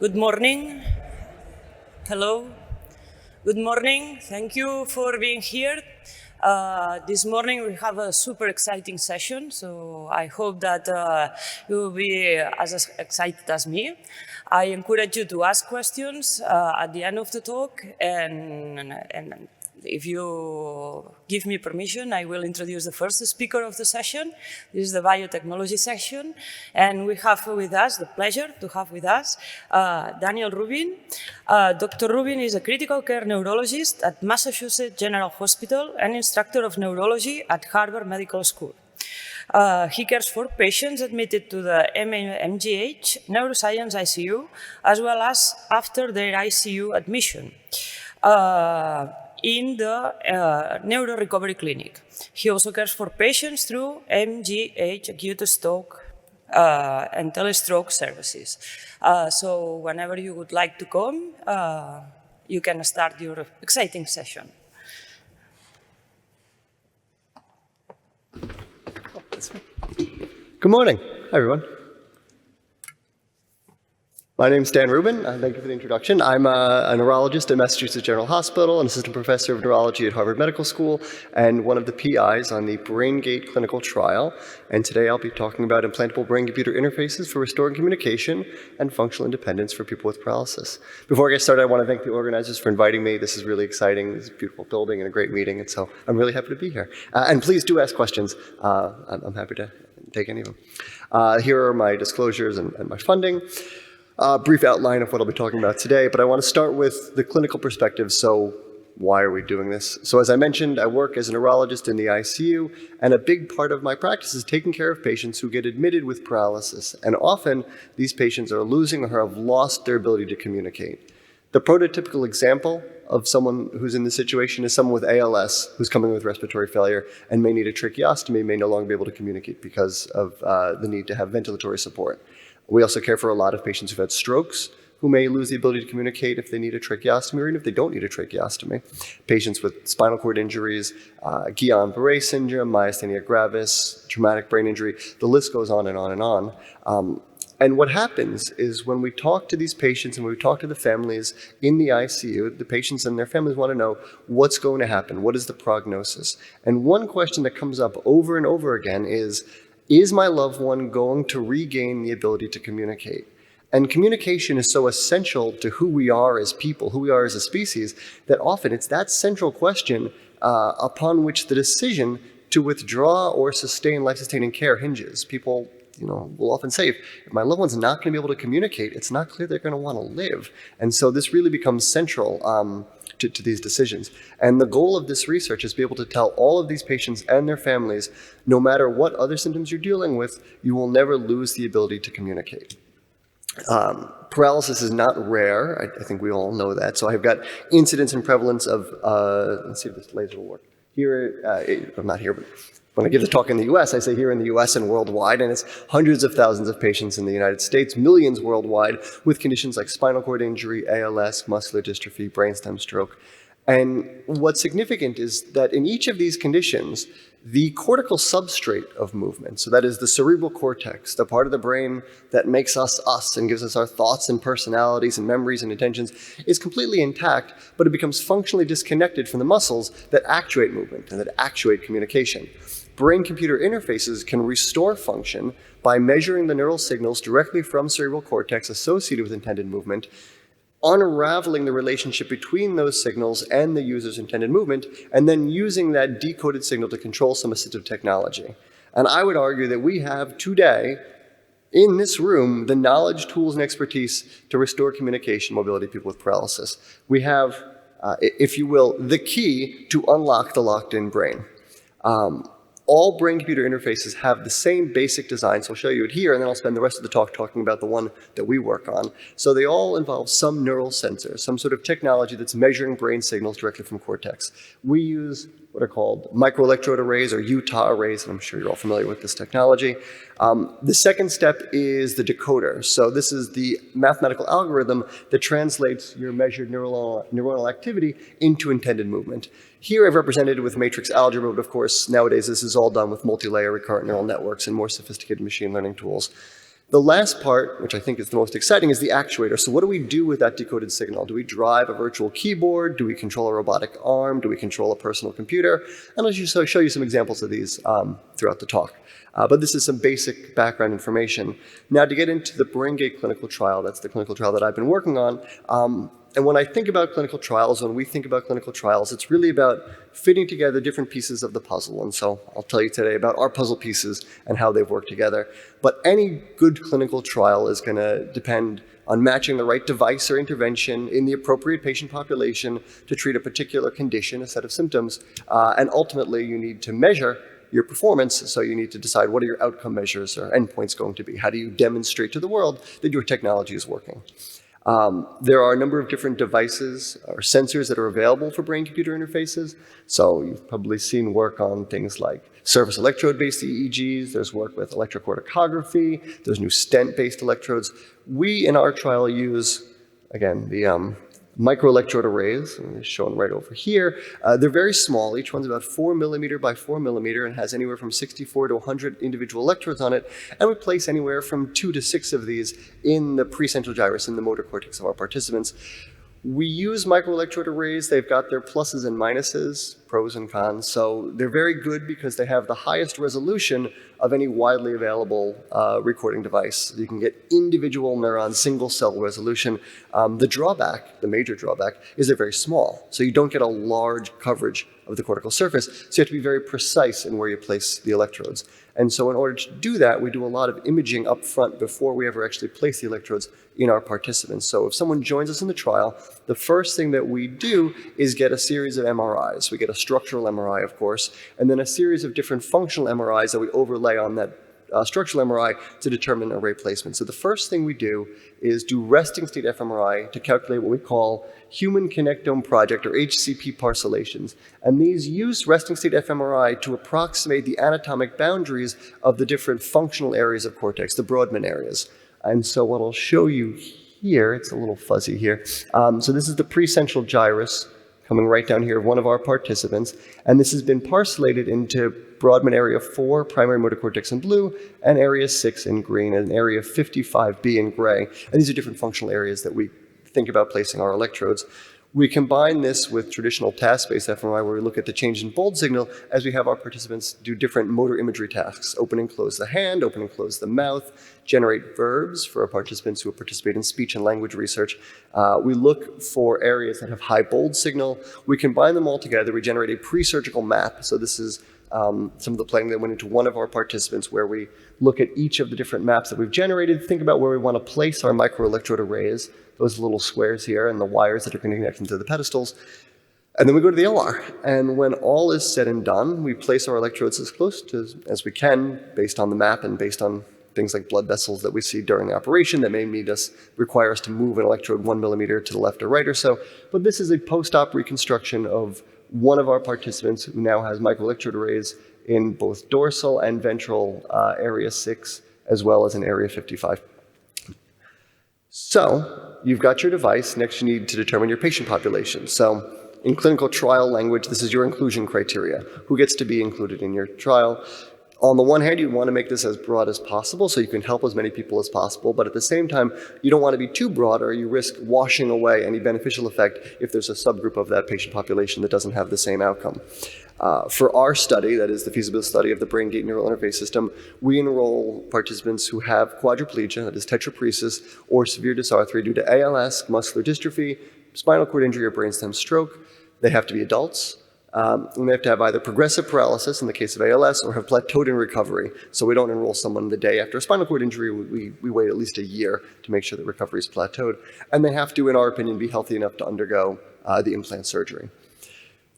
Good morning. Hello. Good morning. Thank you for being here. This morning we have a super exciting session, so I hope that you will be as excited as me. I encourage you to ask questions at the end of the talk, and if you give me permission, I will introduce the first speaker of the session. This is the biotechnology section, and we have with us, the pleasure to have with us, Daniel Rubin. Dr. Rubin is a critical care neurologist at Massachusetts General Hospital and instructor of neurology at Harvard Medical School. He cares for patients admitted to the MGH Neuroscience ICU, as well as after their ICU admission in the Neuro Recovery Clinic. He also cares for patients through MGH acute stroke and telestroke services. So whenever you would like to come, you can start your exciting session. Good morning. Hi, everyone. My name is Dan Rubin. Thank you for the introduction. I'm a neurologist at Massachusetts General Hospital, an assistant professor of neurology at Harvard Medical School, and one of the PIs on the Braingate clinical trial. And today I'll be talking about implantable brain-computer interfaces for restoring communication and functional independence for people with paralysis. Before I get started, I want to thank the organizers for inviting me. This is really exciting. This is a beautiful building and a great meeting, and so I'm really happy to be here. And please do ask questions. I'm happy to take any of them. Here are my disclosures and my funding. Brief outline of what I'll be talking about today, but I want to start with the clinical perspective. So why are we doing this? So as I mentioned, I work as a neurologist in the ICU, and a big part of my practice is taking care of patients who get admitted with paralysis. And often, these patients are losing or have lost their ability to communicate. The prototypical example of someone who's in this situation is someone with ALS who's coming with respiratory failure and may need a tracheostomy, may no longer be able to communicate because of the need to have ventilatory support. We also care for a lot of patients who've had strokes who may lose the ability to communicate if they need a tracheostomy or even if they don't need a tracheostomy. Patients with spinal cord injuries, Guillain-Barré syndrome, myasthenia gravis, traumatic brain injury, the list goes on and on and on. And what happens is when we talk to these patients and when we talk to the families in the ICU, the patients and their families want to know what's going to happen, what is the prognosis? And one question that comes up over and over again is my loved one going to regain the ability to communicate? And communication is so essential to who we are as people, who we are as a species, that often it's that central question upon which the decision to withdraw or sustain life-sustaining care hinges. People, will often say, if my loved one's not going to be able to communicate, it's not clear they're going to want to live. And so this really becomes central to these decisions. And the goal of this research is to be able to tell all of these patients and their families, no matter what other symptoms you're dealing with, you will never lose the ability to communicate. Paralysis is not rare. I think we all know that. So I've got incidence and prevalence of, let's see if this laser will work. Here, I'm not here, but when I give the talk in the US, I say here in the US and worldwide, and it's hundreds of thousands of patients in the United States, millions worldwide, with conditions like spinal cord injury, ALS, muscular dystrophy, brainstem stroke. And what's significant is that in each of these conditions, the cortical substrate of movement, so that is the cerebral cortex, the part of the brain that makes us us and gives us our thoughts and personalities and memories and intentions, is completely intact, but it becomes functionally disconnected from the muscles that actuate movement and that actuate communication. Brain-computer interfaces can restore function by measuring the neural signals directly from cerebral cortex associated with intended movement, unraveling the relationship between those signals and the user's intended movement, and then using that decoded signal to control some assistive technology. And I would argue that we have today, in this room, the knowledge, tools, and expertise to restore communication mobility of people with paralysis. We have, if you will, the key to unlock the locked-in brain. All brain-computer interfaces have the same basic design, so I'll show you it here, and then I'll spend the rest of the talk talking about the one that we work on. So they all involve some neural sensor, some sort of technology that's measuring brain signals directly from cortex. We use what are called microelectrode arrays or Utah arrays, and I'm sure you're all familiar with this technology. The second step is the decoder. So this is the mathematical algorithm that translates your measured neuronal activity into intended movement. Here I've represented it with matrix algebra, but of course nowadays this is all done with multi-layer recurrent neural networks and more sophisticated machine learning tools. The last part, which I think is the most exciting, is the actuator. So what do we do with that decoded signal? Do we drive a virtual keyboard? Do we control a robotic arm? Do we control a personal computer? And I'll just show you some examples of these throughout the talk. But this is some basic background information. Now, to get into the Braingate clinical trial, that's the clinical trial that I've been working on, and when I think about clinical trials, when we think about clinical trials, it's really about fitting together different pieces of the puzzle. And so I'll tell you today about our puzzle pieces and how they've worked together. But any good clinical trial is going to depend on matching the right device or intervention in the appropriate patient population to treat a particular condition, a set of symptoms. And ultimately, you need to measure your performance, so you need to decide what are your outcome measures or endpoints going to be. How do you demonstrate to the world that your technology is working? There are a number of different devices or sensors that are available for brain-computer interfaces. So you've probably seen work on things like surface electrode-based EEGs. There's work with electrocorticography. There's new stent-based electrodes. We, in our trial, use, again, the microelectrode arrays, shown right over here. They're very small. Each one's about 4 millimeter by 4 millimeter and has anywhere from 64 to 100 individual electrodes on it. And we place anywhere from 2 to 6 of these in the precentral gyrus, in the motor cortex of our participants. We use microelectrode arrays. They've got their pluses and minuses, pros and cons. So they're very good because they have the highest resolution of any widely available recording device. You can get individual neuron, single cell resolution. The drawback, the major drawback, is they're very small. So you don't get a large coverage of the cortical surface. So you have to be very precise in where you place the electrodes. And so in order to do that, we do a lot of imaging up front before we ever actually place the electrodes in our participants. So if someone joins us in the trial, the first thing that we do is get a series of MRIs. We get a structural MRI, of course, and then a series of different functional MRIs that we overlay on that structural MRI to determine array placement. So the first thing we do is do resting state fMRI to calculate what we call Human Connectome Project, or HCP parcellations. And these use resting state fMRI to approximate the anatomic boundaries of the different functional areas of cortex, the Brodmann areas. And so what I'll show you here, it's a little fuzzy here. So this is the precentral gyrus coming right down here of one of our participants. And this has been parcellated into Brodmann area 4, primary motor cortex in blue, and area 6 in green, and area 55B in gray. And these are different functional areas that we think about placing our electrodes. We combine this with traditional task-based fMRI, where we look at the change in bold signal as we have our participants do different motor imagery tasks: open and close the hand, open and close the mouth, generate verbs for our participants who participate in speech and language research. We look for areas that have high bold signal. We combine them all together. We generate a pre-surgical map. So this is some of the planning that went into one of our participants, where we look at each of the different maps that we've generated, think about where we want to place our microelectrode arrays, those little squares here, and the wires that are going to connect into the pedestals. And then we go to the LR. And when all is said and done, we place our electrodes as close to as we can, based on the map and based on things like blood vessels that we see during the operation that may require us to move an electrode 1 millimeter to the left or right or so. But this is a post-op reconstruction of one of our participants who now has microelectrode arrays in both dorsal and ventral area 6, as well as in area 55. So you've got your device. Next, you need to determine your patient population. So in clinical trial language, this is your inclusion criteria. Who gets to be included in your trial? On the one hand, you want to make this as broad as possible so you can help as many people as possible, but at the same time, you don't want to be too broad, or you risk washing away any beneficial effect if there's a subgroup of that patient population that doesn't have the same outcome. For our study, that is the feasibility study of the brain-gate neural interface system, we enroll participants who have quadriplegia, that is tetrapresis, or severe dysarthria due to ALS, muscular dystrophy, spinal cord injury, or brainstem stroke. They have to be adults. And they have to have either progressive paralysis in the case of ALS, or have plateaued in recovery. So we don't enroll someone the day after a spinal cord injury. We wait at least a year to make sure that recovery is plateaued. And they have to, in our opinion, be healthy enough to undergo the implant surgery.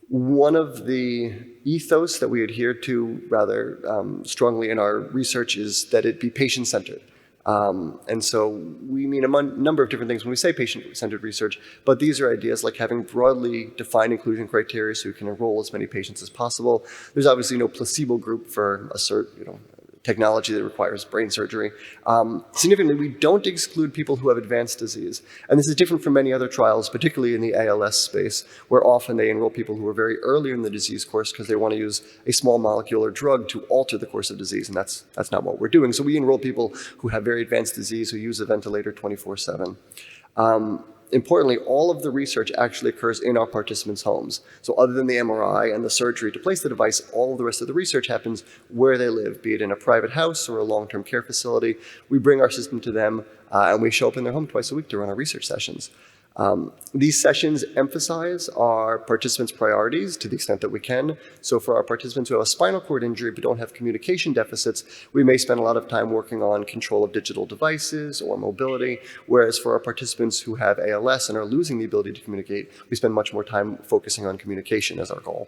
One of the ethos that we adhere to rather strongly in our research is that it be patient-centered. And so we mean a number of different things when we say patient-centered research, but these are ideas like having broadly defined inclusion criteria so you can enroll as many patients as possible. There's obviously no placebo group for technology that requires brain surgery. Significantly, we don't exclude people who have advanced disease. And this is different from many other trials, particularly in the ALS space, where often they enroll people who are very early in the disease course because they want to use a small molecule or drug to alter the course of disease, and that's not what we're doing. So we enroll people who have very advanced disease, who use a ventilator 24/7. Importantly, all of the research actually occurs in our participants' homes. So other than the MRI and the surgery to place the device, all of the rest of the research happens where they live, be it in a private house or a long-term care facility. We bring our system to them, and we show up in their home twice a week to run our research sessions. These sessions emphasize our participants' priorities to the extent that we can. So for our participants who have a spinal cord injury but don't have communication deficits, we may spend a lot of time working on control of digital devices or mobility, whereas for our participants who have ALS and are losing the ability to communicate, we spend much more time focusing on communication as our goal.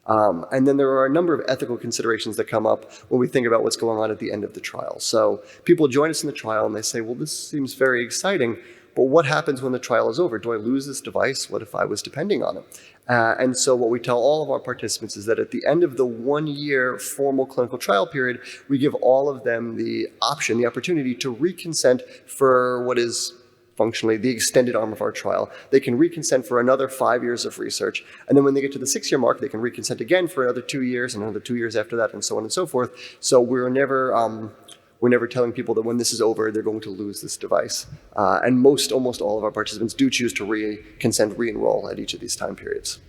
And then there are a number of ethical considerations that come up when we think about what's going on at the end of the trial. So people join us in the trial and they say, well, this seems very exciting, but what happens when the trial is over? Do I lose this device? What if I was depending on it? And so what we tell all of our participants is that at the end of the 1-year formal clinical trial period, we give all of them the option, the opportunity to reconsent for what is functionally the extended arm of our trial. They can reconsent for another 5 years of research. And then when they get to the 6-year mark, they can reconsent again for another 2 years and another 2 years after that, and so on and so forth. So we're never telling people that when this is over, they're going to lose this device. And almost all of our participants do choose to re-enroll at each of these time periods.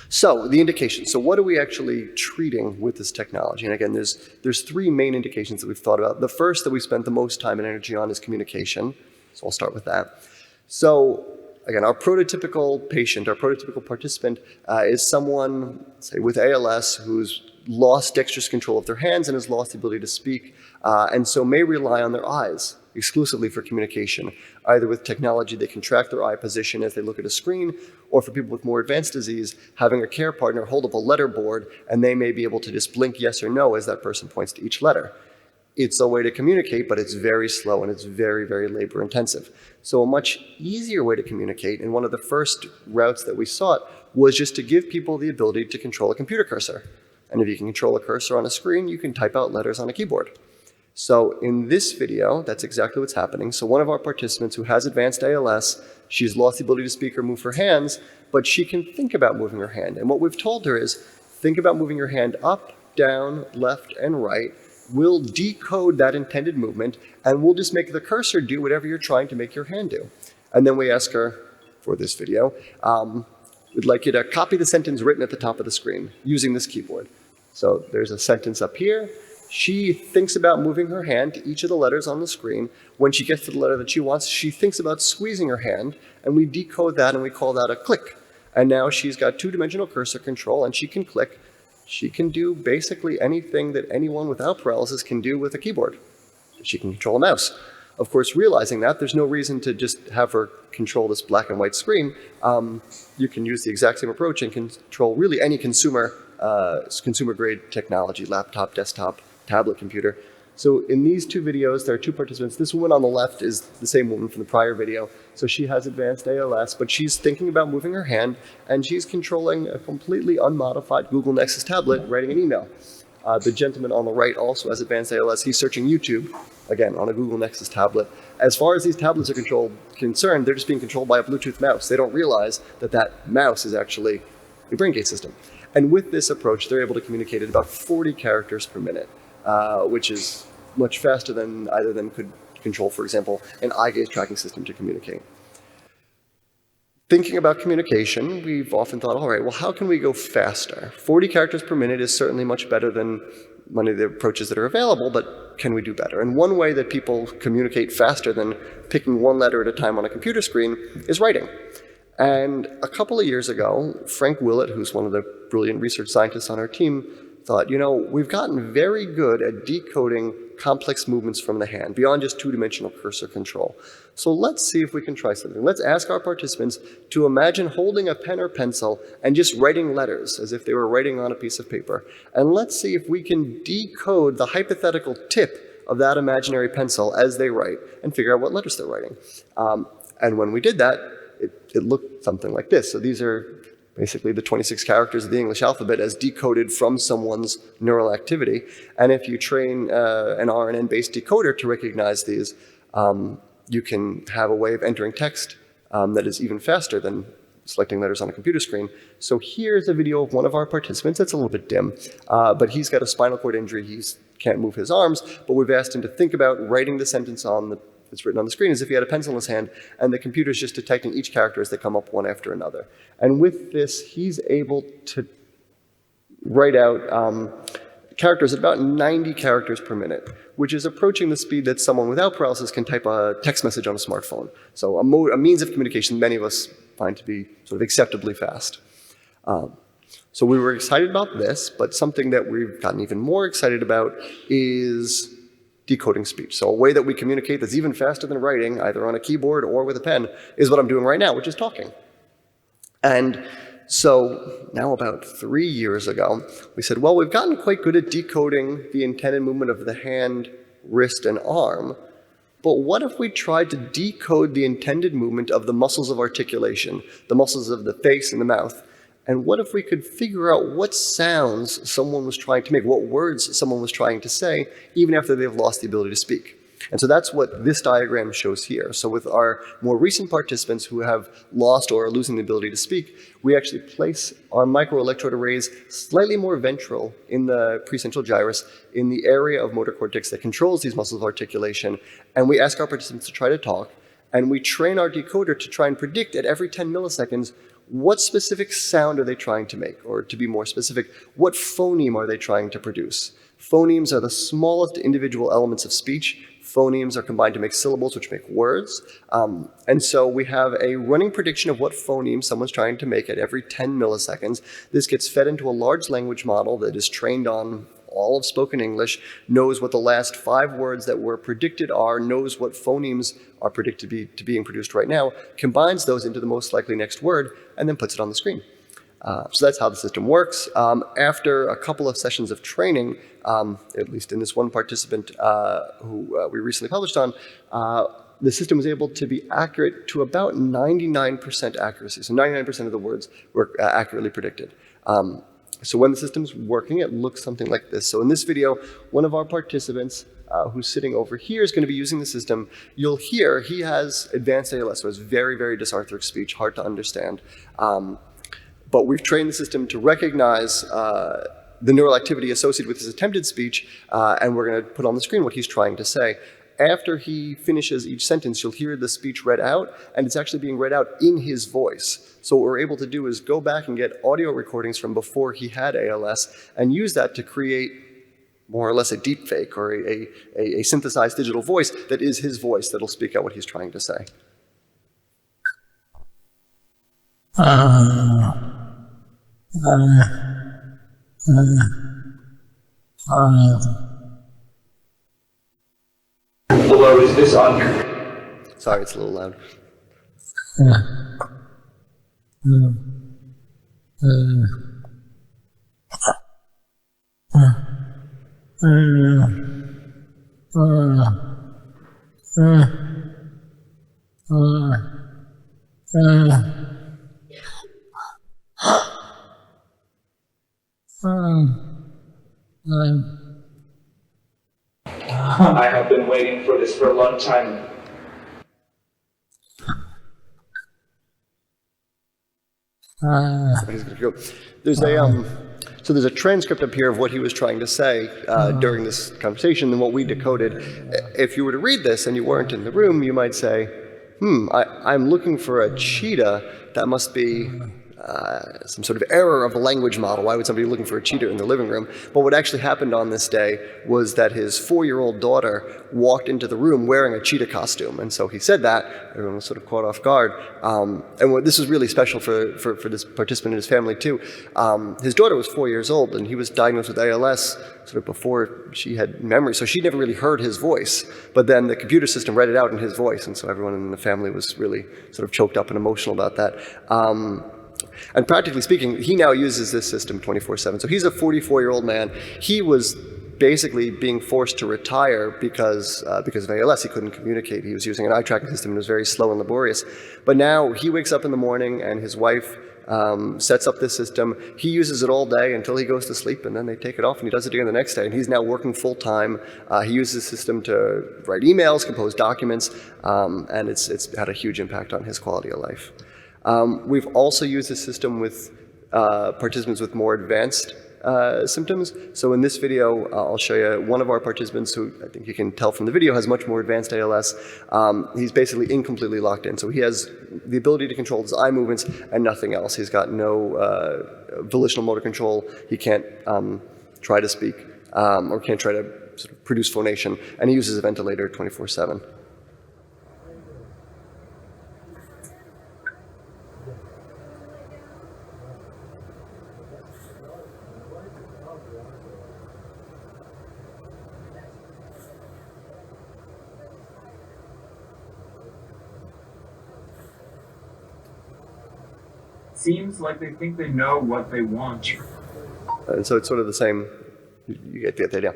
So the indications. So what are we actually treating with this technology? And again, there's 3 main indications that we've thought about. The first that we spent the most time and energy on is communication. So I'll start with that. So again, our prototypical patient, our prototypical participant is someone, say, with ALS who's lost dexterous control of their hands and has lost the ability to speak, and so may rely on their eyes exclusively for communication, either with technology that can track their eye position as they look at a screen, or for people with more advanced disease, having a care partner hold up a letter board and they may be able to just blink yes or no as that person points to each letter. It's a way to communicate, but it's very slow and it's very, very labor intensive. So a much easier way to communicate, and one of the first routes that we sought, was just to give people the ability to control a computer cursor. And if you can control a cursor on a screen, you can type out letters on a keyboard. So in this video, that's exactly what's happening. So one of our participants who has advanced ALS, she's lost the ability to speak or move her hands, but she can think about moving her hand. And what we've told her is, think about moving your hand up, down, left, and right. We'll decode that intended movement, and we'll just make the cursor do whatever you're trying to make your hand do. And then we ask her, for this video, we'd like you to copy the sentence written at the top of the screen using this keyboard. So there's a sentence up here. She thinks about moving her hand to each of the letters on the screen. When she gets to the letter that she wants, she thinks about squeezing her hand, and we decode that and we call that a click. And now she's got 2-dimensional cursor control, and she can click. She can do basically anything that anyone without paralysis can do with a keyboard. She can control a mouse. Of course, realizing that, there's no reason to just have her control this black and white screen. You can use the exact same approach and control really any consumer-grade technology, laptop, desktop, tablet, computer. So in these 2 videos, there are 2 participants. This woman on the left is the same woman from the prior video. So she has advanced ALS, but she's thinking about moving her hand, and she's controlling a completely unmodified Google Nexus tablet, writing an email. The gentleman on the right also has advanced ALS. He's searching YouTube, again, on a Google Nexus tablet. As far as these tablets are concerned, they're just being controlled by a Bluetooth mouse. They don't realize that that mouse is actually a Braingate system. And with this approach, they're able to communicate at about 40 characters per minute, which is much faster than either of them could control, for example, an eye gaze tracking system to communicate. Thinking about communication, we've often thought, all right, well, how can we go faster? 40 characters per minute is certainly much better than many of the approaches that are available, but can we do better? And one way that people communicate faster than picking 1 letter at a time on a computer screen is writing. And a couple of years ago, Frank Willett, who's one of the brilliant research scientists on our team, thought, we've gotten very good at decoding complex movements from the hand, beyond just 2-dimensional cursor control. So let's see if we can try something. Let's ask our participants to imagine holding a pen or pencil and just writing letters as if they were writing on a piece of paper. And let's see if we can decode the hypothetical tip of that imaginary pencil as they write and figure out what letters they're writing. And when we did that, it looked something like this. So these are basically the 26 characters of the English alphabet as decoded from someone's neural activity. And if you train an RNN-based decoder to recognize these, you can have a way of entering text that is even faster than selecting letters on a computer screen. So here's a video of one of our participants. It's a little bit dim, but he's got a spinal cord injury. He can't move his arms, but we've asked him to think about writing the sentence that's written on the screen as if he had a pencil in his hand, and the computer's just detecting each character as they come up one after another. And with this, he's able to write out characters at about 90 characters per minute, which is approaching the speed that someone without paralysis can type a text message on a smartphone. So a means of communication many of us find to be sort of acceptably fast. So we were excited about this, but something that we've gotten even more excited about is decoding speech. So a way that we communicate that's even faster than writing, either on a keyboard or with a pen, is what I'm doing right now, which is talking. And so now about 3 years ago, we said, well, we've gotten quite good at decoding the intended movement of the hand, wrist, and arm, but what if we tried to decode the intended movement of the muscles of articulation, the muscles of the face and the mouth? And what if we could figure out what sounds someone was trying to make, what words someone was trying to say, even after they've lost the ability to speak? And so that's what this diagram shows here. So with our more recent participants who have lost or are losing the ability to speak, we actually place our microelectrode arrays slightly more ventral in the precentral gyrus, in the area of motor cortex that controls these muscles of articulation, and we ask our participants to try to talk, and we train our decoder to try and predict at every 10 milliseconds what specific sound are they trying to make, or to be more specific, what phoneme are they trying to produce? Phonemes are the smallest individual elements of speech. Phonemes are combined to make syllables, which make words. And so we have a running prediction of what phoneme someone's trying to make at every 10 milliseconds. This gets fed into a large language model that is trained on all of spoken English, knows what the last 5 words that were predicted are, knows what phonemes are predicted to being produced right now, combines those into the most likely next word, and then puts it on the screen. So that's how the system works. After a couple of sessions of training, at least in this one participant who we recently published on, the system was able to be accurate to about 99% accuracy. So 99% of the words were accurately predicted. So when the system's working, it looks something like this. So in this video, one of our participants who's sitting over here is going to be using the system. You'll hear he has advanced ALS, so it's very, very dysarthric speech, hard to understand. But we've trained the system to recognize the neural activity associated with his attempted speech, and we're going to put on the screen what he's trying to say. After he finishes each sentence, you'll hear the speech read out, and it's actually being read out in his voice. So what we're able to do is go back and get audio recordings from before he had ALS and use that to create more or less a deep fake or a synthesized digital voice that is his voice that'll speak out what he's trying to say. Hello, is this on? Sorry, it's a little loud. I have been waiting for this for a long time. There's there's a transcript up here of what he was trying to say during this conversation and what we decoded. If you were to read this and you weren't in the room, you might say, I'm looking for a cheetah. That must be some sort of error of the language model. Why would somebody be looking for a cheetah in the living room? But what actually happened on this day was that his 4-year-old daughter walked into the room wearing a cheetah costume. And so he said that. Everyone was sort of caught off guard. And this was really special for this participant and his family too. His daughter was 4 years old and he was diagnosed with ALS sort of before she had memory. So she never really heard his voice. But then the computer system read it out in his voice. And so everyone in the family was really sort of choked up and emotional about that. And practically speaking, he now uses this system 24/7. So he's a 44-year-old man. He was basically being forced to retire because of ALS. He couldn't communicate. He was using an eye tracking system and it was very slow and laborious. But now he wakes up in the morning and his wife sets up this system. He uses it all day until he goes to sleep, and then they take it off, and he does it again the next day. And he's now working full-time. He uses the system to write emails, compose documents, and it's had a huge impact on his quality of life. We've also used this system with participants with more advanced symptoms. So in this video, I'll show you one of our participants who I think you can tell from the video has much more advanced ALS. He's basically incompletely locked in. So he has the ability to control his eye movements and nothing else. He's got no volitional motor control. He can't try to speak or can't try to sort of produce phonation. And he uses a ventilator 24/7. Seems like they think they know what they want. And so it's sort of the same, you get the idea.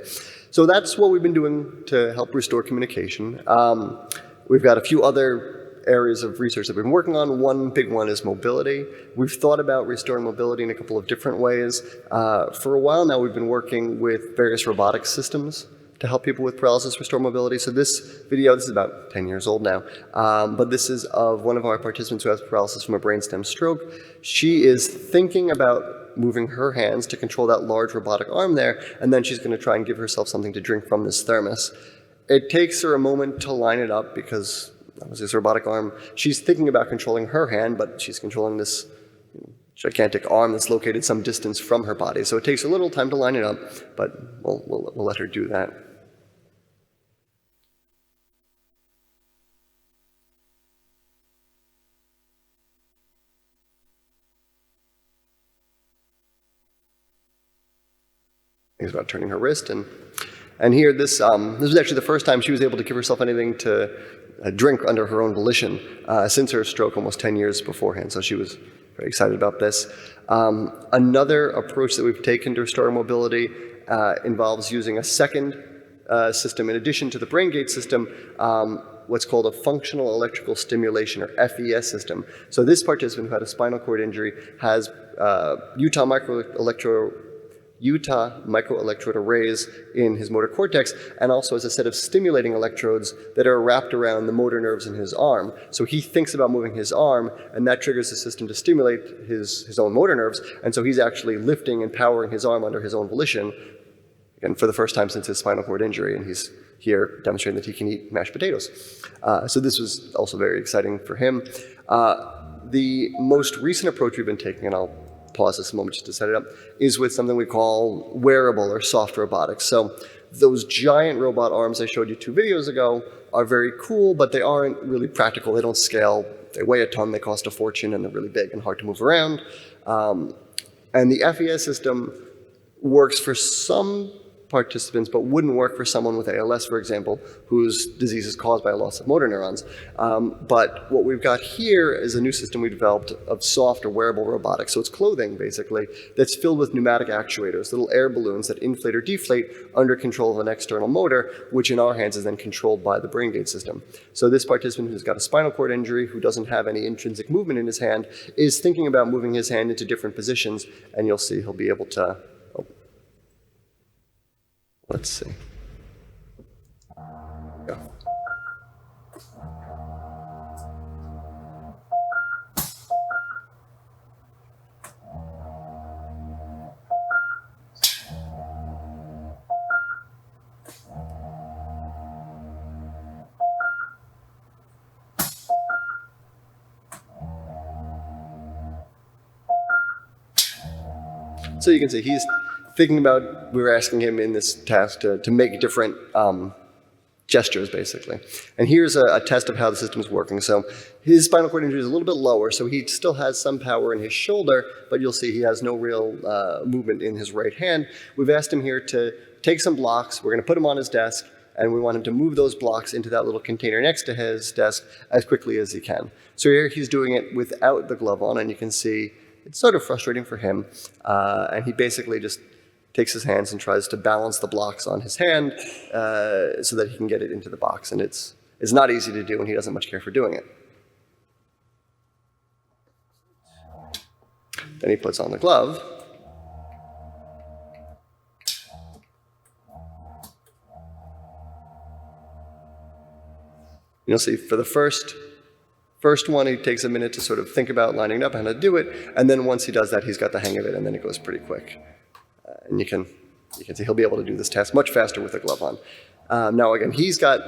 So that's what we've been doing to help restore communication. We've got a few other areas of research that we've been working on. One big one is mobility. We've thought about restoring mobility in a couple of different ways. For a while now, we've been working with various robotic systems to help people with paralysis restore mobility. So this video, this is about 10 years old now, but this is of one of our participants who has paralysis from a brainstem stroke. She is thinking about moving her hands to control that large robotic arm there, and then she's going to try and give herself something to drink from this thermos. It takes her a moment to line it up because that was this robotic arm. She's thinking about controlling her hand, but she's controlling this gigantic arm that's located some distance from her body. So it takes a little time to line it up, but we'll let her do that. It's about turning her wrist, and here this was actually the first time she was able to give herself anything to drink under her own volition since her stroke almost 10 years beforehand. So she was very excited about this. Another approach that we've taken to restore mobility involves using a second system in addition to the Braingate system, what's called a functional electrical stimulation, or FES system. So this participant who had a spinal cord injury has Utah microelectrode arrays in his motor cortex, and also has a set of stimulating electrodes that are wrapped around the motor nerves in his arm. So he thinks about moving his arm, and that triggers the system to stimulate his own motor nerves, and so he's actually lifting and powering his arm under his own volition, again, for the first time since his spinal cord injury, and he's here demonstrating that he can eat mashed potatoes. So this was also very exciting for him. The most recent approach we've been taking, and I'll pause this a moment just to set it up, is with something we call wearable or soft robotics. So those giant robot arms I showed you 2 videos ago are very cool, but they aren't really practical. They don't scale. They weigh a ton, they cost a fortune, and they're really big and hard to move around. And the FES system works for some participants, but wouldn't work for someone with ALS, for example, whose disease is caused by a loss of motor neurons. But what we've got here is a new system we developed of soft or wearable robotics. So it's clothing, basically, that's filled with pneumatic actuators, little air balloons that inflate or deflate under control of an external motor, which in our hands is then controlled by the Braingate system. So this participant who's got a spinal cord injury, who doesn't have any intrinsic movement in his hand, is thinking about moving his hand into different positions, and you'll see he'll be able to. Let's see. Yeah. So you can see he's thinking about, we were asking him in this task to make different gestures, basically. And here's a test of how the system is working. So his spinal cord injury is a little bit lower, so he still has some power in his shoulder, but you'll see he has no real movement in his right hand. We've asked him here to take some blocks. We're going to put them on his desk, and we want him to move those blocks into that little container next to his desk as quickly as he can. So here he's doing it without the glove on, and you can see it's sort of frustrating for him. And he basically just takes his hands and tries to balance the blocks on his hand so that he can get it into the box. And it's not easy to do, and he doesn't much care for doing it. Then he puts on the glove. You'll see for the first one, he takes a minute to sort of think about lining up and how to do it, and then once he does that, he's got the hang of it, and then it goes pretty quick. And you can see he'll be able to do this task much faster with a glove on. Now again, he's got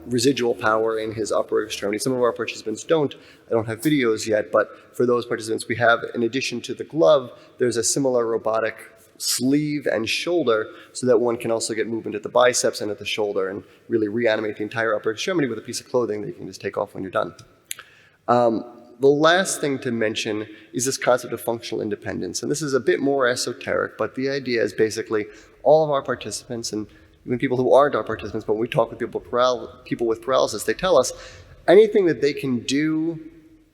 residual power in his upper extremity. Some of our participants don't. I don't have videos yet, but for those participants we have, in addition to the glove, there's a similar robotic sleeve and shoulder so that one can also get movement at the biceps and at the shoulder and really reanimate the entire upper extremity with a piece of clothing that you can just take off when you're done. The last thing to mention is this concept of functional independence. And this is a bit more esoteric, but the idea is basically all of our participants, and even people who aren't our participants, but when we talk with people with paralysis, they tell us anything that they can do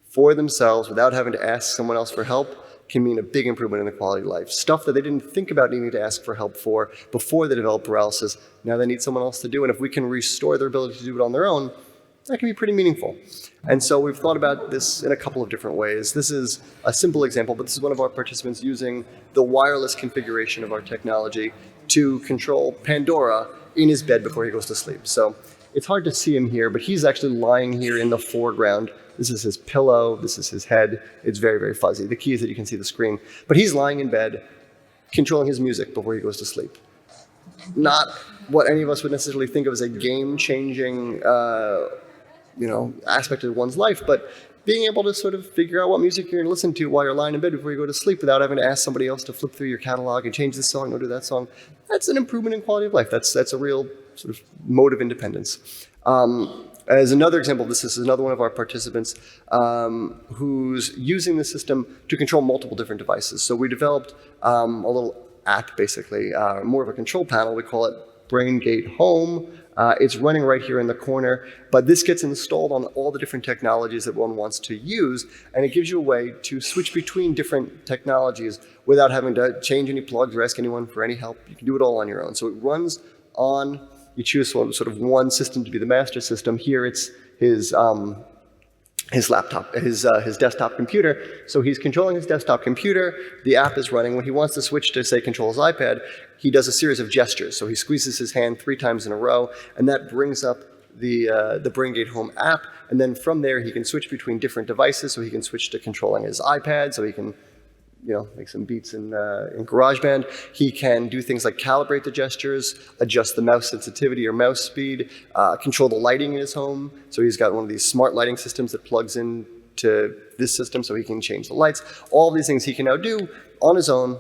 for themselves without having to ask someone else for help can mean a big improvement in their quality of life. Stuff that they didn't think about needing to ask for help for before they developed paralysis, now they need someone else to do. And if we can restore their ability to do it on their own, that can be pretty meaningful. And so we've thought about this in a couple of different ways. This is a simple example, but this is one of our participants using the wireless configuration of our technology to control Pandora in his bed before he goes to sleep. So it's hard to see him here, but he's actually lying here in the foreground. This is his pillow, this is his head. It's very, very fuzzy. The key is that you can see the screen. But he's lying in bed, controlling his music before he goes to sleep. Not what any of us would necessarily think of as a game-changing aspect of one's life, but being able to sort of figure out what music you're going to listen to while you're lying in bed before you go to sleep without having to ask somebody else to flip through your catalog and change this song or do that song, that's an improvement in quality of life. That's a real sort of mode of independence. As another example, this is another one of our participants who's using the system to control multiple different devices. So we developed a little app, basically, more of a control panel. We call it Braingate Home. It's running right here in the corner, but this gets installed on all the different technologies that one wants to use, and it gives you a way to switch between different technologies without having to change any plugs or ask anyone for any help. You can do it all on your own. So it runs on, you choose sort of one system to be the master system. Here it's his laptop, his desktop computer. So he's controlling his desktop computer. The app is running. When he wants to switch to, say, control his iPad, he does a series of gestures. So he squeezes his hand 3 times in a row, and that brings up the Braingate Home app. And then from there, he can switch between different devices. So he can switch to controlling his iPad, so he can make some beats in GarageBand. He can do things like calibrate the gestures, adjust the mouse sensitivity or mouse speed, control the lighting in his home. So he's got one of these smart lighting systems that plugs into this system so he can change the lights. All these things he can now do on his own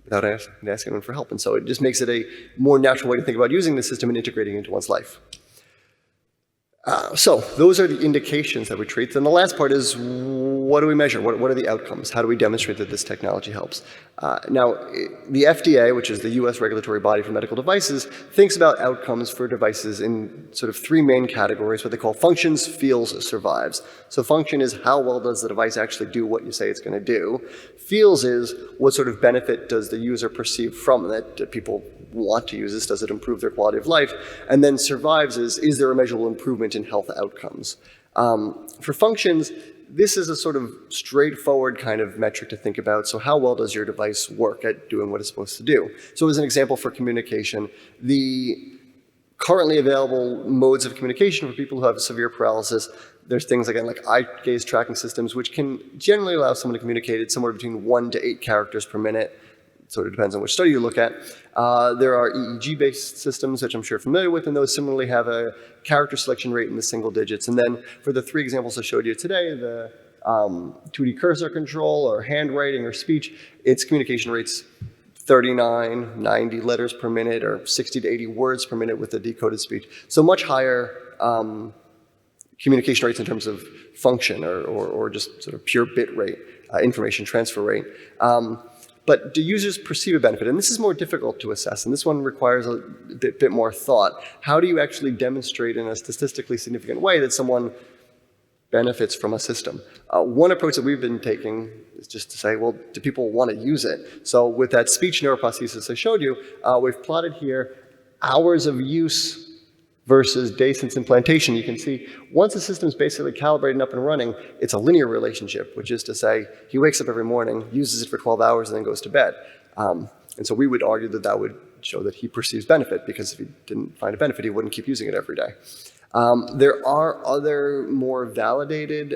without asking anyone for help. And so it just makes it a more natural way to think about using the system and integrating it into one's life. So those are the indications that we treat. Then the last part is, what do we measure? What are the outcomes? How do we demonstrate that this technology helps? Now, the FDA, which is the US regulatory body for medical devices, thinks about outcomes for devices in sort of 3 main categories, what they call functions, feels, survives. So function is how well does the device actually do what you say it's going to do. Feels is what sort of benefit does the user perceive from it? Do people want to use this? Does it improve their quality of life? And then survives is there a measurable improvement in health outcomes? For functions, this is a sort of straightforward kind of metric to think about. So how well does your device work at doing what it's supposed to do? So as an example for communication, the currently available modes of communication for people who have severe paralysis, there's things again like eye gaze tracking systems, which can generally allow someone to communicate at somewhere between 1 to 8 characters per minute. So it depends on which study you look at. There are EEG-based systems, which I'm sure you're familiar with, and those similarly have a character selection rate in the single digits. And then for the 3 examples I showed you today, the 2D cursor control or handwriting or speech, its communication rates 39, 90 letters per minute or 60 to 80 words per minute with the decoded speech. So much higher communication rates in terms of function or just sort of pure bit rate, information transfer rate. But do users perceive a benefit? And this is more difficult to assess, and this one requires a bit more thought. How do you actually demonstrate in a statistically significant way that someone benefits from a system? One approach that we've been taking is just to say, well, do people want to use it? So with that speech neuroprosthesis I showed you, we've plotted here hours of use versus day since implantation, you can see once the system is basically calibrated and up and running, it's a linear relationship, which is to say he wakes up every morning, uses it for 12 hours, and then goes to bed. And so we would argue that that would show that he perceives benefit, because if he didn't find a benefit, he wouldn't keep using it every day. There are other more validated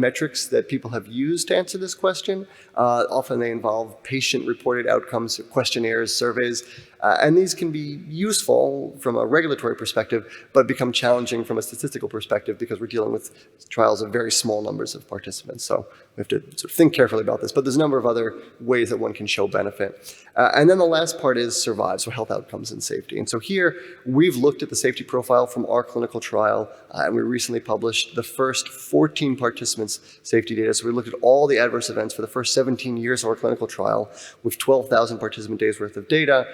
metrics that people have used to answer this question. Often they involve patient-reported outcomes, questionnaires, surveys, and these can be useful from a regulatory perspective, but become challenging from a statistical perspective because we're dealing with trials of very small numbers of participants. So we have to sort of think carefully about this, but there's a number of other ways that one can show benefit. And then the last part is survive, so health outcomes and safety. And so here we've looked at the safety profile from our clinical trial, and we recently published the first 14 participants' safety data. So we looked at all the adverse events for the first 17 years of our clinical trial with 12,000 participant days worth of data.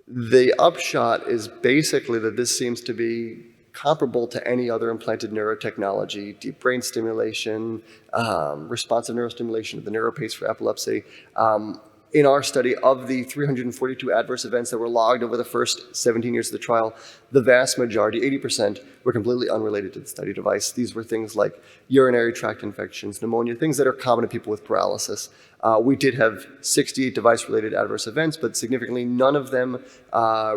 The upshot is basically that this seems to be comparable to any other implanted neurotechnology, deep brain stimulation, responsive neurostimulation of the neuropace for epilepsy. In our study, of the 342 adverse events that were logged over the first 17 years of the trial, the vast majority, 80%, were completely unrelated to the study device. These were things like urinary tract infections, pneumonia, things that are common to people with paralysis. We did have 68 device-related adverse events, but significantly none of them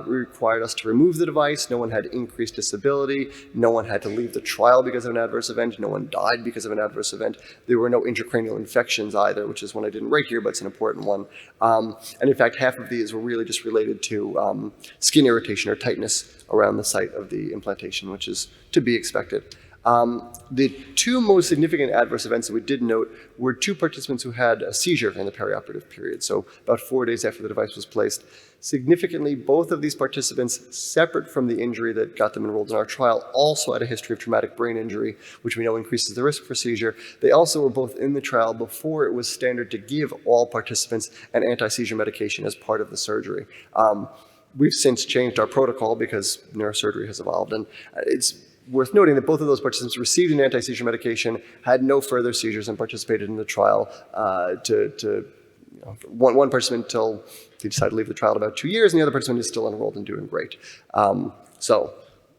required us to remove the device. No one had increased disability. No one had to leave the trial because of an adverse event. No one died because of an adverse event. There were no intracranial infections either, which is one I didn't write here, but it's an important one. And in fact, half of these were really just related to skin irritation or tightness around the site of the implantation, which is to be expected. The two most significant adverse events that we did note were two participants who had a seizure in the perioperative period, so about 4 days after the device was placed. Significantly, both of these participants, separate from the injury that got them enrolled in our trial, also had a history of traumatic brain injury, which we know increases the risk for seizure. They also were both in the trial before it was standard to give all participants an anti-seizure medication as part of the surgery. We've since changed our protocol because neurosurgery has evolved, and it's worth noting that both of those participants received an anti-seizure medication, had no further seizures, and participated in the trial one participant until he decided to leave the trial at about 2 years, and the other participant is still enrolled and doing great. So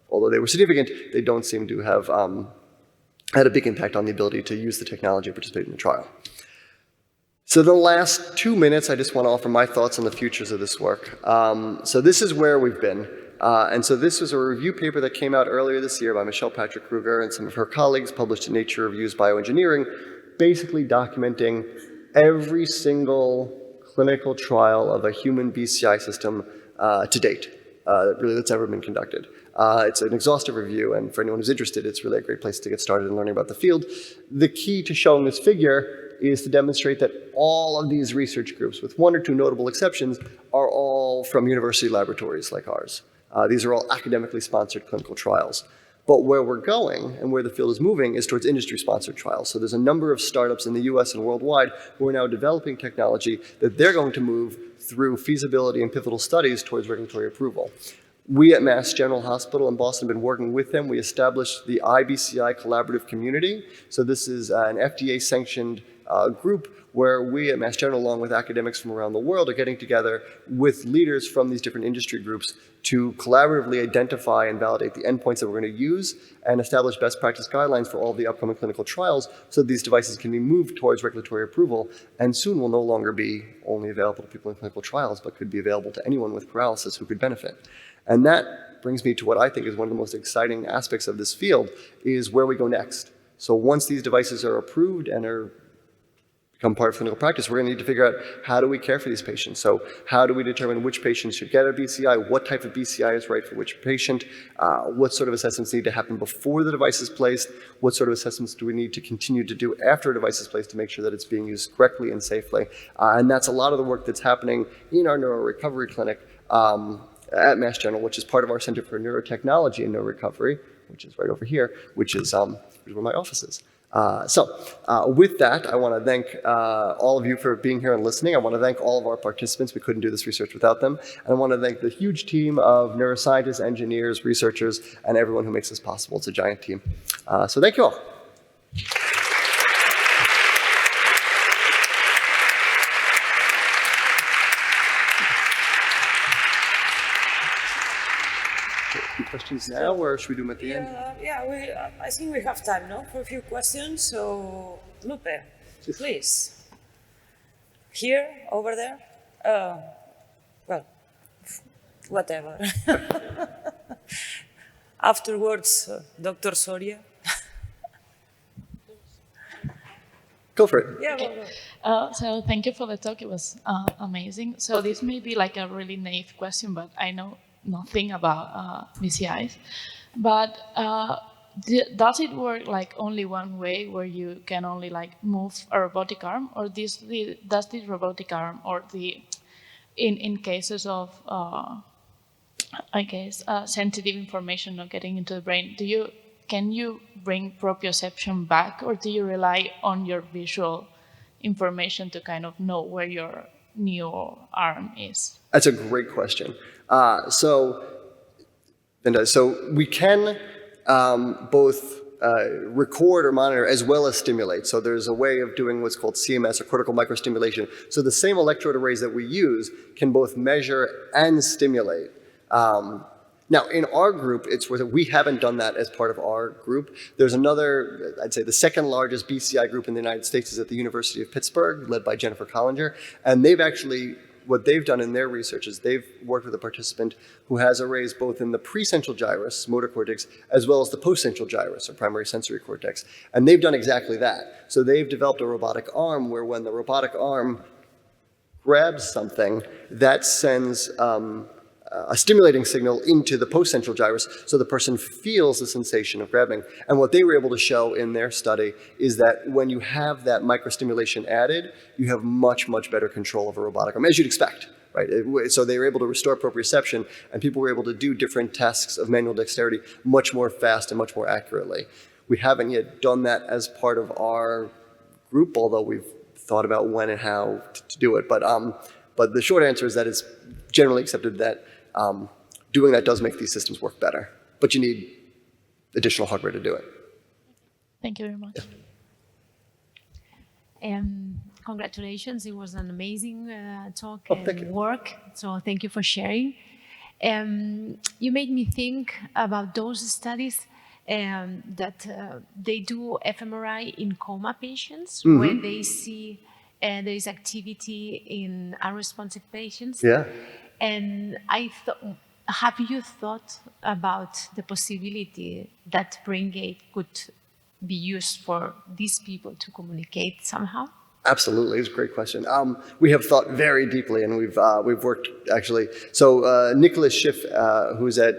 although they were significant, they don't seem to have had a big impact on the ability to use the technology and participate in the trial. So the last 2 minutes, I just want to offer my thoughts on the futures of this work. So this is where we've been. And so this was a review paper that came out earlier this year by Michelle Patrick Kruger and some of her colleagues, published in Nature Reviews Bioengineering, basically documenting every single clinical trial of a human BCI system to date, really that's ever been conducted. It's an exhaustive review, and for anyone who's interested, it's really a great place to get started in learning about the field. The key to showing this figure is to demonstrate that all of these research groups, with one or two notable exceptions, are all from university laboratories like ours. These are all academically sponsored clinical trials. But where we're going and where the field is moving is towards industry-sponsored trials. So there's a number of startups in the US and worldwide who are now developing technology that they're going to move through feasibility and pivotal studies towards regulatory approval. We at Mass General Hospital in Boston have been working with them. We established the IBCI Collaborative Community. So this is an FDA-sanctioned group where we at Mass General, along with academics from around the world, are getting together with leaders from these different industry groups to collaboratively identify and validate the endpoints that we're going to use and establish best practice guidelines for all of the upcoming clinical trials so that these devices can be moved towards regulatory approval and soon will no longer be only available to people in clinical trials, but could be available to anyone with paralysis who could benefit. And that brings me to what I think is one of the most exciting aspects of this field, is where we go next. So once these devices are approved and are become part of clinical practice, we're going to need to figure out how do we care for these patients. So how do we determine which patients should get a BCI, what type of BCI is right for which patient, what sort of assessments need to happen before the device is placed, what sort of assessments do we need to continue to do after a device is placed to make sure that it's being used correctly and safely. And that's a lot of the work that's happening in our neurorecovery clinic at Mass General, which is part of our Center for Neurotechnology and Neurorecovery, which is right over here, which is where my office is. With that, I want to thank all of you for being here and listening. I want to thank all of our participants. We couldn't do this research without them. And I want to thank the huge team of neuroscientists, engineers, researchers, and everyone who makes this possible. It's a giant team. So thank you all. questions now, or should we do them at the end? I think we have time, no, for a few questions. So, Lupe, please. Here, over there. Well, whatever. Afterwards, Dr. Soria. Go for it. Yeah, go. So thank you for the talk. It was amazing. So this may be like a really naive question, but I know nothing about BCIs. But does it work like only one way, where you can only like move a robotic arm, or does this robotic arm, or in cases of I guess sensitive information not getting into the brain, can you bring proprioception back, or do you rely on your visual information to kind of know where your new arm is? That's a great question. So we can both record or monitor as well as stimulate. So there's a way of doing what's called CMS, or cortical microstimulation. So the same electrode arrays that we use can both measure and stimulate. Now, in our group, we haven't done that as part of our group. There's another, I'd say the second largest BCI group in the United States is at the University of Pittsburgh, led by Jennifer Collinger. And what they've done in their research is they've worked with a participant who has arrays both in the precentral gyrus, motor cortex, as well as the postcentral gyrus, or primary sensory cortex. And they've done exactly that. So they've developed a robotic arm where when the robotic arm grabs something, that sends a stimulating signal into the postcentral gyrus, so the person feels the sensation of grabbing. And what they were able to show in their study is that when you have that microstimulation added, you have much, much better control of a robotic arm, as you'd expect, right? So they were able to restore proprioception, and people were able to do different tasks of manual dexterity much more fast and much more accurately. We haven't yet done that as part of our group, although we've thought about when and how to do it. But the short answer is that it's generally accepted that doing that does make these systems work better, but you need additional hardware to do it. Thank you very much. Yeah. Congratulations, it was an amazing talk Thank you. work, so thank you for sharing. You made me think about those studies that they do fMRI in coma patients, where they see there is activity in unresponsive patients. Yeah. And I thought, have you thought about the possibility that Braingate could be used for these people to communicate somehow? Absolutely, it's a great question. We have thought very deeply, and we've worked actually. So Nicholas Schiff, who's at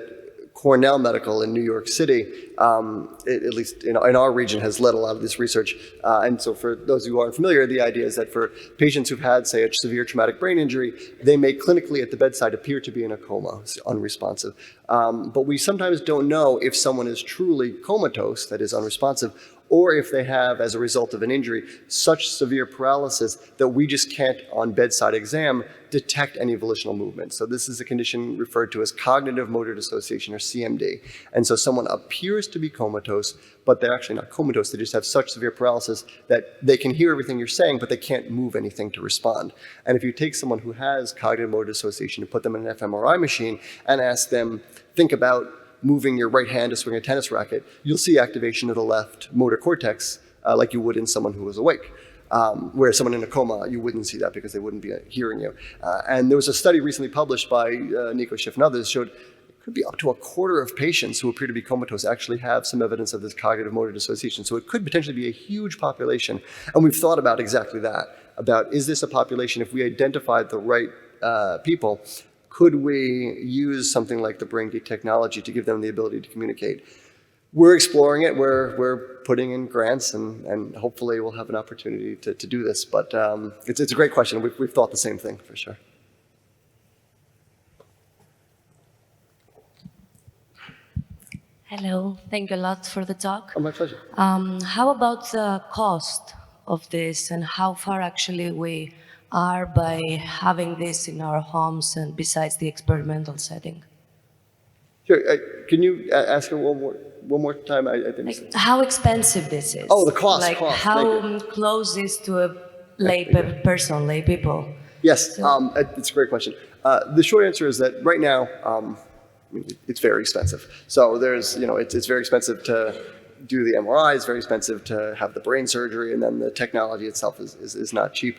Cornell Medical in New York City, at least in our region, has led a lot of this research. And so for those who aren't familiar, the idea is that for patients who've had, say, a severe traumatic brain injury, they may clinically at the bedside appear to be in a coma, unresponsive. But we sometimes don't know if someone is truly comatose, that is unresponsive, or if they have, as a result of an injury, such severe paralysis that we just can't, on bedside exam, detect any volitional movement. So this is a condition referred to as cognitive motor dissociation, or CMD. And so someone appears to be comatose, but they're actually not comatose. They just have such severe paralysis that they can hear everything you're saying, but they can't move anything to respond. And if you take someone who has cognitive motor dissociation and put them in an fMRI machine and ask them, think about moving your right hand to swing a tennis racket, you'll see activation of the left motor cortex like you would in someone who was awake. Whereas someone in a coma, you wouldn't see that because they wouldn't be hearing you. And there was a study recently published by Nico Schiff and others showed it could be up to a quarter of patients who appear to be comatose actually have some evidence of this cognitive motor dissociation. So it could potentially be a huge population. And we've thought about exactly that, about is this a population, if we identified the right people, could we use something like the Braingate technology to give them the ability to communicate? We're exploring it. We're putting in grants, and hopefully we'll have an opportunity to do this. But it's a great question. We've thought the same thing, for sure. Hello, thank you a lot for the talk. Oh, my pleasure. How about the cost of this, and how far actually we are by having this in our homes and besides the experimental setting? Sure. Can you ask her one more time? I think. Like, how expensive this is? Oh, the cost. Like how close is to a lay people? Yes, it's a great question. The short answer is that right now, it's very expensive. So there's, it's very expensive to do the MRI, it's very expensive to have the brain surgery, and then the technology itself is not cheap.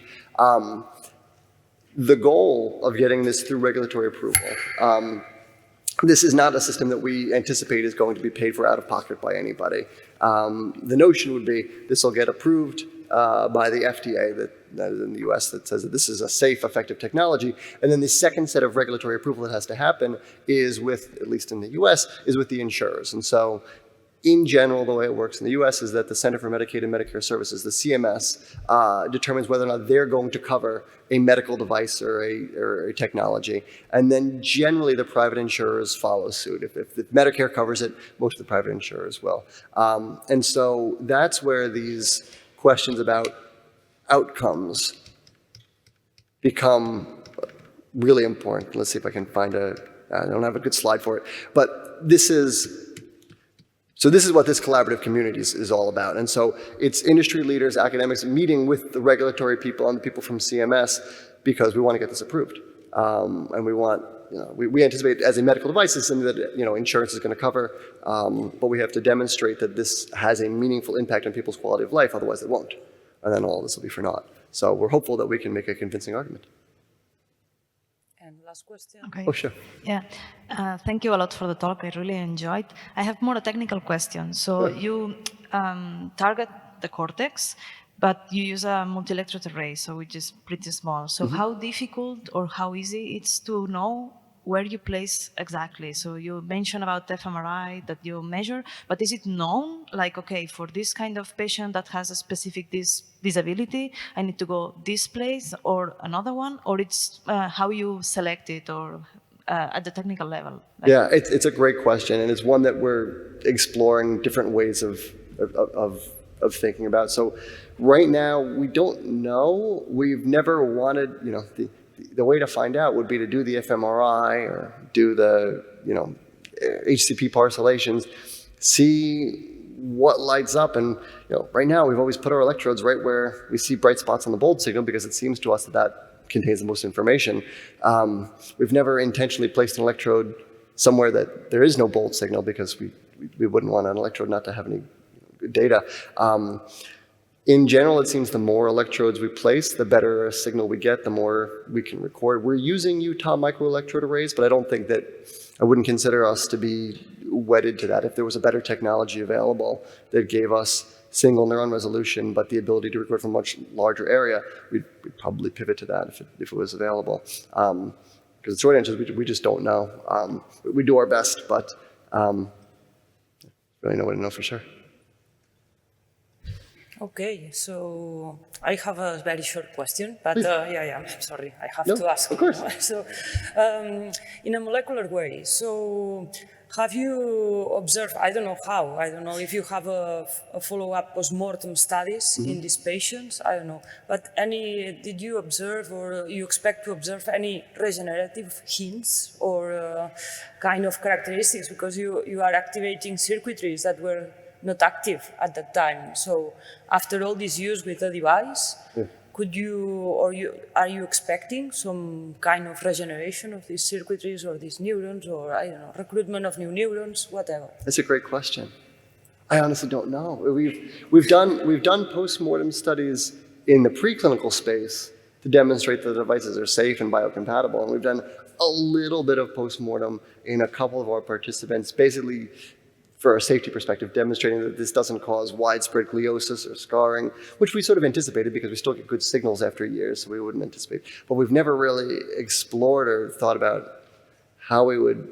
The goal of getting this through regulatory approval, this is not a system that we anticipate is going to be paid for out of pocket by anybody. The notion would be this will get approved by the FDA that is in the US that says that this is a safe, effective technology. And then the second set of regulatory approval that has to happen is with, at least in the US, is with the insurers. And so in general, the way it works in the US is that the Center for Medicaid and Medicare Services, the CMS, determines whether or not they're going to cover a medical device or a technology. And then generally the private insurers follow suit. If Medicare covers it, most of the private insurers will. And so that's where these questions about outcomes become really important. Let's see if I can find I don't have a good slide for it, but this is what this collaborative community is all about. And so it's industry leaders, academics meeting with the regulatory people and the people from CMS because we want to get this approved. And we want, we anticipate as a medical device it's something that, insurance is going to cover, but we have to demonstrate that this has a meaningful impact on people's quality of life, otherwise it won't. And then all this will be for naught. So we're hopeful that we can make a convincing argument. And last question. Okay. Oh, sure. Yeah. Thank you a lot for the talk. I really enjoyed. I have more a technical question. So you target the cortex, but you use a multi-electrode array, so which is pretty small. So how difficult or how easy it's to know where you place exactly? So you mentioned about fMRI that you measure, but is it known, like, okay, for this kind of patient that has a specific disability, I need to go this place or another one, or it's how you select it, or at the technical level? Yeah, it's a great question, and it's one that we're exploring different ways of thinking about. So right now, we don't know. We've never wanted, the way to find out would be to do the fMRI or do the, HCP parcellations, see what lights up. And, right now we've always put our electrodes right where we see bright spots on the bold signal because it seems to us that contains the most information. We've never intentionally placed an electrode somewhere that there is no bold signal because we wouldn't want an electrode not to have any good data. In general, it seems the more electrodes we place, the better a signal we get, the more we can record. We're using Utah microelectrode arrays, but I wouldn't consider us to be wedded to that. If there was a better technology available that gave us single neuron resolution, but the ability to record from a much larger area, we'd probably pivot to that if it was available. Because the short answer is we just don't know. We do our best, but really no way to know for sure. Okay, so I have a very short question, but I'm sorry, I have to ask. Of course. So, in a molecular way, so have you observed, I don't know if you have a follow-up post-mortem studies in these patients, I don't know, but did you observe or you expect to observe any regenerative hints or kind of characteristics, because you are activating circuitries that were not active at that time. So after all this use with the device, are you expecting some kind of regeneration of these circuitries or these neurons, or I don't know, recruitment of new neurons, whatever? That's a great question. I honestly don't know. We've done post-mortem studies in the preclinical space to demonstrate that the devices are safe and biocompatible, and we've done a little bit of post-mortem in a couple of our participants, basically for a safety perspective, demonstrating that this doesn't cause widespread gliosis or scarring, which we sort of anticipated because we still get good signals after years, so we wouldn't anticipate. But we've never really explored or thought about how we would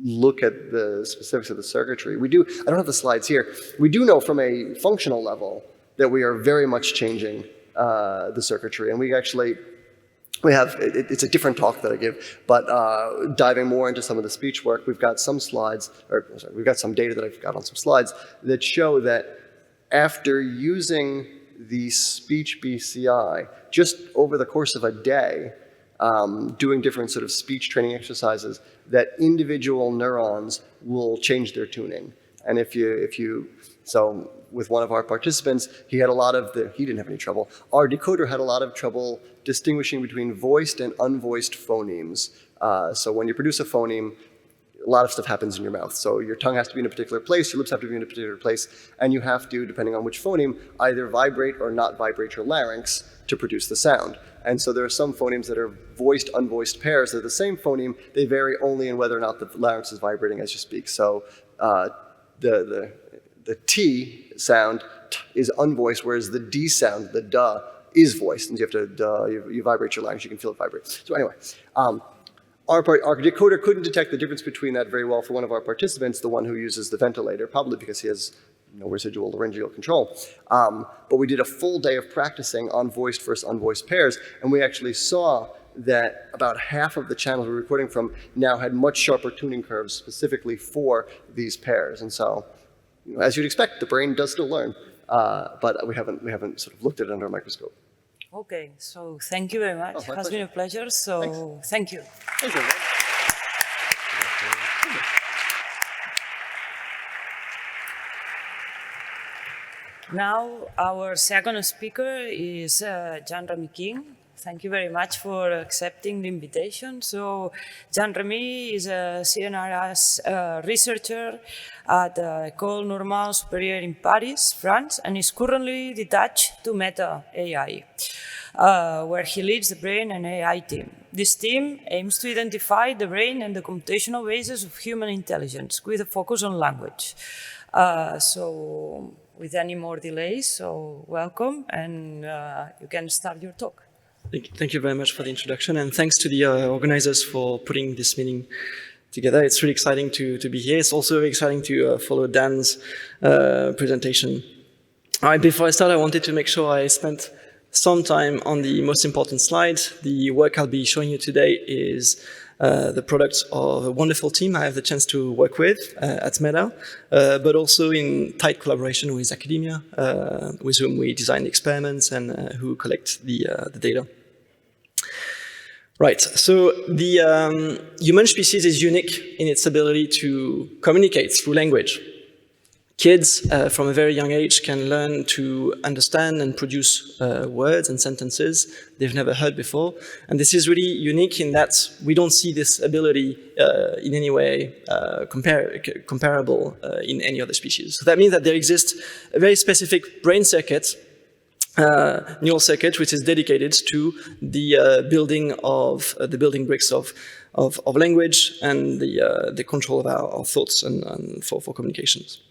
look at the specifics of the circuitry. I don't have the slides here. We do know from a functional level that we are very much changing the circuitry, and it's a different talk that I give, but diving more into some of the speech work, we've got some data that I've got on some slides that show that after using the speech BCI, just over the course of a day, doing different sort of speech training exercises, that individual neurons will change their tuning. And so with one of our participants, he didn't have any trouble. Our decoder had a lot of trouble distinguishing between voiced and unvoiced phonemes. So when you produce a phoneme, a lot of stuff happens in your mouth. So your tongue has to be in a particular place, your lips have to be in a particular place, and you have to, depending on which phoneme, either vibrate or not vibrate your larynx to produce the sound. And so there are some phonemes that are voiced, unvoiced pairs. They're the same phoneme, they vary only in whether or not the larynx is vibrating as you speak. So the T sound is unvoiced, whereas the D sound, the duh, is voiced. And you have to, you vibrate your larynx, you can feel it vibrate. So anyway, our decoder couldn't detect the difference between that very well for one of our participants, the one who uses the ventilator, probably because he has no residual laryngeal control. But we did a full day of practicing on voiced versus unvoiced pairs, and we actually saw that about half of the channels we were recording from now had much sharper tuning curves specifically for these pairs. And so, as you'd expect, the brain does still learn, but we haven't sort of looked at it under a microscope. Okay, so thank you very much. It has been a pleasure, so thank you. Thank you. Now, our second speaker is Jean-Rémi. Thank you very much for accepting the invitation. So, Jean-Rémi is a CNRS researcher at École Normale Supérieure in Paris, France, and is currently detached to Meta AI, where he leads the brain and AI team. This team aims to identify the brain and the computational basis of human intelligence with a focus on language. So, with any more delays, so welcome, and you can start your talk. Thank you very much for the introduction, and thanks to the organizers for putting this meeting together. It's really exciting to be here. It's also very exciting to follow Dan's presentation. All right, before I start, I wanted to make sure I spent some time on the most important slide. The work I'll be showing you today is the product of a wonderful team I have the chance to work with at Meta, but also in tight collaboration with academia, with whom we design the experiments and who collect the data. Right, so the human species is unique in its ability to communicate through language. Kids from a very young age can learn to understand and produce words and sentences they've never heard before. And this is really unique in that we don't see this ability in any way comparable in any other species. So that means that there exists a very specific brain circuit, neural circuit, which is dedicated to the building bricks of language and the control of our thoughts and for communications.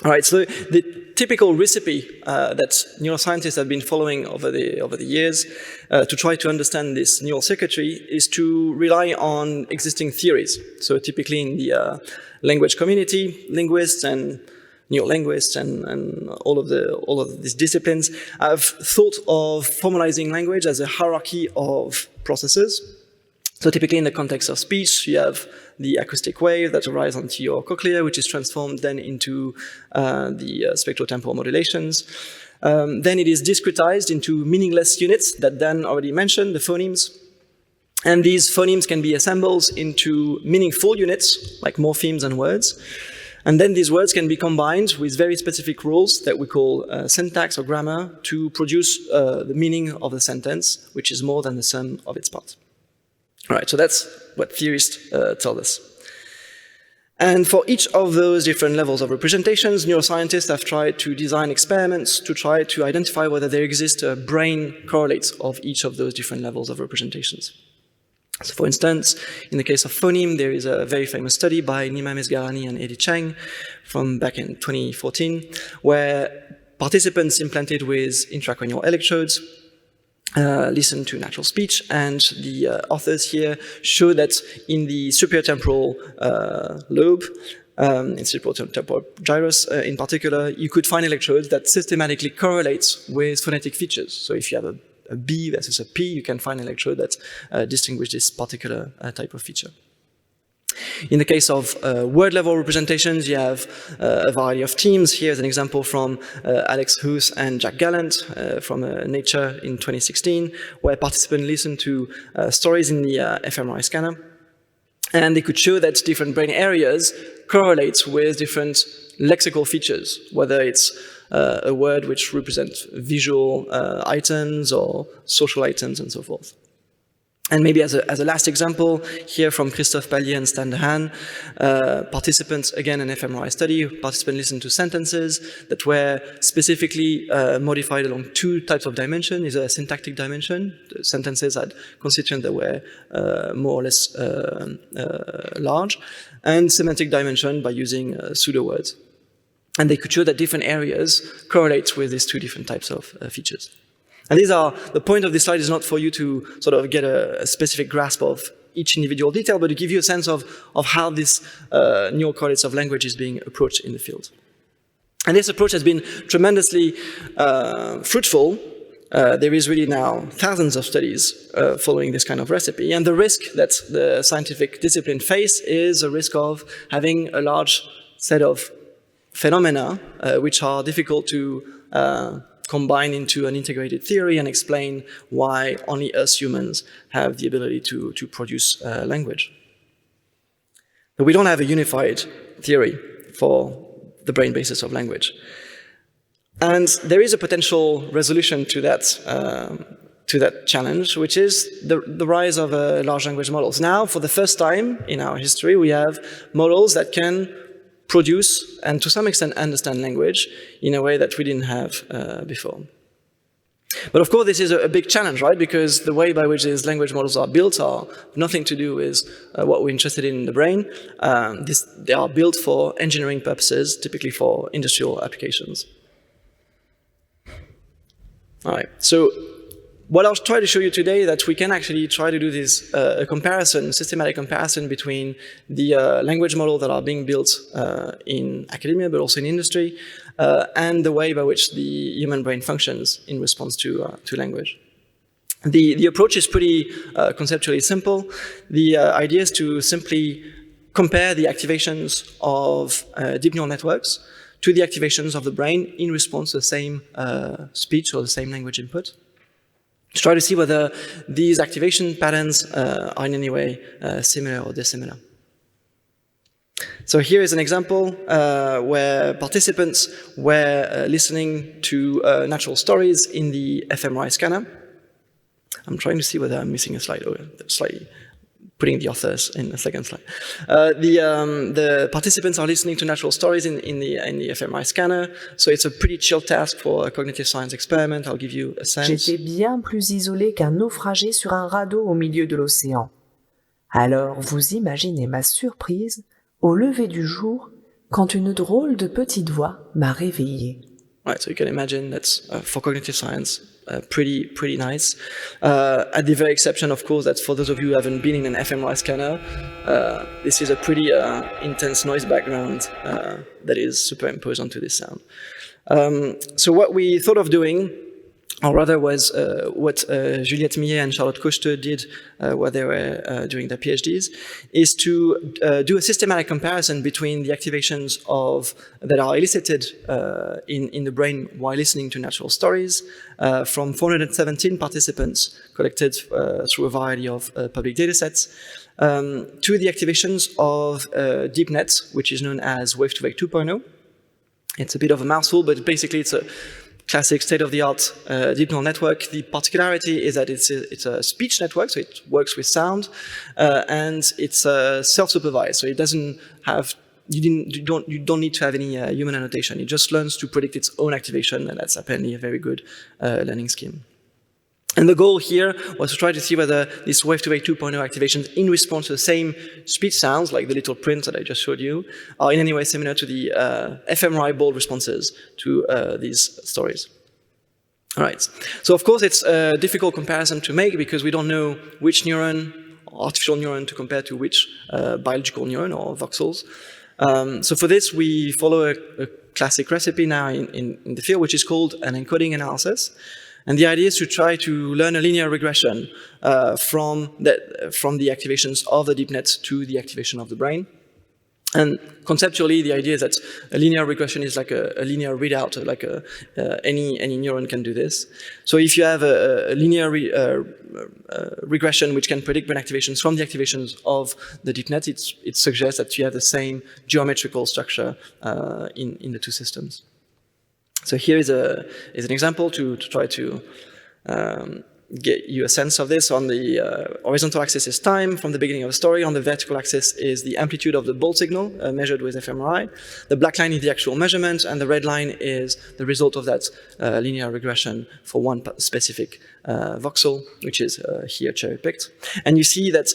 All right, so the typical recipe that neuroscientists have been following over the years to try to understand this neural circuitry is to rely on existing theories. So typically in the language community, linguists and neurolinguists and all of these disciplines have thought of formalizing language as a hierarchy of processes. So typically in the context of speech, you have the acoustic wave that arrives onto your cochlea, which is transformed then into the spectrotemporal modulations. Then it is discretized into meaningless units that Dan already mentioned, the phonemes. And these phonemes can be assembled into meaningful units, like morphemes and words. And then these words can be combined with very specific rules that we call syntax or grammar to produce the meaning of the sentence, which is more than the sum of its parts. All right, so that's what theorists tell us. And for each of those different levels of representations, neuroscientists have tried to design experiments to try to identify whether there exists brain correlates of each of those different levels of representations. So for instance, in the case of phoneme, there is a very famous study by Nima Mesgarani and Eddie Chang from back in 2014, where participants implanted with intracranial electrodes listen to natural speech, and the authors here show that in the superior temporal lobe, in superior temporal gyrus in particular, you could find electrodes that systematically correlate with phonetic features. So if you have a B versus a P, you can find an electrode that distinguish this particular type of feature. In the case of word-level representations, you have a variety of teams. Here's an example from Alex Huth and Jack Gallant from Nature in 2016, where participants listened to stories in the fMRI scanner. And they could show that different brain areas correlate with different lexical features, whether it's a word which represents visual items or social items and so forth. And maybe as a last example, here from Christophe Pallier and Stan Dehaan, participants, again, an fMRI study, participants listened to sentences that were specifically modified along two types of dimension. Is a syntactic dimension. The sentences had constituents that were more or less large, and semantic dimension by using pseudo words. And they could show that different areas correlate with these two different types of features. And the point of this slide is not for you to sort of get a specific grasp of each individual detail, but to give you a sense of how this neural correlates of language is being approached in the field. And this approach has been tremendously fruitful. There is really now thousands of studies following this kind of recipe. And the risk that the scientific discipline face is a risk of having a large set of phenomena which are difficult to combine into an integrated theory and explain why only us humans have the ability to produce language. But we don't have a unified theory for the brain basis of language. And there is a potential resolution to that challenge, which is the rise of large language models. Now, for the first time in our history, we have models that can produce and to some extent understand language in a way that we didn't have before. But of course, this is a big challenge, right? Because the way by which these language models are built are nothing to do with what we're interested in the brain. They are built for engineering purposes, typically for industrial applications. All right, so what I'll try to show you today is that we can actually try to do this systematic comparison between the language models that are being built in academia, but also in industry, and the way by which the human brain functions in response to language. The approach is pretty conceptually simple. The idea is to simply compare the activations of deep neural networks to the activations of the brain in response to the same speech or the same language input, to try to see whether these activation patterns are in any way similar or dissimilar. So here is an example where participants were listening to natural stories in the fMRI scanner. I'm trying to see whether I'm missing a slide, or slightly putting the authors in the second slide. The participants are listening to natural stories in the fMRI scanner, so it's a pretty chill task for a cognitive science experiment. I'll give you a sense. J'étais bien plus isolé qu'un naufragé sur un radeau au milieu de l'océan. Alors vous imaginez ma surprise au lever du jour quand une drôle de petite voix m'a réveillé. Right, so you can imagine that's for cognitive science. Pretty nice. At the very exception, of course, that for those of you who haven't been in an fMRI scanner, this is a pretty intense noise background that is superimposed onto this sound. So what we thought of doing, or rather was what Juliette Millet and Charlotte Kochte did while they were doing their PhDs, is to do a systematic comparison between the activations that are elicited in the brain while listening to natural stories from 417 participants collected through a variety of public data sets to the activations of DeepNet, which is known as Wave2Vec 2.0. It's a bit of a mouthful, but basically it's a classic state-of-the-art deep neural network. The particularity is that it's a speech network, so it works with sound, and it's self-supervised, so it doesn't have you don't need to have any human annotation. It just learns to predict its own activation, and that's apparently a very good learning scheme. And the goal here was to try to see whether these Wave2Vec 2.0 activations in response to the same speech sounds, like the little print that I just showed you, are in any way similar to the fMRI bold responses to these stories. All right. So of course it's a difficult comparison to make because we don't know which neuron, artificial neuron, to compare to which biological neuron or voxels. So for this we follow a classic recipe now in the field, which is called an encoding analysis. And the idea is to try to learn a linear regression from the activations of the deep net to the activation of the brain. And conceptually, the idea is that a linear regression is like a linear readout, like any neuron can do this. So if you have a linear regression which can predict brain activations from the activations of the deep net, it suggests that you have the same geometrical structure in the two systems. So here is an example to try to get you a sense of this. On the horizontal axis is time from the beginning of the story. On the vertical axis is the amplitude of the bolt signal measured with fMRI. The black line is the actual measurement, and the red line is the result of that linear regression for one specific voxel, which is here cherry-picked. And you see that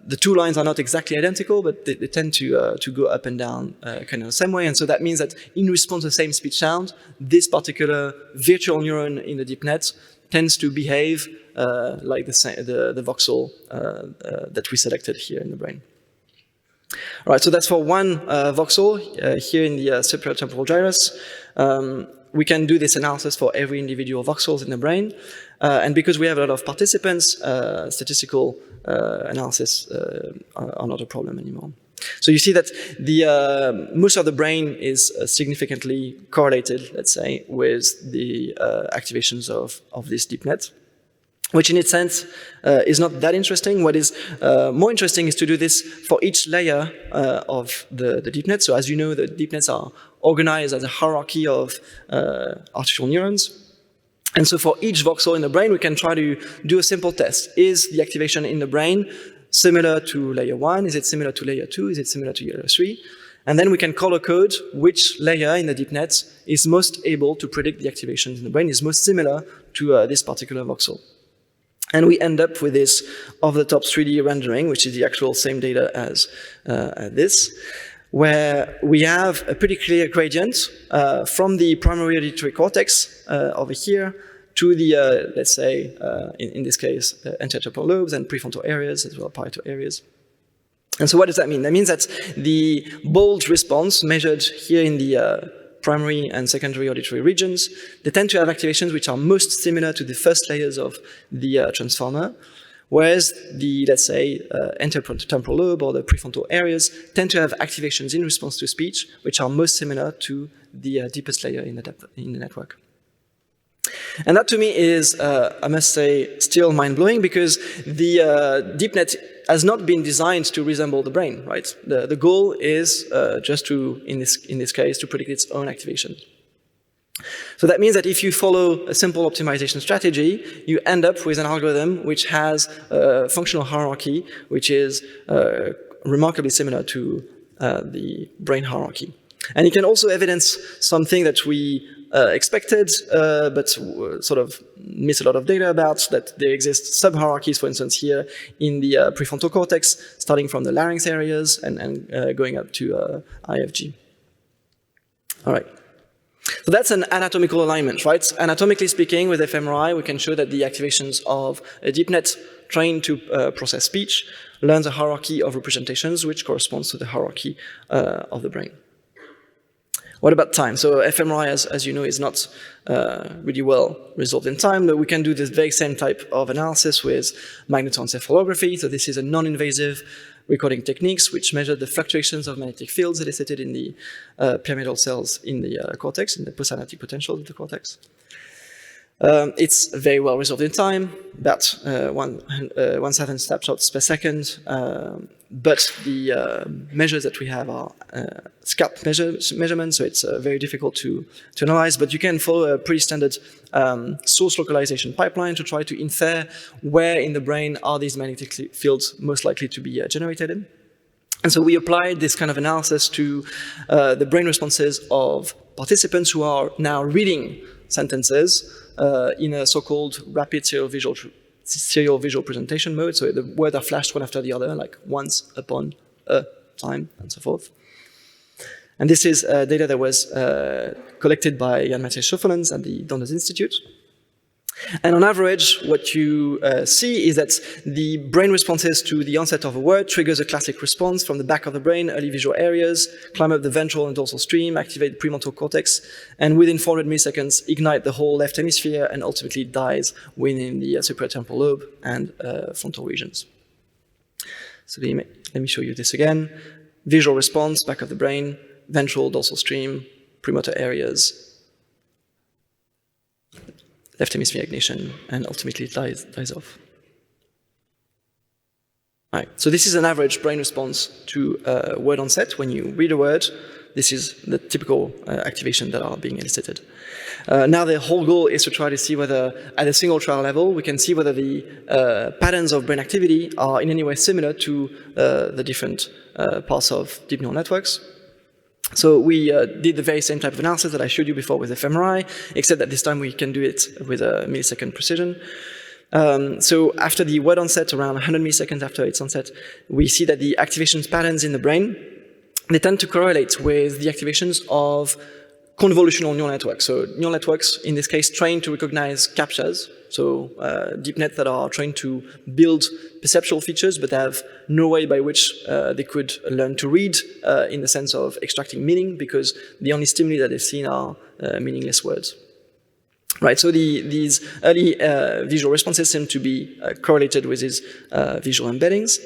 the two lines are not exactly identical, but they tend to go up and down kind of the same way. And so that means that in response to the same speech sound, this particular virtual neuron in the deep net tends to behave like the voxel that we selected here in the brain. All right, so that's for one voxel here in the superior temporal gyrus. We can do this analysis for every individual voxels in the brain. And because we have a lot of participants, statistical analysis are not a problem anymore. So you see that most of the brain is significantly correlated, let's say, with the activations of this deep net, which in its sense is not that interesting. What is more interesting is to do this for each layer of the deep net. So as you know, the deep nets are organized as a hierarchy of artificial neurons. And so for each voxel in the brain, we can try to do a simple test. Is the activation in the brain similar to layer 1? Is it similar to layer 2? Is it similar to layer 3? And then we can color code which layer in the deep net is most able to predict the activations in the brain, is most similar to this particular voxel. And we end up with this off-the-top 3D rendering, which is the actual same data as this, where we have a pretty clear gradient from the primary auditory cortex over here to the, let's say, in this case, anterior temporal lobes and prefrontal areas as well, parietal areas. And so what does that mean? That means that the bold response measured here in the primary and secondary auditory regions, they tend to have activations which are most similar to the first layers of the transformer, whereas the, let's say, anterior temporal lobe or the prefrontal areas tend to have activations in response to speech, which are most similar to the deepest layer in the network. And that to me is, I must say, still mind-blowing, because the deep net has not been designed to resemble the brain, right? The goal is just to, in this case, to predict its own activation. So that means that if you follow a simple optimization strategy, you end up with an algorithm which has a functional hierarchy, which is remarkably similar to the brain hierarchy. And it can also evidence something that we expected, but sort of miss a lot of data about, that there exist sub-hierarchies, for instance, here in the prefrontal cortex, starting from the larynx areas and going up to IFG. All right. So that's an anatomical alignment, right? Anatomically speaking, with fMRI, we can show that the activations of a deep net trained to process speech learns a hierarchy of representations, which corresponds to the hierarchy of the brain. What about time? So fMRI, as you know, is not really well resolved in time, but we can do this very same type of analysis with magnetoencephalography. So this is a non-invasive recording techniques which measure the fluctuations of magnetic fields elicited in the pyramidal cells in the cortex, in the postsynaptic potential of the cortex. It's very well resolved in time, about 1,000 snapshots per second, but the measures that we have are scalp measurements, so it's very difficult to analyze, but you can follow a pretty standard source localization pipeline to try to infer where in the brain are these magnetic fields most likely to be generated in. And so we applied this kind of analysis to the brain responses of participants who are now reading sentences in a so-called rapid serial visual presentation mode. So the words are flashed one after the other, like once, upon, a time, and so forth. And this is data that was collected by Jan-Matthijs Schoffelens at the Donders Institute. And on average, what you see is that the brain responses to the onset of a word triggers a classic response from the back of the brain, early visual areas, climb up the ventral and dorsal stream, activate the prefrontal cortex, and within 400 milliseconds, ignite the whole left hemisphere and ultimately dies within the superior temporal lobe and frontal regions. So let me show you this again. Visual response, back of the brain, ventral, dorsal stream, premotor areas, left hemisphere ignition, and ultimately it dies off. All right, so this is an average brain response to word onset when you read a word. this is the typical activation that are being elicited. Now the whole goal is to try to see whether, at a single trial level, we can see whether the patterns of brain activity are in any way similar to the different parts of deep neural networks. So we did the very same type of analysis that I showed you before with fMRI, except that this time we can do it with a millisecond precision. So after the word onset, around 100 milliseconds after its onset, we see that the activation patterns in the brain, they tend to correlate with the activations of convolutional neural networks. So neural networks, in this case, trained to recognize captchas. So deep nets that are trained to build perceptual features, but have no way by which they could learn to read in the sense of extracting meaning, because the only stimuli that they've seen are meaningless words. Right, so these early visual responses seem to be correlated with these visual embeddings.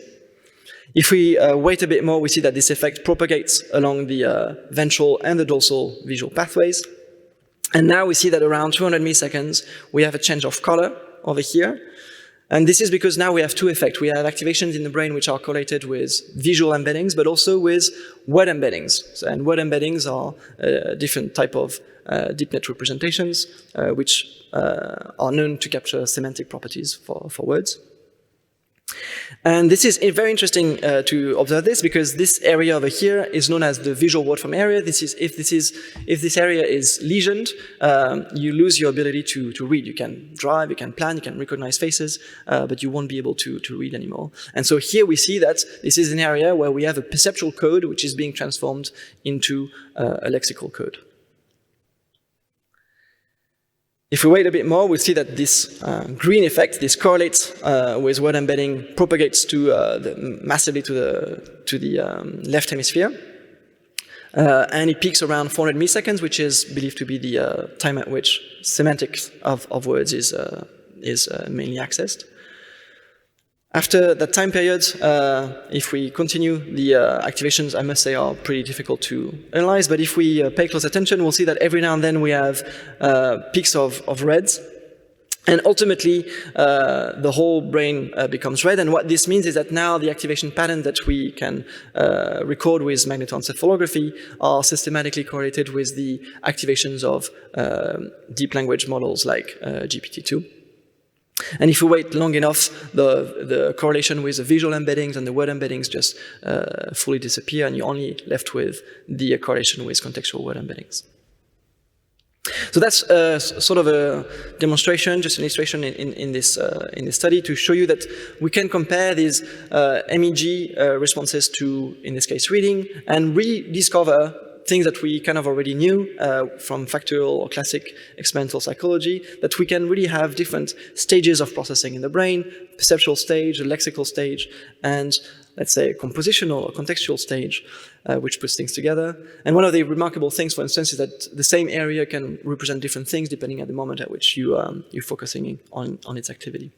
If we wait a bit more, we see that this effect propagates along the ventral and the dorsal visual pathways. And now we see that around 200 milliseconds, we have a change of color over here. And this is because now we have two effects. We have activations in the brain which are correlated with visual embeddings, but also with word embeddings. So, and word embeddings are a different type of deep net representations, which are known to capture semantic properties for words. And this is very interesting to observe this, because this area over here is known as the visual word from area. This is if this area is lesioned, you lose your ability to read. You can drive, you can plan, you can recognize faces, but you won't be able to read anymore. And so here we see that this is an area where we have a perceptual code which is being transformed into a lexical code. If we wait a bit more, we'll see that this green effect, this correlates with word embedding, propagates massively to the left hemisphere. And it peaks around 400 milliseconds, which is believed to be the time at which semantics of words is mainly accessed. After that time period, if we continue, the activations, I must say, are pretty difficult to analyze, but if we pay close attention, we'll see that every now and then we have peaks of reds, and ultimately the whole brain becomes red, and what this means is that now the activation pattern that we can record with magnetoencephalography are systematically correlated with the activations of deep language models like GPT-2. And if you wait long enough, the correlation with the visual embeddings and the word embeddings just fully disappear, and you're only left with the correlation with contextual word embeddings. So that's sort of a demonstration, just an illustration in this study to show you that we can compare these MEG responses to, in this case, reading, and rediscover things that we kind of already knew from factorial or classic experimental psychology, that we can really have different stages of processing in the brain, perceptual stage, a lexical stage, and let's say a compositional or contextual stage, which puts things together. And one of the remarkable things, for instance, is that the same area can represent different things depending on the moment at which you're focusing on its activity.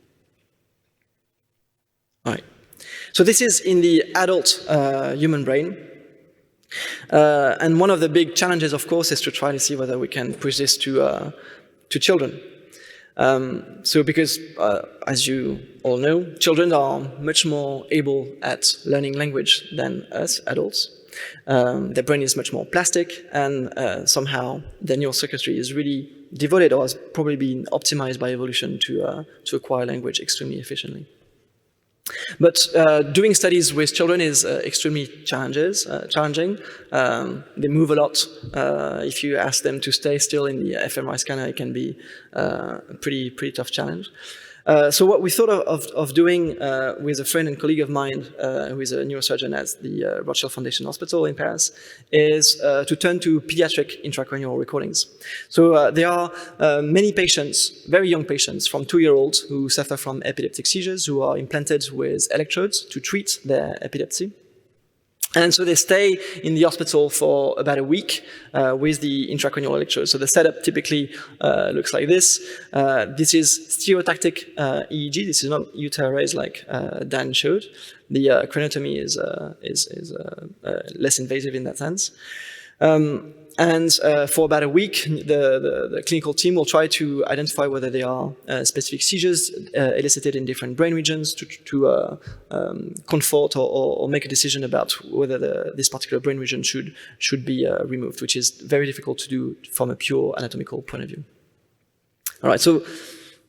All right. So this is in the adult human brain. And one of the big challenges, of course, is to try to see whether we can push this to children. So because, as you all know, children are much more able at learning language than us adults. Their brain is much more plastic, and somehow their neural circuitry is really devoted, or has probably been optimized by evolution to acquire language extremely efficiently. But doing studies with children is extremely challenging. They move a lot. If you ask them to stay still in the fMRI scanner, it can be a pretty tough challenge. So what we thought of doing with a friend and colleague of mine, who is a neurosurgeon at the Rothschild Foundation Hospital in Paris, is to turn to pediatric intracranial recordings. So there are many patients, very young patients, from 2-year-olds who suffer from epileptic seizures, who are implanted with electrodes to treat their epilepsy. And so they stay in the hospital for about a week with the intracranial electrodes. So the setup typically looks like this. This is stereotactic EEG. This is not UTRAs like Dan showed. The craniotomy is less invasive in that sense. For about a week, the clinical team will try to identify whether there are specific seizures elicited in different brain regions to comfort or make a decision about whether this particular brain region should be removed, which is very difficult to do from a pure anatomical point of view. All right, so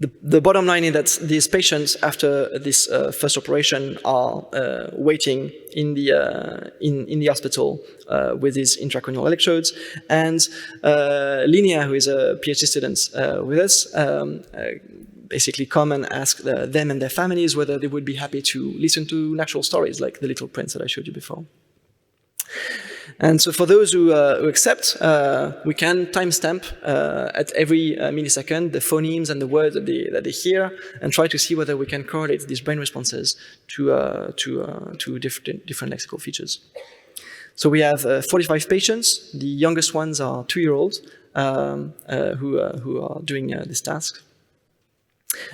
the bottom line is that these patients, after this first operation, are waiting in the hospital with these intracranial electrodes. And Linnea, who is a PhD student with us, basically come and ask them and their families whether they would be happy to listen to natural stories like The Little Prince that I showed you before. And so for those who accept, we can timestamp at every millisecond the phonemes and the words that they hear, and try to see whether we can correlate these brain responses to different lexical features. So we have 45 patients. The youngest ones are 2-year-olds who are doing this task.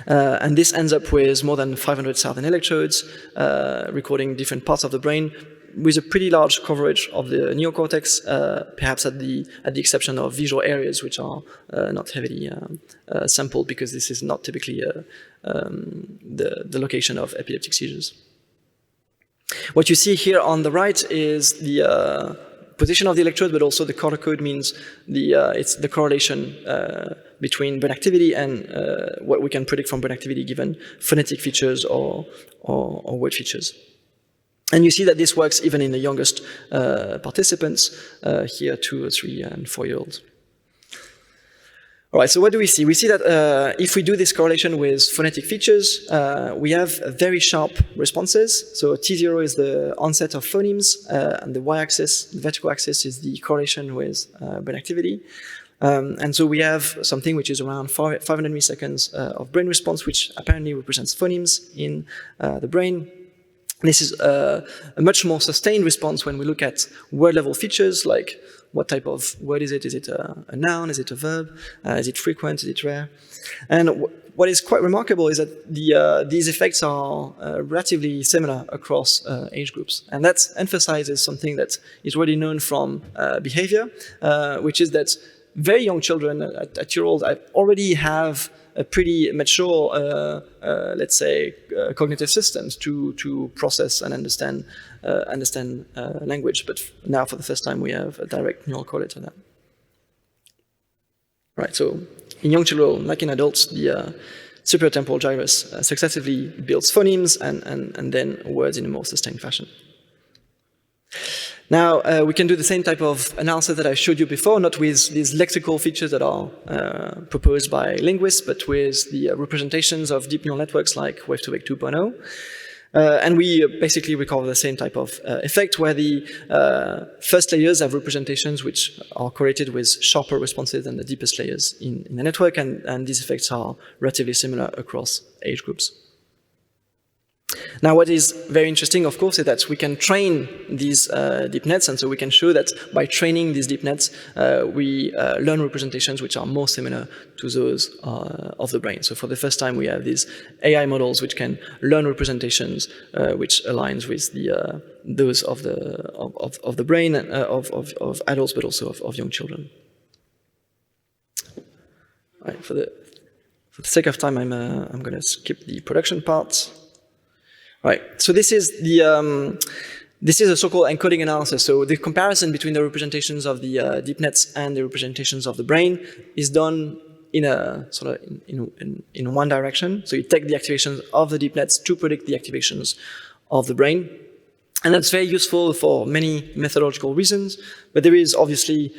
And this ends up with more than 500,000 electrodes, recording different parts of the brain, with a pretty large coverage of the neocortex, perhaps at the exception of visual areas, which are not heavily sampled, because this is not typically the location of epileptic seizures. What you see here on the right is the position of the electrode, but also the color code means it's the correlation between brain activity and what we can predict from brain activity given phonetic features or word features. And you see that this works even in the youngest participants, here 2-, 3-, and 4-year-olds. All right, so what do we see? We see that if we do this correlation with phonetic features, we have very sharp responses. So T0 is the onset of phonemes, and the y-axis, the vertical axis, is the correlation with brain activity. And so we have something which is around 500 milliseconds of brain response, which apparently represents phonemes in the brain. This is a much more sustained response when we look at word-level features, like what type of word is it? Is it a noun? Is it a verb? Is it frequent? Is it rare? And what is quite remarkable is that these effects are relatively similar across age groups. And that emphasizes something that is already known from behavior, which is that very young children at year old already have a pretty mature, let's say, cognitive systems to process and understand language. But now, for the first time, we have a direct neural correlate to that. Right. So, in young children, like in adults, the superior temporal gyrus successively builds phonemes and then words in a more sustained fashion. Now, we can do the same type of analysis that I showed you before, not with these lexical features that are proposed by linguists, but with the representations of deep neural networks like Wave-to-Wake 2.0. And we basically recover the same type of effect, where the first layers have representations which are correlated with sharper responses than the deepest layers in the network, and these effects are relatively similar across age groups. Now, what is very interesting, of course, is that we can train these deep nets, and so we can show that by training these deep nets, we learn representations which are more similar to those of the brain. So for the first time, we have these AI models which can learn representations which aligns with those of the brain of adults, but also of young children. All right, for the sake of time, I'm going to skip the production part. Right. So this is a so-called encoding analysis. So the comparison between the representations of the deep nets and the representations of the brain is done in a sort of in one direction. So you take the activations of the deep nets to predict the activations of the brain, and that's very useful for many methodological reasons. But there is obviously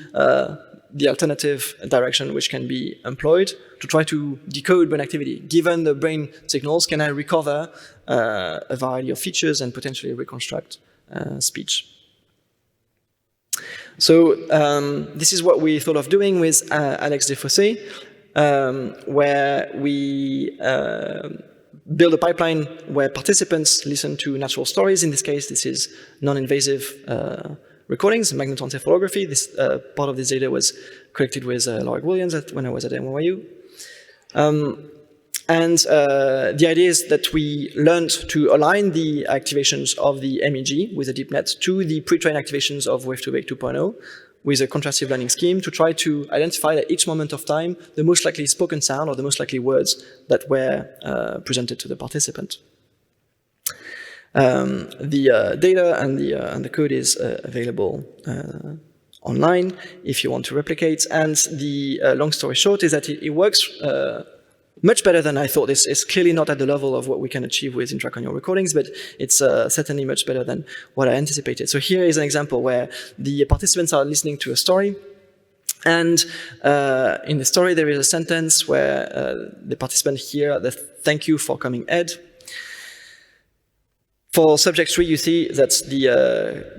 the alternative direction which can be employed to try to decode brain activity. Given the brain signals, can I recover a variety of features and potentially reconstruct speech? So this is what we thought of doing with Alex Desfossés, where we build a pipeline where participants listen to natural stories. In this case, this is non-invasive recordings, magnetoencephalography. This part of this data was collected with Laura Williams when I was at NYU. And the idea is that we learned to align the activations of the MEG with the deep net to the pre-trained activations of Wave-to-Wake 2.0 with a contrastive learning scheme to try to identify at each moment of time the most likely spoken sound or the most likely words that were presented to the participant. The data and the code is available online if you want to replicate. And the long story short is that it works much better than I thought. It's clearly not at the level of what we can achieve with intracranial recordings, but it's certainly much better than what I anticipated. So here is an example where the participants are listening to a story, and in the story there is a sentence where the participant hear the "thank you for coming, Ed." For subject 3, you see that the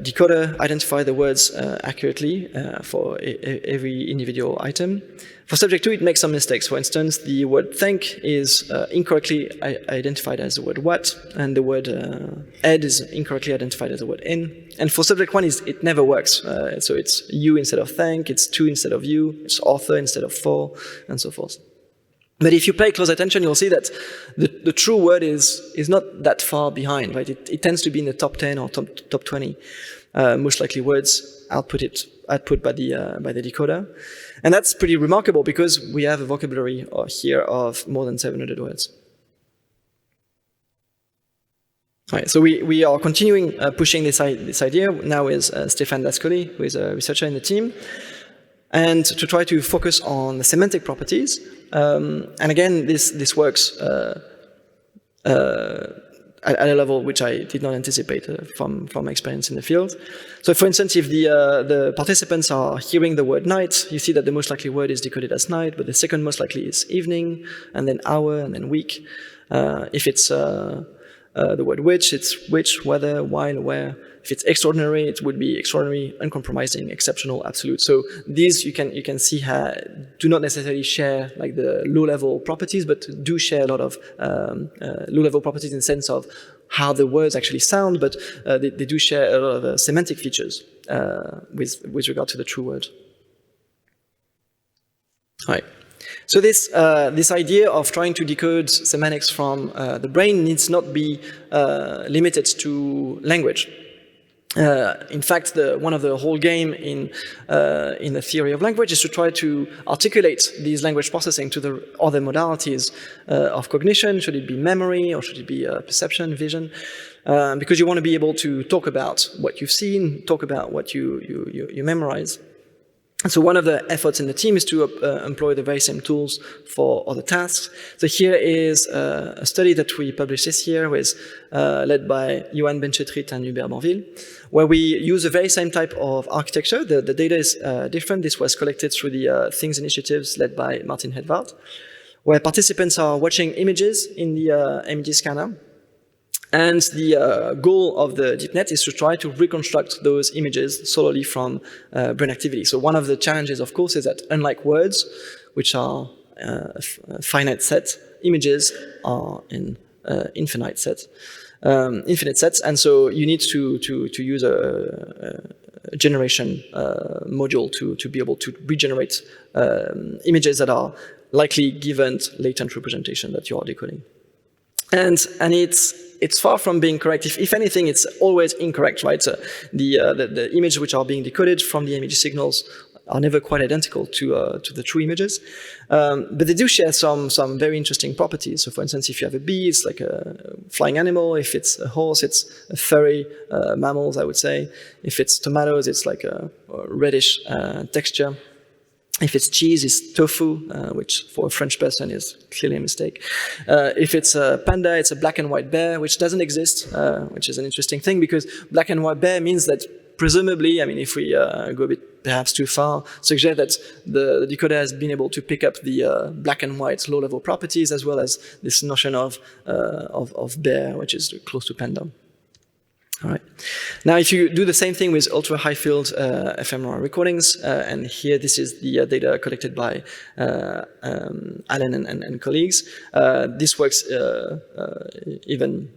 decoder identifies the words accurately for every individual item. For subject 2, it makes some mistakes. For instance, the word thank is incorrectly identified as the word what, and the word ed is incorrectly identified as the word in. And for subject 1, it never works. So it's you instead of thank, it's to instead of you, it's author instead of for, and so forth. But if you pay close attention, you'll see that the true word is not that far behind, right? It tends to be in the top 10 or top 20 most likely words output by the decoder. And that's pretty remarkable because we have a vocabulary here of more than 700 words. All right, so we are continuing pushing this idea now with Stéphane Lascoli, who is a researcher in the team, and to try to focus on the semantic properties. And again, this works at a level which I did not anticipate from my experience in the field. So for instance, if the participants are hearing the word night, you see that the most likely word is decoded as night, but the second most likely is evening, and then hour, and then week. If it's the word which, it's which, whether, while, where. If it's extraordinary, it would be extraordinary, uncompromising, exceptional, absolute. So these you can see do not necessarily share like the low-level properties, but do share a lot of low-level properties in the sense of how the words actually sound, but they do share a lot of semantic features with regard to the true word. All right. So this idea of trying to decode semantics from the brain needs not be limited to language. In fact, one of the whole game in the theory of language is to try to articulate these language processing to the other modalities of cognition. Should it be memory or should it be perception, vision? Because you want to be able to talk about what you've seen, talk about what you memorize. And so one of the efforts in the team is to employ the very same tools for other tasks. So here is a study that we published this year led by Johan Benchetrit and Hubert Banville, where we use the very same type of architecture. The data is different. This was collected through the Things initiatives led by Martin Hedvart, where participants are watching images in the image scanner. And the goal of the DeepNet is to try to reconstruct those images solely from brain activity. So one of the challenges, of course, is that unlike words, which are a finite set, images are in infinite sets. And so you need to use a generation module to be able to regenerate images that are likely given latent representation that you are decoding. And it's far from being correct. If anything, it's always incorrect, right? So the images which are being decoded from the image signals are never quite identical to the true images. But they do share some very interesting properties. So for instance, if you have a bee, it's like a flying animal. If it's a horse, it's a furry mammals, I would say. If it's tomatoes, it's like a reddish texture. If it's cheese, it's tofu, which for a French person is clearly a mistake. If it's a panda, it's a black and white bear, which doesn't exist, which is an interesting thing because black and white bear means that presumably, I mean, if we go a bit perhaps too far, suggest that the decoder has been able to pick up the black and white low-level properties as well as this notion of bear, which is close to panda. All right. Now, if you do the same thing with ultra-high field fMRI recordings, and here this is the data collected by Alan and colleagues, this works even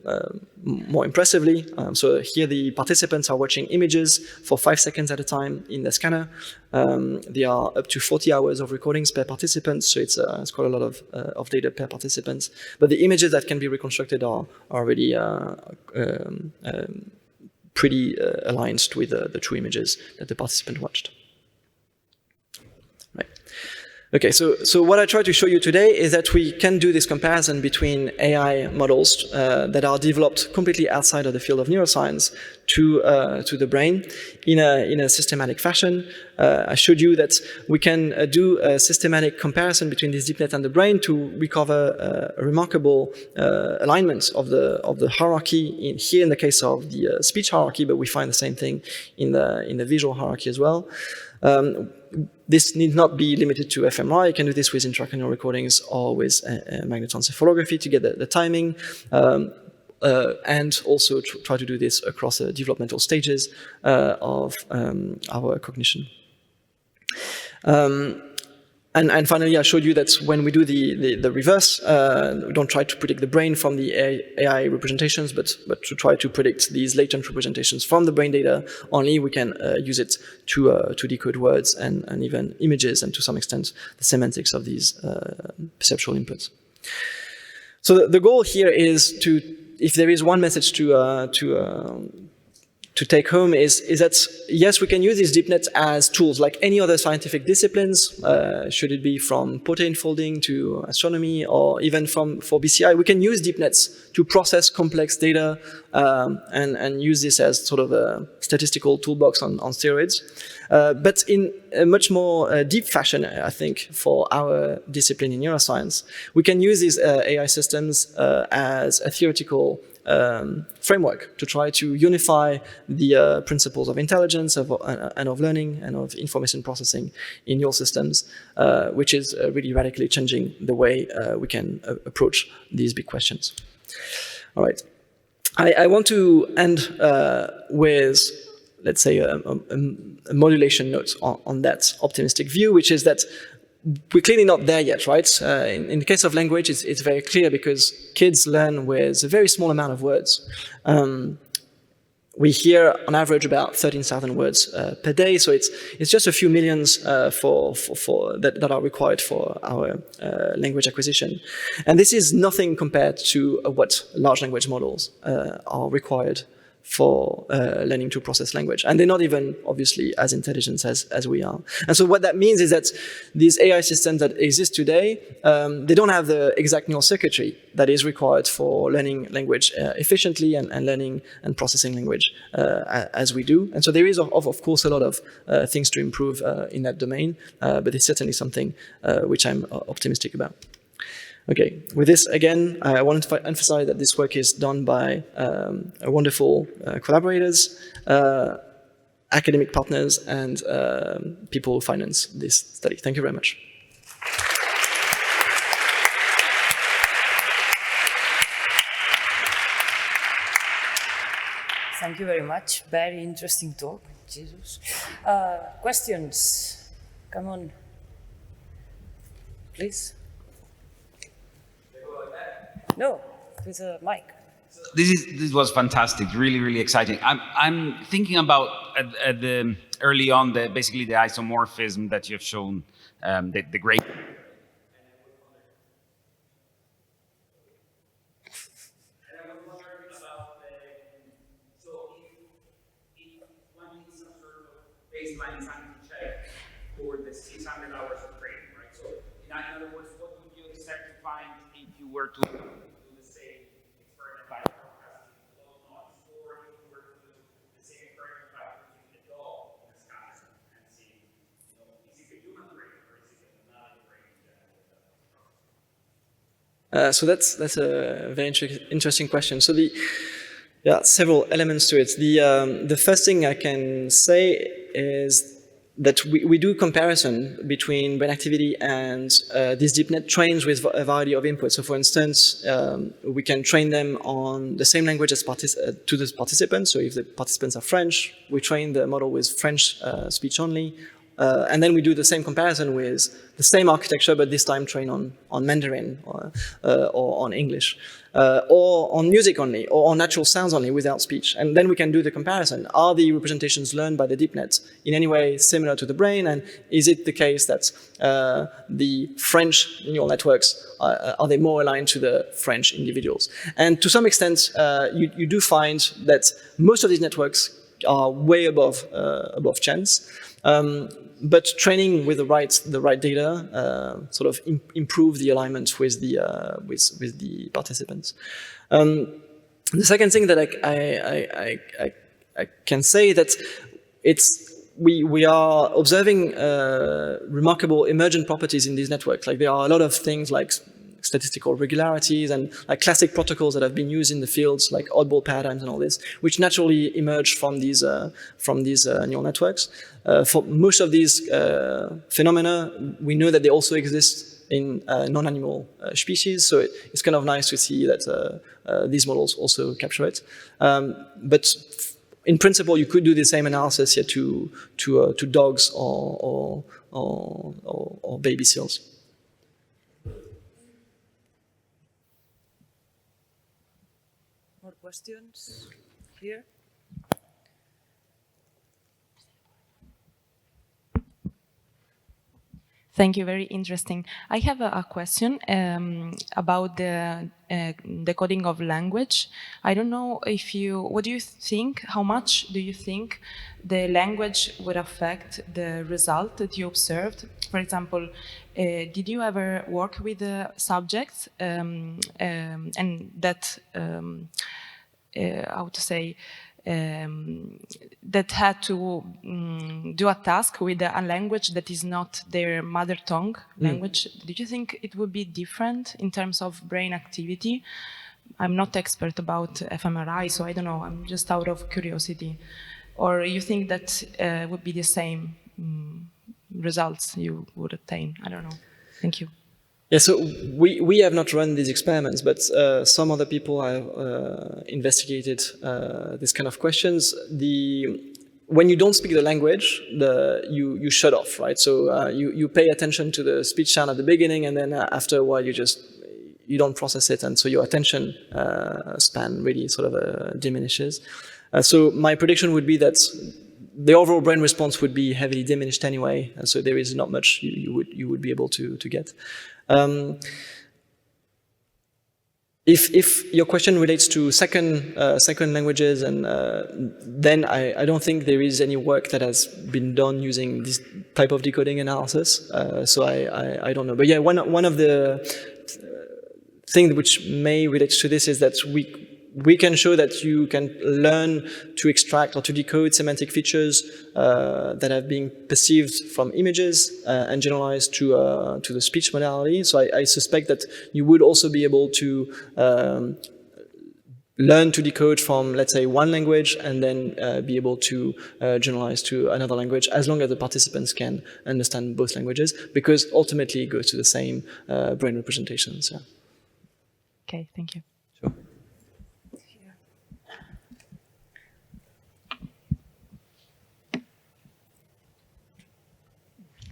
more impressively. So here the participants are watching images for 5 seconds at a time in the scanner. There are up to 40 hours of recordings per participant, so it's quite a lot of data per participant. But the images that can be reconstructed are already pretty aligned with the true images that the participant watched. Okay, so what I try to show you today is that we can do this comparison between AI models that are developed completely outside of the field of neuroscience to the brain in a systematic fashion. I showed you that we can do a systematic comparison between this deep net and the brain to recover a remarkable alignment of the hierarchy here in the case of the speech hierarchy, but we find the same thing in the visual hierarchy as well. This need not be limited to fMRI. You can do this with intracranial recordings or with magnetoencephalography to get the timing, and also try to do this across the developmental stages of our cognition. And finally, I showed you that when we do the reverse, we don't try to predict the brain from the AI representations, but to try to predict these latent representations from the brain data only. We can use it to decode words and even images, and to some extent the semantics of these perceptual inputs. So the goal here is to, if there is one message to take home is that, yes, we can use these deep nets as tools like any other scientific disciplines, should it be from protein folding to astronomy, or even for BCI. We can use deep nets to process complex data and use this as sort of a statistical toolbox on steroids. But in a much more deep fashion, I think, for our discipline in neuroscience, we can use these AI systems as a theoretical framework to try to unify the principles of intelligence and of learning and of information processing in your systems, which is really radically changing the way we can approach these big questions. All right. I want to end with, let's say, a modulation note on that optimistic view, which is that we're clearly not there yet, right? In the case of language, it's very clear because kids learn with a very small amount of words. We hear on average about 13,000 words per day, so it's just a few millions that are required for our language acquisition. And this is nothing compared to what large language models are required for learning to process language. And they're not even, obviously, as intelligent as we are. And so what that means is that these AI systems that exist today, they don't have the exact neural circuitry that is required for learning language efficiently and learning and processing language as we do. And so there is, of course, a lot of things to improve in that domain, but it's certainly something which I'm optimistic about. Okay, with this, again, I wanted to emphasize that this work is done by wonderful collaborators, academic partners, and people who finance this study. Thank you very much. Thank you very much. Very interesting talk. Jesus. Questions? Come on. Please. No, with a mic. This was fantastic, really exciting. I'm thinking about early on basically the isomorphism that you've shown, the great. Baseline time to check for the 600 hours of training, right? So in other words, what would you expect to find if you were to do the same experiment by or if you were to do the same experiment by using a dog in a scanner and see, is it a human brain or is it another brain? So that's a very interesting question. So several elements to it. The first thing I can say is that we do comparison between brain activity and these deep net trains with a variety of inputs. So for instance, we can train them on the same language as to the participants. So if the participants are French, we train the model with French speech only. And then we do the same comparison with the same architecture, but this time train on Mandarin or on English, or on music only, or on natural sounds only without speech. And then we can do the comparison. Are the representations learned by the deep net in any way similar to the brain? And is it the case that the French neural networks, are they more aligned to the French individuals? And to some extent, you do find that most of these networks are way above chance. but training with the right data sort of improve the alignment with the participants. The second thing that I can say that we are observing remarkable emergent properties in these networks. Like there are a lot of things like statistical regularities and like classic protocols that have been used in the fields, like oddball paradigms and all this, which naturally emerge from these neural networks. For most of these phenomena, we know that they also exist in non-animal species, so it's kind of nice to see that these models also capture it. But in principle, you could do the same analysis here to dogs or baby seals. More questions here? Thank you, very interesting. I have a question about the decoding of language. I don't know what do you think, how much do you think the language would affect the result that you observed? For example, did you ever work with the subjects and that, how to say, that had to do a task with a language that is not their mother tongue language? Did you think it would be different in terms of brain activity? I'm not expert about fMRI, so I don't know. I'm just out of curiosity. Or you think that would be the same results you would attain? I don't know. Thank you. Yeah, so we have not run these experiments, but some other people have investigated these kind of questions. When you don't speak the language, you shut off, right? So you pay attention to the speech sound at the beginning, and then after a while you don't process it, and so your attention span really sort of diminishes. So my prediction would be that the overall brain response would be heavily diminished anyway, and so there is not much you would be able to get. If your question relates to second languages, and then I don't think there is any work that has been done using this type of decoding analysis. So I don't know. But yeah, one of the things which may relate to this is that we can show that you can learn to extract or to decode semantic features that have been perceived from images and generalized to the speech modality. So I suspect that you would also be able to learn to decode from, let's say, one language and then be able to generalize to another language, as long as the participants can understand both languages, because ultimately it goes to the same brain representations. Yeah. Okay, thank you. Sure.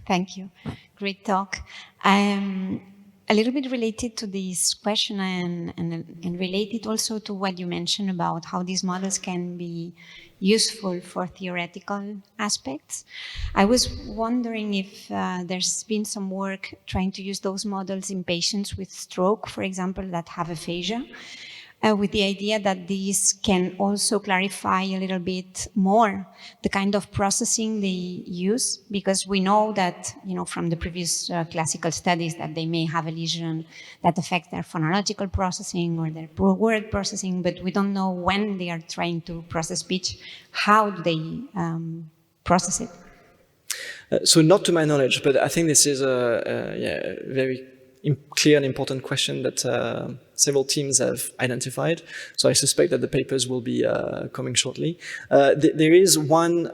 Thank you. Great talk. A little bit related to this question and related also to what you mentioned about how these models can be useful for theoretical aspects. I was wondering if there's been some work trying to use those models in patients with stroke, for example, that have aphasia, with the idea that these can also clarify a little bit more the kind of processing they use, because we know that, from the previous classical studies that they may have a lesion that affects their phonological processing or their word processing, but we don't know when they are trying to process speech, how do they process it? So not to my knowledge, but I think this is a very clear and important question that several teams have identified. So I suspect that the papers will be coming shortly. There is one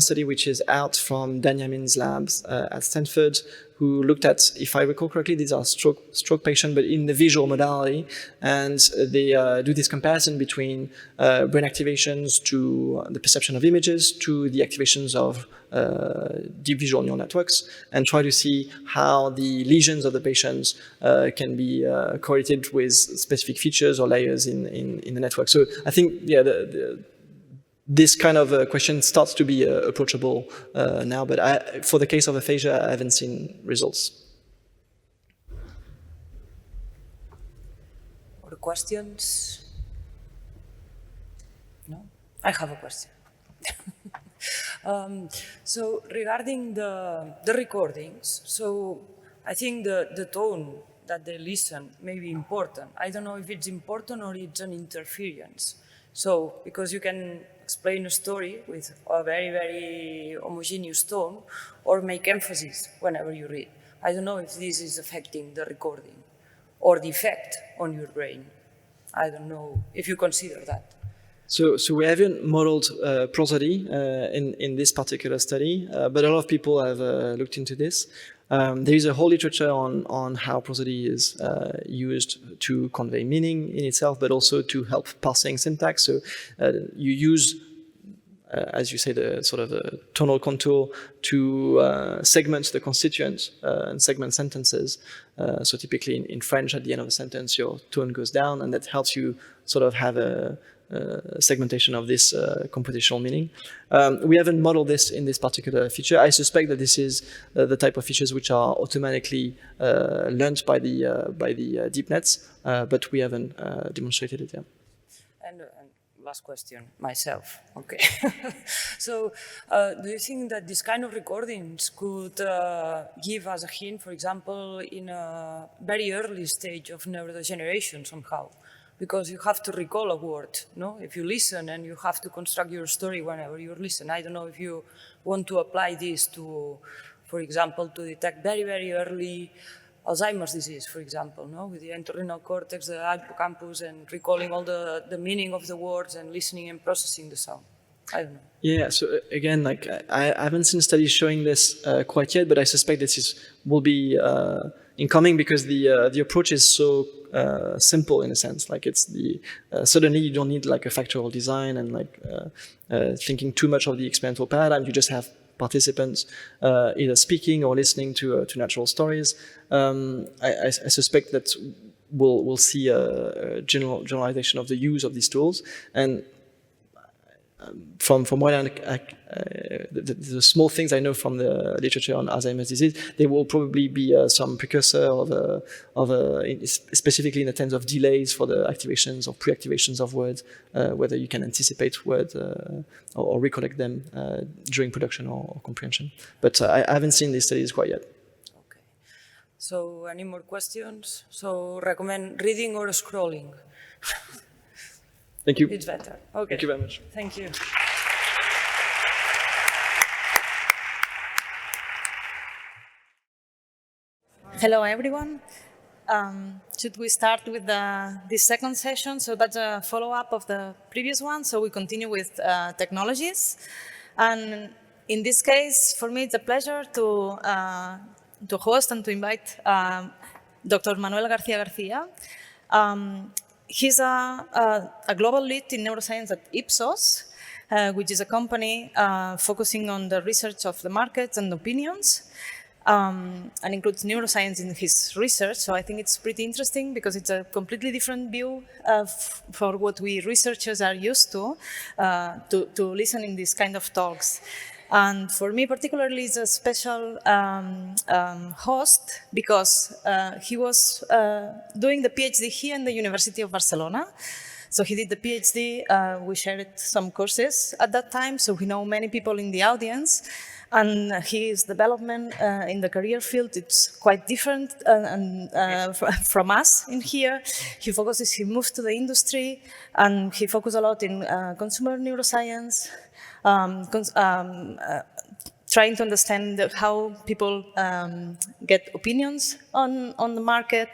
study which is out from Dan Yamin's labs at Stanford, who looked at, if I recall correctly, these are stroke patients, but in the visual modality, and they do this comparison between brain activations to the perception of images to the activations of deep visual neural networks, and try to see how the lesions of the patients can be correlated with specific features or layers in the network. So I think, yeah, this kind of question starts to be approachable now, but for the case of aphasia, I haven't seen results. Other questions? No? I have a question. So regarding the recordings, so I think the tone that they listen may be important. I don't know if it's important or it's an interference. So, because you can explain a story with a very, very homogeneous tone or make emphasis whenever you read. I don't know if this is affecting the recording or the effect on your brain. I don't know if you consider that. So we haven't modeled prosody in this particular study, but a lot of people have looked into this. There is a whole literature on how prosody is used to convey meaning in itself, but also to help parsing syntax. So you use, as you say, the sort of the tonal contour to segment the constituents and segment sentences. So typically in French, at the end of a sentence, your tone goes down, and that helps you sort of have a segmentation of this compositional meaning. We haven't modeled this in this particular feature. I suspect that this is the type of features which are automatically learned by the deep nets, but we haven't demonstrated it yet. And last question, myself. Okay. So, do you think that this kind of recordings could give us a hint, for example, in a very early stage of neurodegeneration somehow? Because you have to recall a word, no? If you listen and you have to construct your story whenever you listen. I don't know if you want to apply this to, for example, to detect very, very early Alzheimer's disease, for example, no? With the entorhinal cortex, the hippocampus, and recalling all the meaning of the words and listening and processing the sound. I don't know. Yeah, so again, like I haven't seen studies showing this quite yet, but I suspect this will be incoming because the approach is so simple in a sense. Like it's suddenly you don't need like a factorial design and like thinking too much of the experimental paradigm. You just have participants either speaking or listening to natural stories. I suspect that we'll see a generalization of the use of these tools. And from what the small things I know from the literature on Alzheimer's disease, there will probably be some precursor specifically in the terms of delays for the activations or pre-activations of words, whether you can anticipate words or recollect them during production or comprehension. But I haven't seen these studies quite yet. Okay. So any more questions? So recommend reading or scrolling? Thank you. It's better. Okay. Thank you very much. Thank you. Hello, everyone. Should we start with this second session? So that's a follow-up of the previous one. So we continue with technologies. And in this case, for me, it's a pleasure to host and to invite Dr. Manuel Garcia-Garcia. He's a global lead in neuroscience at Ipsos, which is a company focusing on the research of the markets and opinions, and includes neuroscience in his research. So I think it's pretty interesting because it's a completely different view for what we researchers are used to listen in these kind of talks. And for me particularly, it's a special host because he was doing the PhD here in the University of Barcelona. So he did the PhD, we shared some courses at that time, so we know many people in the audience. And his development in the career field, it's quite different from us in here. He moved to the industry, and he focused a lot in consumer neuroscience, trying to understand how people get opinions on the market.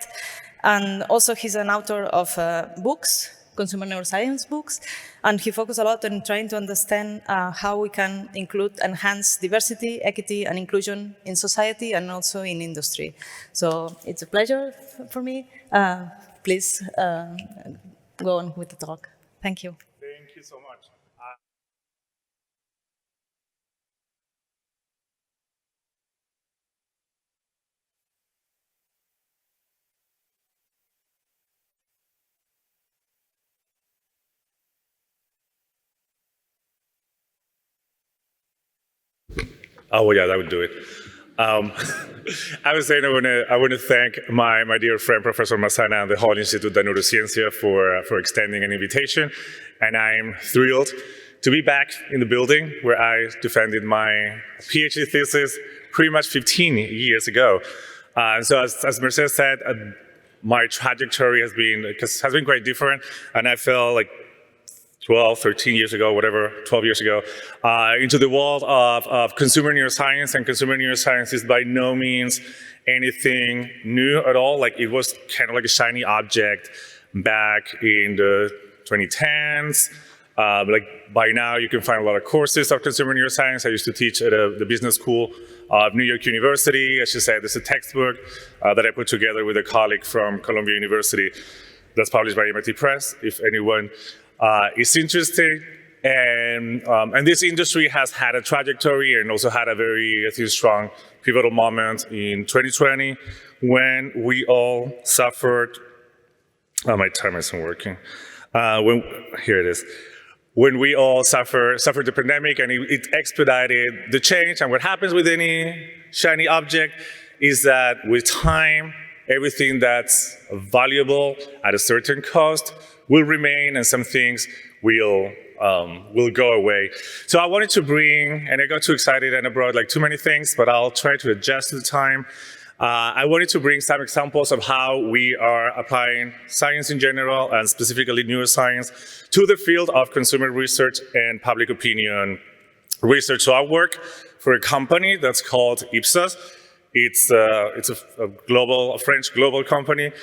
And also he's an author of books, consumer neuroscience books, and he focused a lot on trying to understand how we can enhance diversity, equity, and inclusion in society and also in industry. So it's a pleasure for me. Please go on with the talk. Thank you. Thank you so much. Oh yeah, that would do it. I was saying I want to thank my dear friend Professor Massana and the whole Institute de Neurosciences for extending an invitation, and I'm thrilled to be back in the building where I defended my PhD thesis pretty much 15 years ago. So as Mercedes said, my trajectory has been quite different, and I fell like 12, 13 years ago, whatever, 12 years ago, into the world of consumer neuroscience, and consumer neuroscience is by no means anything new at all. Like, it was kind of like a shiny object back in the 2010s. Like, by now you can find a lot of courses of consumer neuroscience. I used to teach at the business school of New York University. As you said, there's a textbook that I put together with a colleague from Columbia University that's published by MIT Press, if anyone is interested. And this industry has had a trajectory and also had a very, I think, strong pivotal moment in 2020 when we all suffered. Oh, my timer isn't working. Here it is. When we all suffered the pandemic, and it expedited the change. And what happens with any shiny object is that with time, everything that's valuable at a certain cost will remain, and some things will go away. So I wanted to bring, and I got too excited and I brought like too many things, but I'll try to adjust to the time. I wanted to bring some examples of how we are applying science in general, and specifically neuroscience, to the field of consumer research and public opinion research. So I work for a company that's called Ipsos. It's a French global company.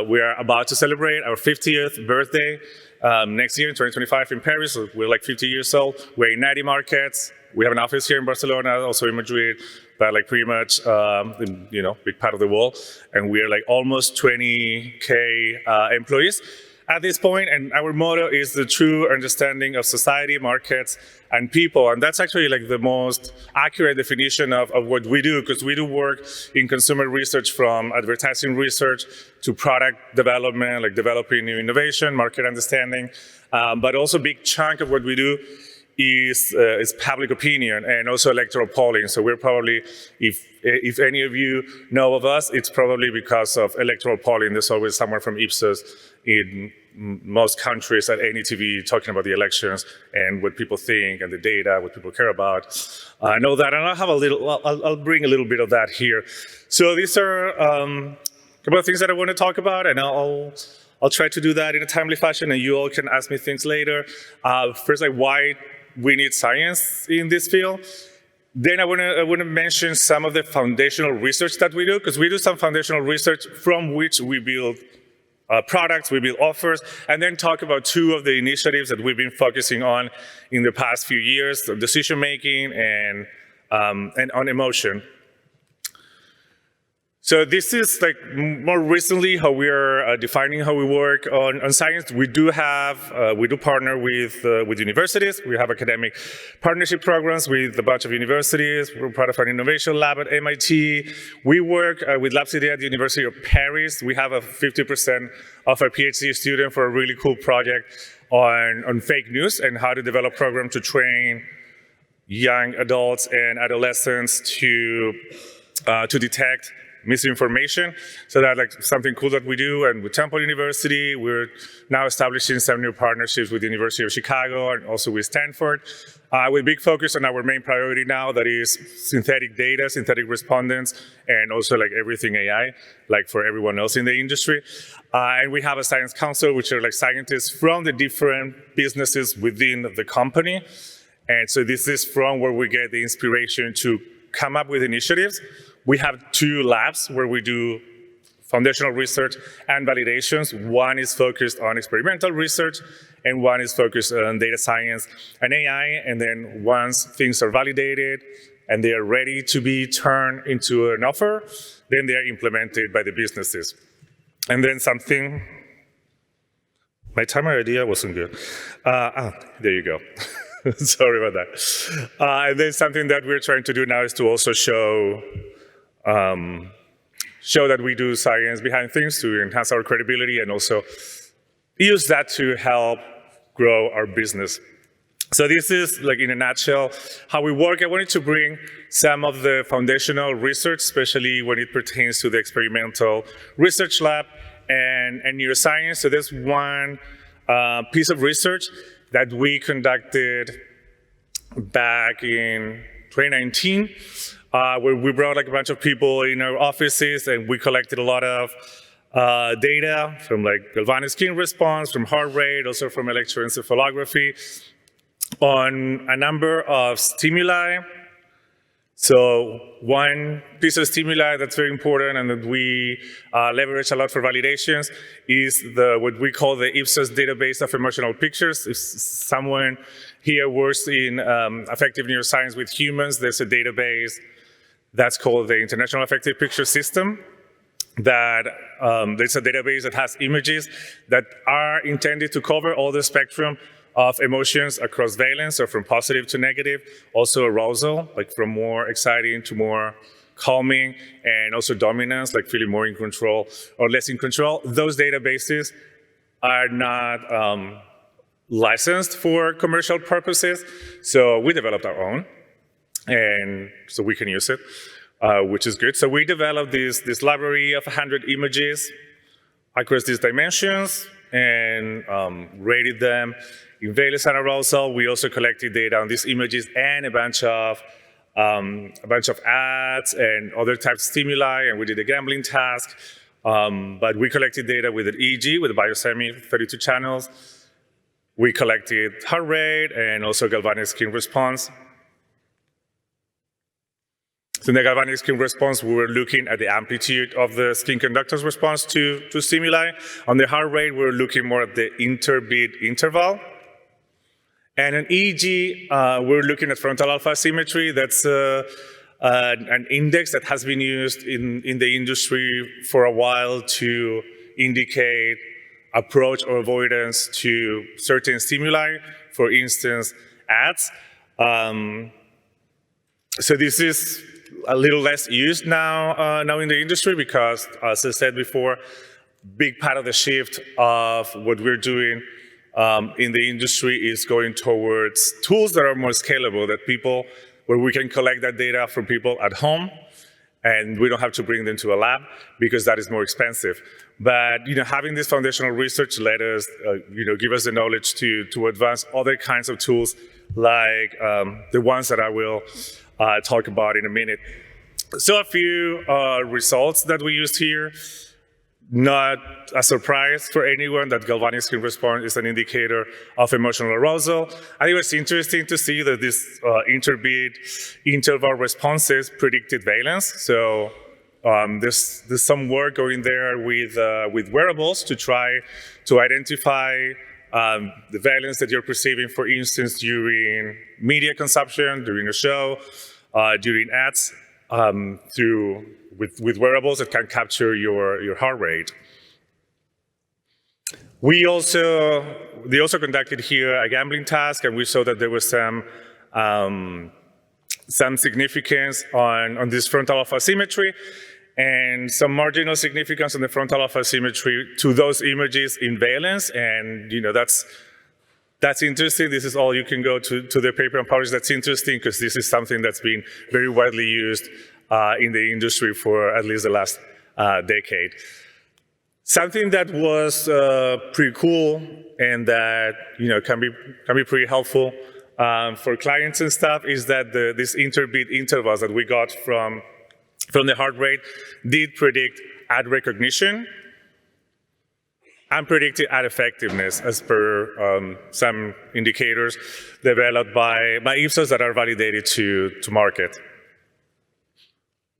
We are about to celebrate our 50th birthday next year in 2025 in Paris. So we're like 50 years old. We're in 90 markets. We have an office here in Barcelona, also in Madrid, but like pretty much, big part of the world. And we're like almost 20K employees at this point. And our motto is the true understanding of society, markets, and people. And that's actually like the most accurate definition of what we do, because we do work in consumer research, from advertising research to product development, like developing new innovation, market understanding. But also a big chunk of what we do is public opinion and also electoral polling. So we're probably, if any of you know of us, it's probably because of electoral polling. There's always someone from Ipsos in most countries at any TV talking about the elections and what people think and the data, what people care about. I know that, and I'll bring a little bit of that here. So these are a couple of things that I want to talk about, and I'll try to do that in a timely fashion, and you all can ask me things later. First, like, why we need science in this field. Then I want to mention some of the foundational research that we do, because we do some foundational research from which we build products, we build offers, and then talk about two of the initiatives that we've been focusing on in the past few years: decision making and on emotion. So this is like more recently how we are defining how we work on science. We do partner with universities. We have academic partnership programs with a bunch of universities. We're part of an innovation lab at MIT. We work with Labs Idea at the University of Paris. We have a 50% of our PhD student for a really cool project on fake news and how to develop programs to train young adults and adolescents to detect misinformation. So that's like something cool that we do. And with Temple University, we're now establishing some new partnerships with the University of Chicago and also with Stanford, with big focus on our main priority now, that is synthetic data, synthetic respondents, and also like everything AI, like for everyone else in the industry. And we have a science council, which are like scientists from the different businesses within the company. And so this is from where we get the inspiration to come up with initiatives. We have two labs where we do foundational research and validations. One is focused on experimental research, and one is focused on data science and AI. And then once things are validated and they are ready to be turned into an offer, then they are implemented by the businesses. And then something, my timer idea wasn't good. There you go. Sorry about that. And then something that we're trying to do now is to also show that we do science behind things to enhance our credibility, and also use that to help grow our business. So this is, like, in a nutshell, how we work. I wanted to bring some of the foundational research, especially when it pertains to the experimental research lab and neuroscience. So there's one piece of research that we conducted back in 2019, where we brought like a bunch of people in our offices and we collected a lot of data from like galvanic skin response, from heart rate, also from electroencephalography on a number of stimuli. So one piece of stimuli that's very important and that we leverage a lot for validations is what we call the Ipsos database of emotional pictures. If someone here works in affective neuroscience with humans, there's a database that's called the International Affective Picture System. It's a database that has images that are intended to cover all the spectrum of emotions across valence, so from positive to negative, also arousal, like from more exciting to more calming, and also dominance, like feeling more in control or less in control. Those databases are not licensed for commercial purposes, so we developed our own, and so we can use it, which is good. So we developed this library of 100 images across these dimensions and rated them in valence and arousal. We also collected data on these images and a bunch of ads and other types of stimuli, and we did a gambling task. But we collected data with an EEG, with a biosemi, 32 channels. We collected heart rate and also galvanic skin response. So in the galvanic skin response, we were looking at the amplitude of the skin conductor's response to stimuli. On the heart rate, we were looking more at the interbeat interval. And in EEG, we're looking at frontal alpha symmetry. That's an index that has been used in the industry for a while to indicate approach or avoidance to certain stimuli, for instance, ads. So this is a little less used now in the industry because, as I said before, big part of the shift of what we're doing in the industry is going towards tools that are more scalable, where we can collect that data from people at home, and we don't have to bring them to a lab because that is more expensive. But having this foundational research let us, give us the knowledge to advance other kinds of tools, like the ones that I will talk about in a minute. So a few results that we used here. Not a surprise for anyone that galvanic skin response is an indicator of emotional arousal. I think it was interesting to see that this interbeat interval responses predicted valence. So there's some work going there with wearables to try to identify the valence that you're perceiving, for instance, during media consumption, during a show, during ads, with wearables that can capture your heart rate. They also conducted here a gambling task, and we saw that there was some significance on this frontal alpha symmetry, and some marginal significance on the frontal alpha symmetry to those images in valence, and that's interesting. This is all you can go to the paper and publish. That's interesting because this is something that's been very widely used in the industry for at least the last decade. Something that was pretty cool and that can be pretty helpful for clients and stuff is that these interbeat intervals that we got from the heart rate did predict ad recognition and predicted ad effectiveness as per some indicators developed by Ipsos that are validated to market.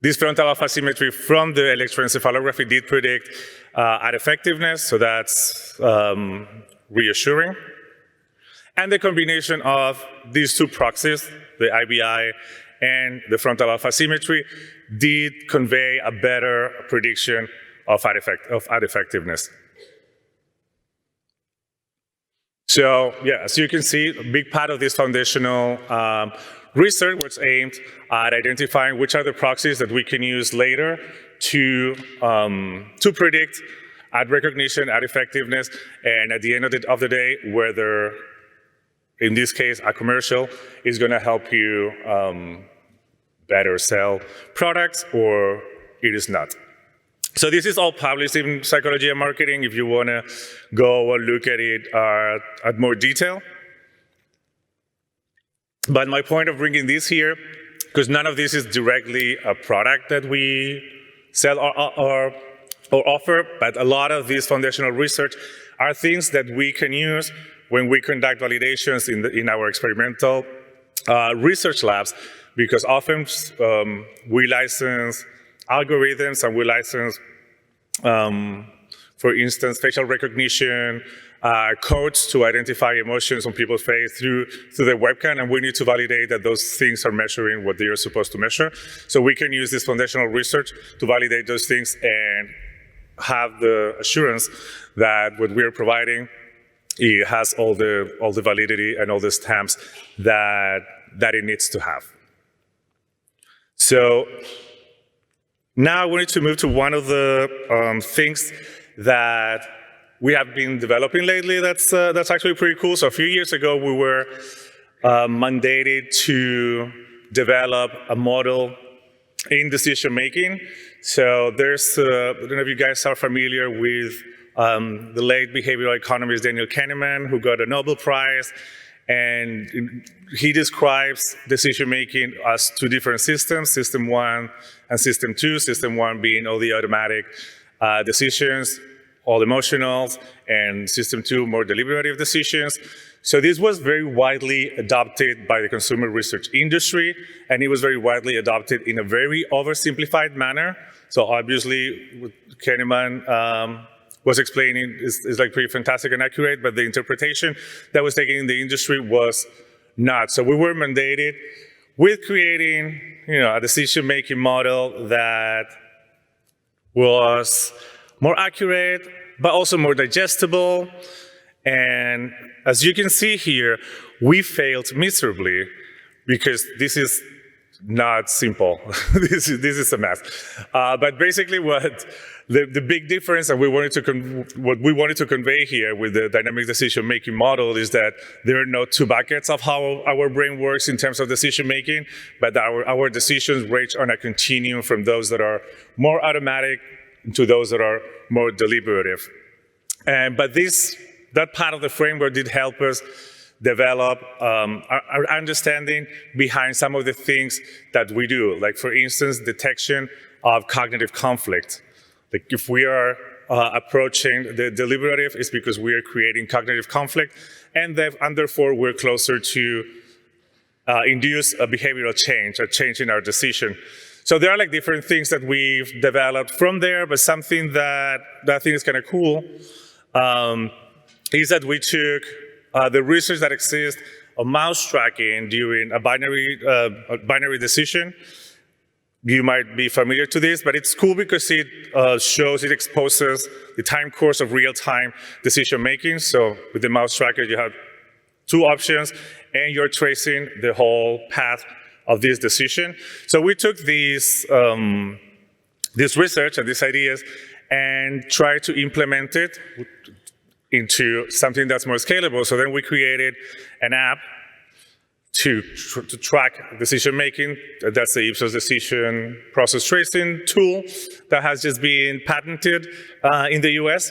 This frontal alpha symmetry from the electroencephalography did predict ad effectiveness, so that's reassuring. And the combination of these two proxies, the IBI and the frontal alpha symmetry, did convey a better prediction of ad effectiveness. So yeah, as you can see, a big part of this foundational research was aimed at identifying which are the proxies that we can use later to predict ad recognition, ad effectiveness, and at the end of the day, whether, in this case, a commercial is going to help you better sell products or it is not. So this is all published in Psychology and Marketing if you want to go and look at it at more detail. But my point of bringing this here, because none of this is directly a product that we sell or offer, but a lot of this foundational research are things that we can use when we conduct validations in our experimental research labs, because often we license algorithms and we license, for instance, facial recognition, codes to identify emotions on people's face through the webcam, and we need to validate that those things are measuring what they are supposed to measure. So we can use this foundational research to validate those things and have the assurance that what we are providing, it has all the validity and all the stamps that it needs to have. So now we need to move to one of the things that we have been developing lately that's actually pretty cool. So a few years ago, we were mandated to develop a model in decision making. So there's, I don't know if you guys are familiar with the late behavioral economist Daniel Kahneman, who got a Nobel Prize, and he describes decision making as two different systems, system 1 and system 2, system 1 being all the automatic decisions, all emotionals, and system 2, more deliberative decisions. So this was very widely adopted by the consumer research industry, and it was very widely adopted in a very oversimplified manner. So obviously, what Kahneman was explaining is like pretty fantastic and accurate, but the interpretation that was taken in the industry was not. So we were mandated with creating, a decision-making model that was more accurate, but also more digestible. And as you can see here, we failed miserably because this is not simple. this is a mess. But basically what the big difference and what we wanted to convey here with the dynamic decision-making model is that there are no two buckets of how our brain works in terms of decision-making, but our decisions range on a continuum from those that are more automatic to those that are more deliberative. But that part of the framework did help us develop our understanding behind some of the things that we do. Like, for instance, detection of cognitive conflict. Like, if we are approaching the deliberative, it's because we are creating cognitive conflict, and therefore we're closer to induce a behavioral change, a change in our decision. So there are like different things that we've developed from there, but something that I think is kind of cool is that we took the research that exists on mouse tracking during a binary decision. You might be familiar to this, but it's cool because it exposes the time course of real-time decision-making. So with the mouse tracker, you have two options, and you're tracing the whole path of this decision. So we took this research and these ideas and tried to implement it into something that's more scalable. So then we created an app to track decision-making. That's the Ipsos decision process tracing tool that has just been patented in the US.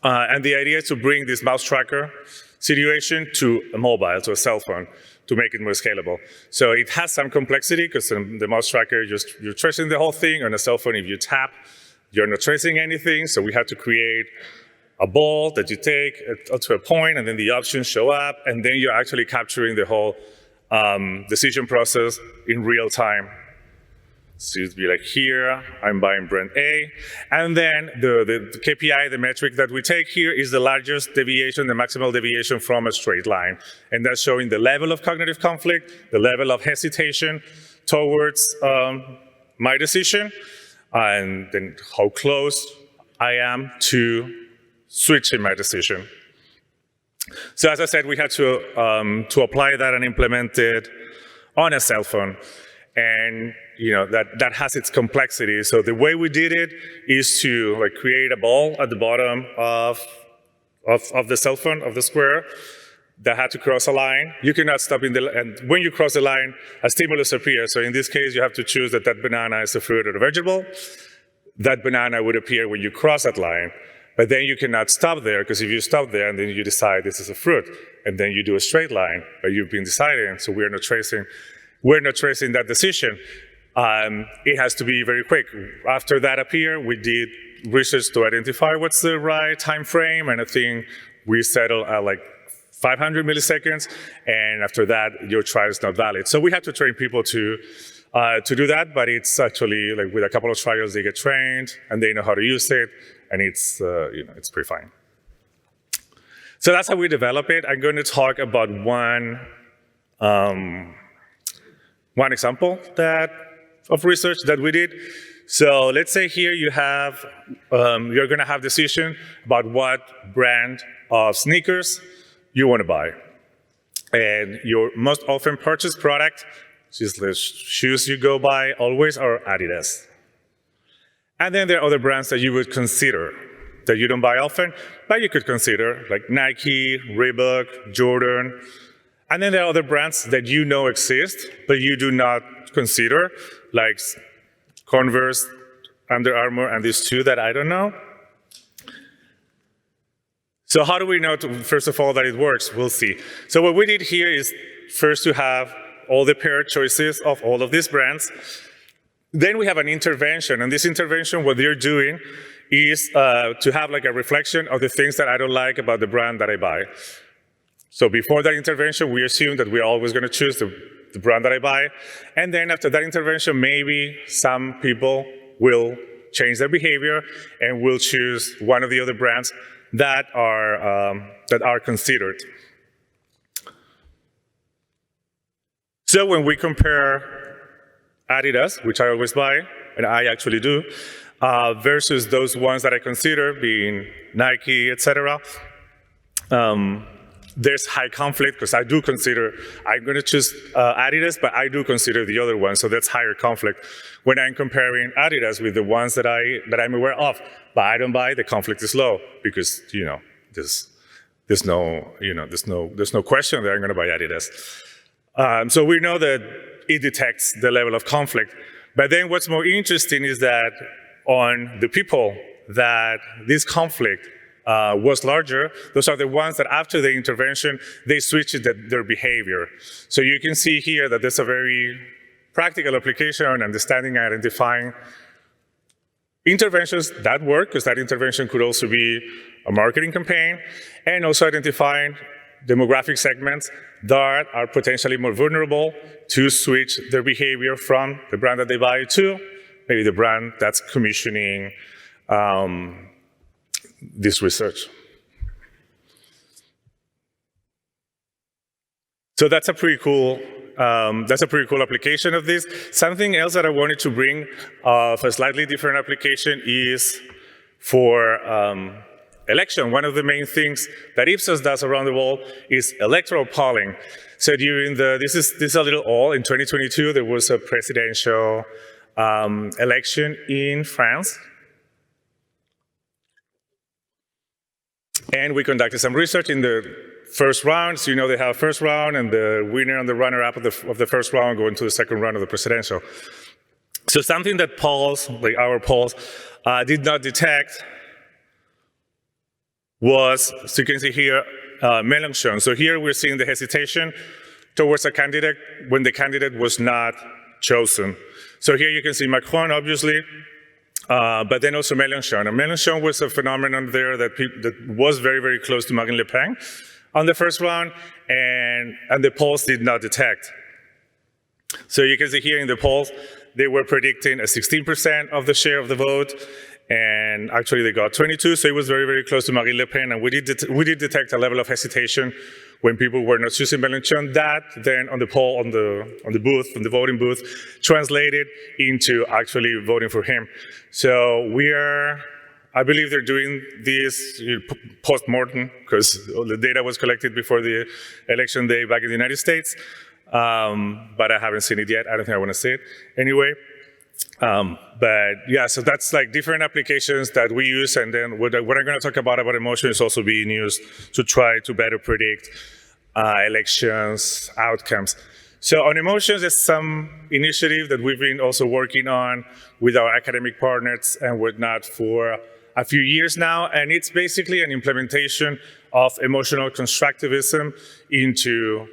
And the idea is to bring this mouse tracker situation to a mobile, to a cell phone, to make it more scalable. So it has some complexity because the mouse tracker, you're tracing the whole thing. On a cell phone, if you tap, you're not tracing anything. So we had to create a ball that you take to a point, and then the options show up, and then you're actually capturing the whole decision process in real time. So it'd be like, here, I'm buying brand A, and then the KPI, the metric that we take here is the largest deviation, the maximal deviation from a straight line. And that's showing the level of cognitive conflict, the level of hesitation towards my decision, and then how close I am to switching my decision. So as I said, we had to apply that and implement it on a cell phone. And that has its complexity. So the way we did it is to create a ball at the bottom of the cell phone, of the square, that had to cross a line. You cannot stop and when you cross the line, a stimulus appears. So in this case, you have to choose that banana is a fruit or a vegetable. That banana would appear when you cross that line. But then you cannot stop there, because if you stop there and then you decide this is a fruit, and then you do a straight line, but you've been deciding, so we're not tracing that decision. It has to be very quick. After that appeared, we did research to identify what's the right time frame, and I think we settled at like 500 milliseconds, and after that, your trial is not valid. So we have to train people to do that, but it's actually, like with a couple of trials, they get trained, and they know how to use it, and it's, it's pretty fine. So that's how we develop it. I'm going to talk about one example of research that we did. So let's say here you have, you're going to have decision about what brand of sneakers you want to buy. And your most often purchased product, just the shoes you go buy always, are Adidas. And then there are other brands that you would consider that you don't buy often, but you could consider, like Nike, Reebok, Jordan. And then there are other brands that you know exist, but you do not consider, like Converse, Under Armour, and these two that I don't know. So how do we know, first of all, that it works? We'll see. So what we did here is first to have all the paired choices of all of these brands. Then we have an intervention, and this intervention, what they're doing is to have like a reflection of the things that I don't like about the brand that I buy. So before that intervention, we assume that we're always going to choose the brand that I buy. And then after that intervention, maybe some people will change their behavior and will choose one of the other brands that are considered. So when we compare Adidas, which I always buy, and I actually do, versus those ones that I consider, being Nike, etc., there's high conflict, because I do consider, I'm going to choose Adidas, but I do consider the other one, so that's higher conflict. When I'm comparing Adidas with the ones that I'm aware of, but I don't buy, the conflict is low, because there's no question that I'm going to buy Adidas. So we know that it detects the level of conflict. But then what's more interesting is that on the people that this conflict was larger, those are the ones that after the intervention, they switched their behavior. So you can see here that there's a very practical application on understanding and identifying interventions that work, because that intervention could also be a marketing campaign, and also identifying demographic segments that are potentially more vulnerable to switch their behavior from the brand that they buy to maybe the brand that's commissioning this research. So that's a pretty cool application of this. Something else that I wanted to bring of a slightly different application is for election. One of the main things that Ipsos does around the world is electoral polling. So during this is a little old. In 2022, there was a presidential election in France. And we conducted some research in the first round. So you know they have a first round, and the winner and the runner-up of the first round go into the second round of the presidential. So something that polls, like our polls, did not detect was, so you can see here, Mélenchon. So here we're seeing the hesitation towards a candidate when the candidate was not chosen. So here you can see Macron, obviously, but then also Mélenchon. And Mélenchon was a phenomenon there that was very, very close to Marine Le Pen on the first round, and the polls did not detect. So you can see here in the polls, they were predicting a 16% of the share of the vote, and actually they got 22, so it was very, very close to Marine Le Pen, and we did detect a level of hesitation when people were not choosing Mélenchon. That then on the poll, on the voting booth, translated into actually voting for him. So I believe they're doing this post-mortem, because the data was collected before the election day back in the United States, but I haven't seen it yet. I don't think I want to see it anyway. But yeah, so that's like different applications that we use, and then what I'm going to talk about emotion is also being used to try to better predict elections outcomes. So on emotions, there's some initiative that we've been also working on with our academic partners and whatnot for a few years now, and it's basically an implementation of emotional constructivism into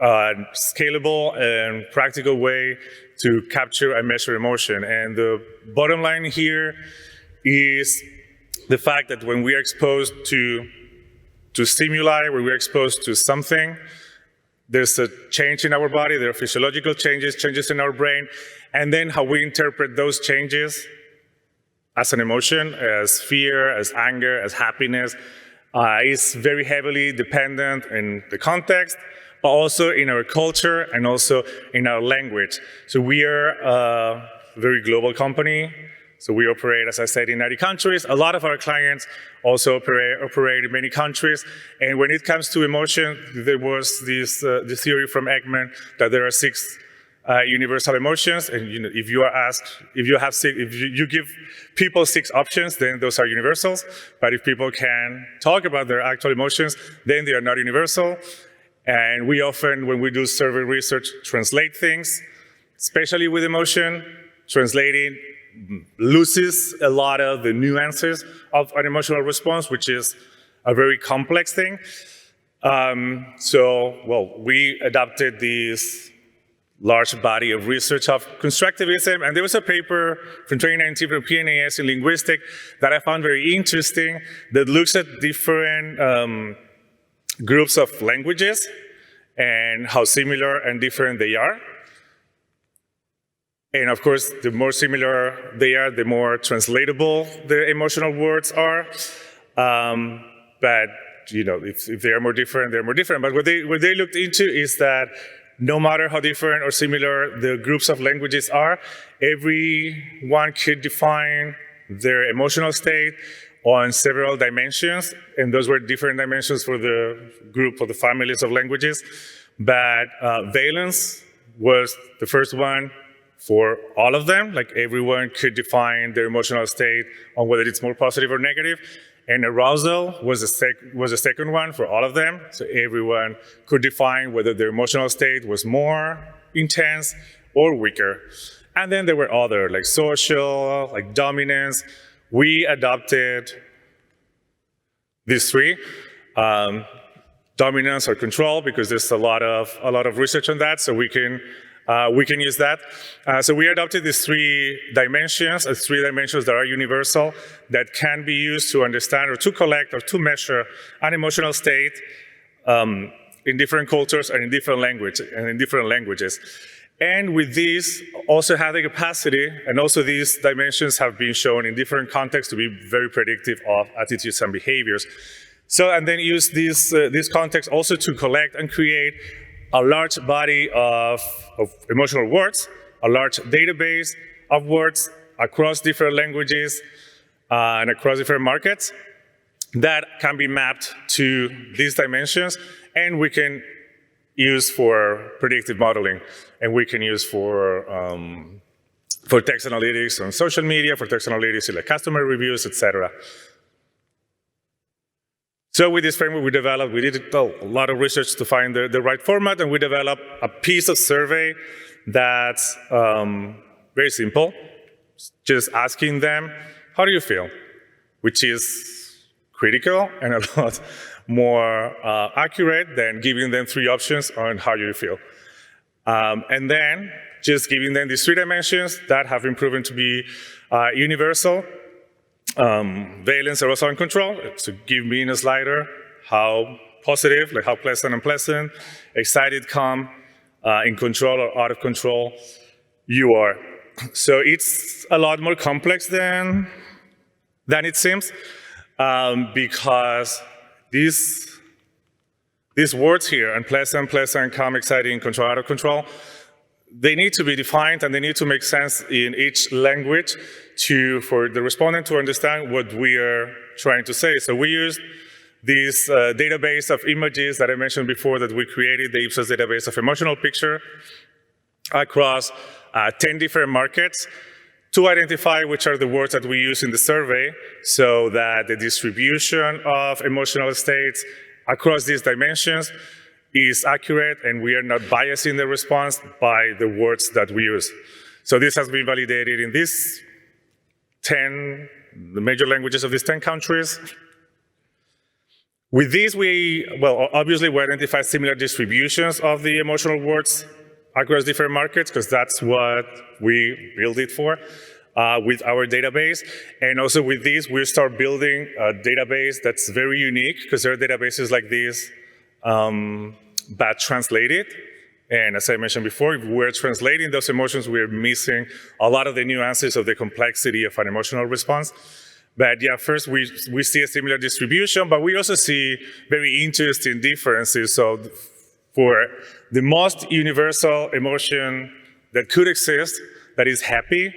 a scalable and practical way to capture and measure emotion. And the bottom line here is the fact that when we are exposed to stimuli, when we're exposed to something, there's a change in our body, there are physiological changes in our brain, and then how we interpret those changes as an emotion, as fear, as anger, as happiness, is very heavily dependent in the context, but also in our culture and also in our language. So we are a very global company. So we operate, as I said, in 90 countries. A lot of our clients also operate in many countries. And when it comes to emotion, there was this theory from Ekman that there are 6 universal emotions. And if you are asked, if you give people 6 options, then those are universals. But if people can talk about their actual emotions, then they are not universal. And we often, when we do survey research, translate things, especially with emotion. Translating loses a lot of the nuances of an emotional response, which is a very complex thing. We adopted this large body of research of constructivism, and there was a paper from 2019 from PNAS in linguistics that I found very interesting that looks at different groups of languages and how similar and different they are. And of course, the more similar they are, the more translatable the emotional words are. But if they are more different, they're more different. But what they looked into is that no matter how different or similar the groups of languages are, everyone could define their emotional state on several dimensions. And those were different dimensions for the group, for the families of languages. But valence was the first one for all of them, like everyone could define their emotional state on whether it's more positive or negative. And arousal was the second one for all of them. So everyone could define whether their emotional state was more intense or weaker. And then there were other, like social, like dominance. We adopted these 3, dominance or control, because there's a lot of research on that, so we can use that. So we adopted these 3 dimensions, as 3 dimensions that are universal, that can be used to understand or to collect or to measure an emotional state in different cultures and in different languages. And with these, also have the capacity, and also these dimensions have been shown in different contexts to be very predictive of attitudes and behaviors. So, and then use this context also to collect and create a large body of emotional words, a large database of words across different languages and across different markets that can be mapped to these dimensions, and we can use for predictive modeling, and we can use for text analytics on social media, for text analytics in like customer reviews, etc. So with this framework we did a lot of research to find the right format, and we developed a piece of survey that's very simple, just asking them, how do you feel? Which is critical and a lot more accurate than giving them 3 options on how you feel. And then just giving them these 3 dimensions that have been proven to be universal. Valence, arousal, and control. So give me in a slider how positive, like how pleasant, unpleasant, excited, calm, in control or out of control you are. So it's a lot more complex than it seems, because these words here, unpleasant, pleasant, calm, exciting, control, out of control, they need to be defined and they need to make sense in each language for the respondent to understand what we are trying to say. So we used this database of images that I mentioned before that we created, the Ipsos database of emotional picture, across 10 different markets to identify which are the words that we use in the survey so that the distribution of emotional states across these dimensions is accurate and we are not biasing the response by the words that we use. So this has been validated in these 10 the major languages of these 10 countries. With these, obviously we identify similar distributions of the emotional words across different markets, because that's what we build it for with our database. And also with these, we start building a database that's very unique, because there are databases like this, but translated. And as I mentioned before, if we're translating those emotions, we're missing a lot of the nuances of the complexity of an emotional response. But yeah, first we see a similar distribution, but we also see very interesting differences. So for the most universal emotion that could exist, that is happy,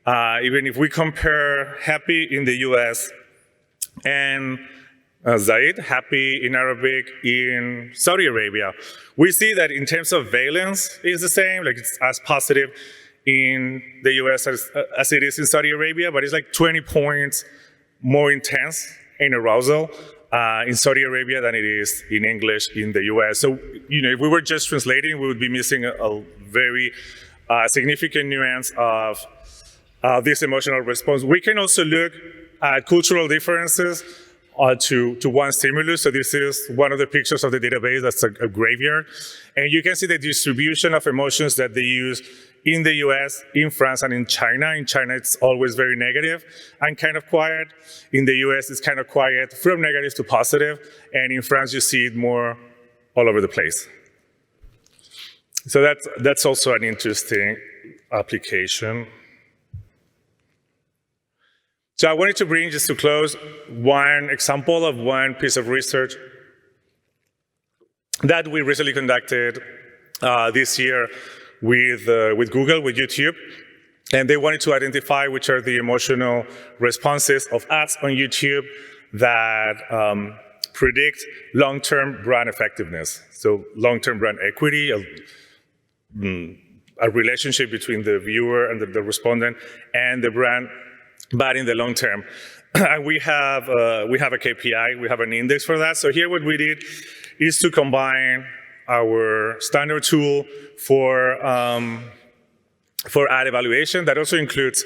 even if we compare happy in the US and Zaid, happy in Arabic in Saudi Arabia, we see that in terms of valence is the same, like it's as positive in the US as it is in Saudi Arabia, but it's like 20 points more intense in arousal in Saudi Arabia than it is in English in the US. So, if we were just translating, we would be missing a very significant nuance of this emotional response. We can also look at cultural differences to one stimulus. So this is one of the pictures of the database. That's a graveyard. And you can see the distribution of emotions that they use in the US, in France, and in China. In China, it's always very negative and kind of quiet. In the US, it's kind of quiet from negative to positive. And in France, you see it more all over the place. So that's also an interesting application. So I wanted to bring, just to close, one example of one piece of research that we recently conducted this year with Google, with YouTube. And they wanted to identify which are the emotional responses of ads on YouTube that predict long-term brand effectiveness. So long-term brand equity, a relationship between the viewer and the respondent and the brand, but in the long term. And we have a KPI, we have an index for that. So here what we did is to combine our standard tool for ad evaluation that also includes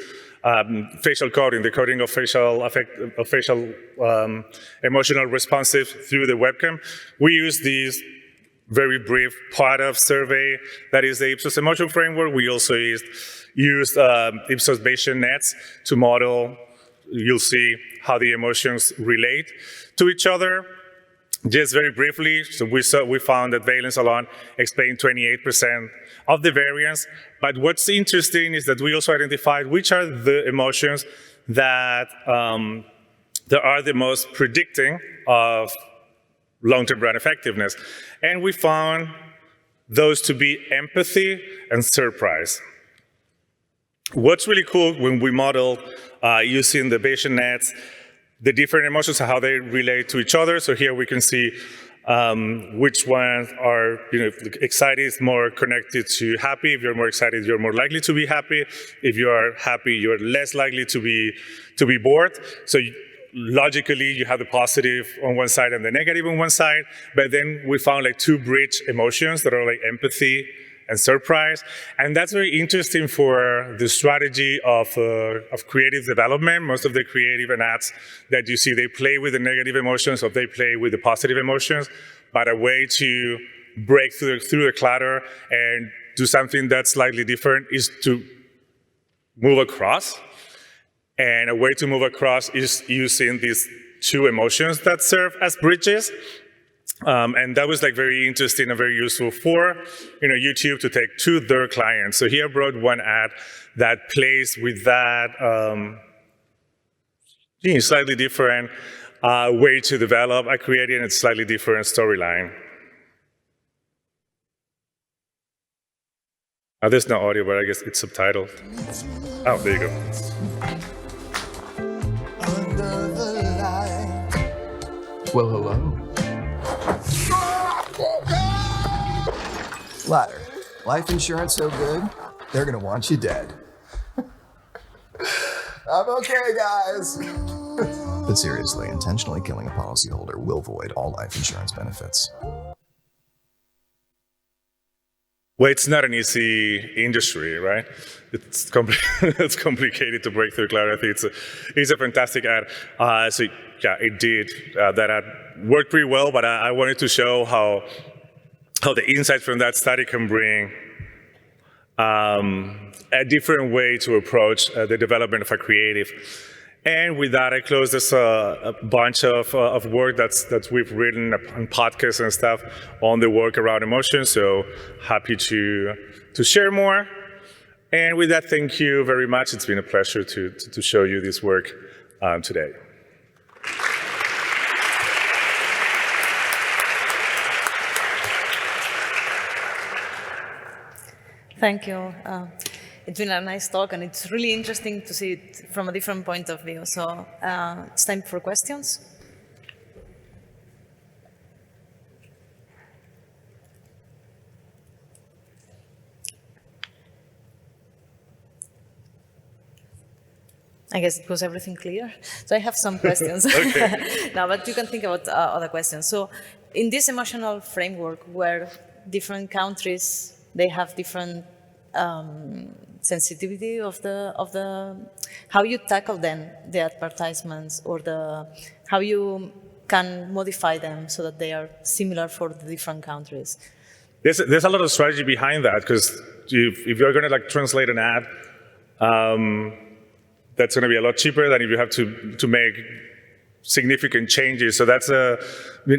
facial coding, the coding of facial emotional responses through the webcam. We use this very brief part of survey that is the Ipsos emotion framework. We also used Ipsos Bayesian nets to model, you'll see how the emotions relate to each other. Just very briefly, so we found that valence alone explained 28% of the variance. But what's interesting is that we also identified which are the emotions that are the most predicting of long-term brand effectiveness. And we found those to be empathy and surprise. What's really cool when we model using the Bayesian nets, the different emotions, how they relate to each other. So here we can see which ones are, excited is more connected to happy. If you're more excited, you're more likely to be happy. If you are happy, you're less likely to be bored. So logically, you have the positive on one side and the negative on one side. But then we found like two bridge emotions that are like empathy and surprise. And that's very interesting for the strategy of creative development. Most of the creative and ads that you see, they play with the negative emotions or they play with the positive emotions. But a way to break through the clutter and do something that's slightly different is to move across. And a way to move across is using these two emotions that serve as bridges. And that was like very interesting and very useful for YouTube to take to their clients. So here I brought one ad that plays with that slightly different way to develop. I created a slightly different storyline. There's no audio, but I guess it's subtitled. Oh, there you go. Well, hello. Ladder. Life insurance so good, they're gonna want you dead. I'm okay, guys. But seriously, intentionally killing a policyholder will void all life insurance benefits. well, it's not an easy industry, right? It's, it's complicated to break through clarity. It's a fantastic ad. So yeah, it did. That ad worked pretty well, but I wanted to show how the insights from that study can bring a different way to approach the development of a creative. And with that, I close this a bunch of work that we've written on podcasts and stuff on the work around emotion. So happy to share more. And with that, thank you very much. It's been a pleasure to show you this work today. Thank you. It's been a nice talk, and it's really interesting to see it from a different point of view. So it's time for questions. I guess it was everything clear. So I have some questions. No, but you can think about other questions. So in this emotional framework where different countries, they have different sensitivity of the how you tackle then the advertisements or how you can modify them so that they are similar for the different countries. There's a lot of strategy behind that, because if you're going to like translate an ad, that's going to be a lot cheaper than if you have to make significant changes. So that's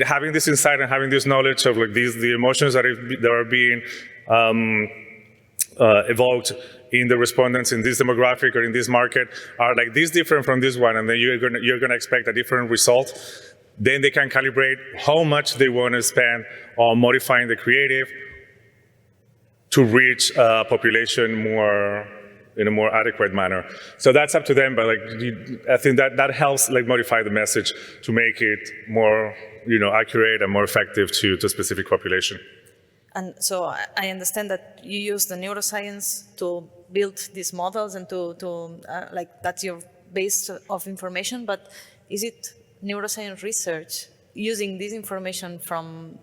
having this insight and having this knowledge of like the emotions that are being evoked in the respondents in this demographic or in this market are like this different from this one, and then you're gonna expect a different result. Then they can calibrate how much they want to spend on modifying the creative to reach a population in a more adequate manner. So that's up to them, but like I think that helps like modify the message to make it more accurate and more effective to a specific population. And so I understand that you use the neuroscience to build these models and like that's your base of information, but is it neuroscience research using this information from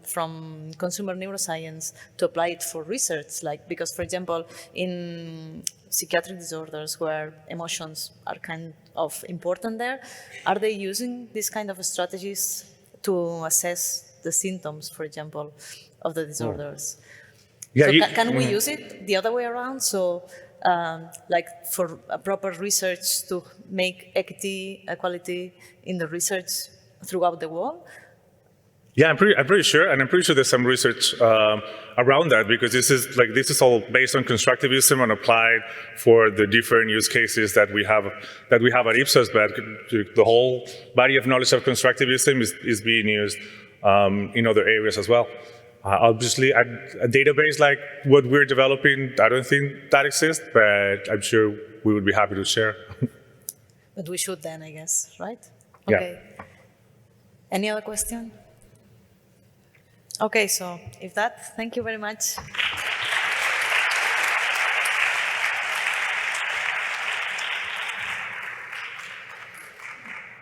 consumer neuroscience to apply it for research? Like, because for example, in psychiatric disorders where emotions are kind of important there, are they using these kind of strategies to assess the symptoms, for example, of the disorders? Yeah, so can we use it the other way around? So like for a proper research to make equality in the research throughout the world? Yeah, I'm pretty sure, and I'm pretty sure there's some research around that, because this is all based on constructivism and applied for the different use cases that we have at Ipsos. But the whole body of knowledge of constructivism is being used in other areas as well. Obviously, a database like what we're developing, I don't think that exists, but I'm sure we would be happy to share. But we should then, I guess, right? Yeah. Okay. Any other question? Okay, so if that, thank you very much.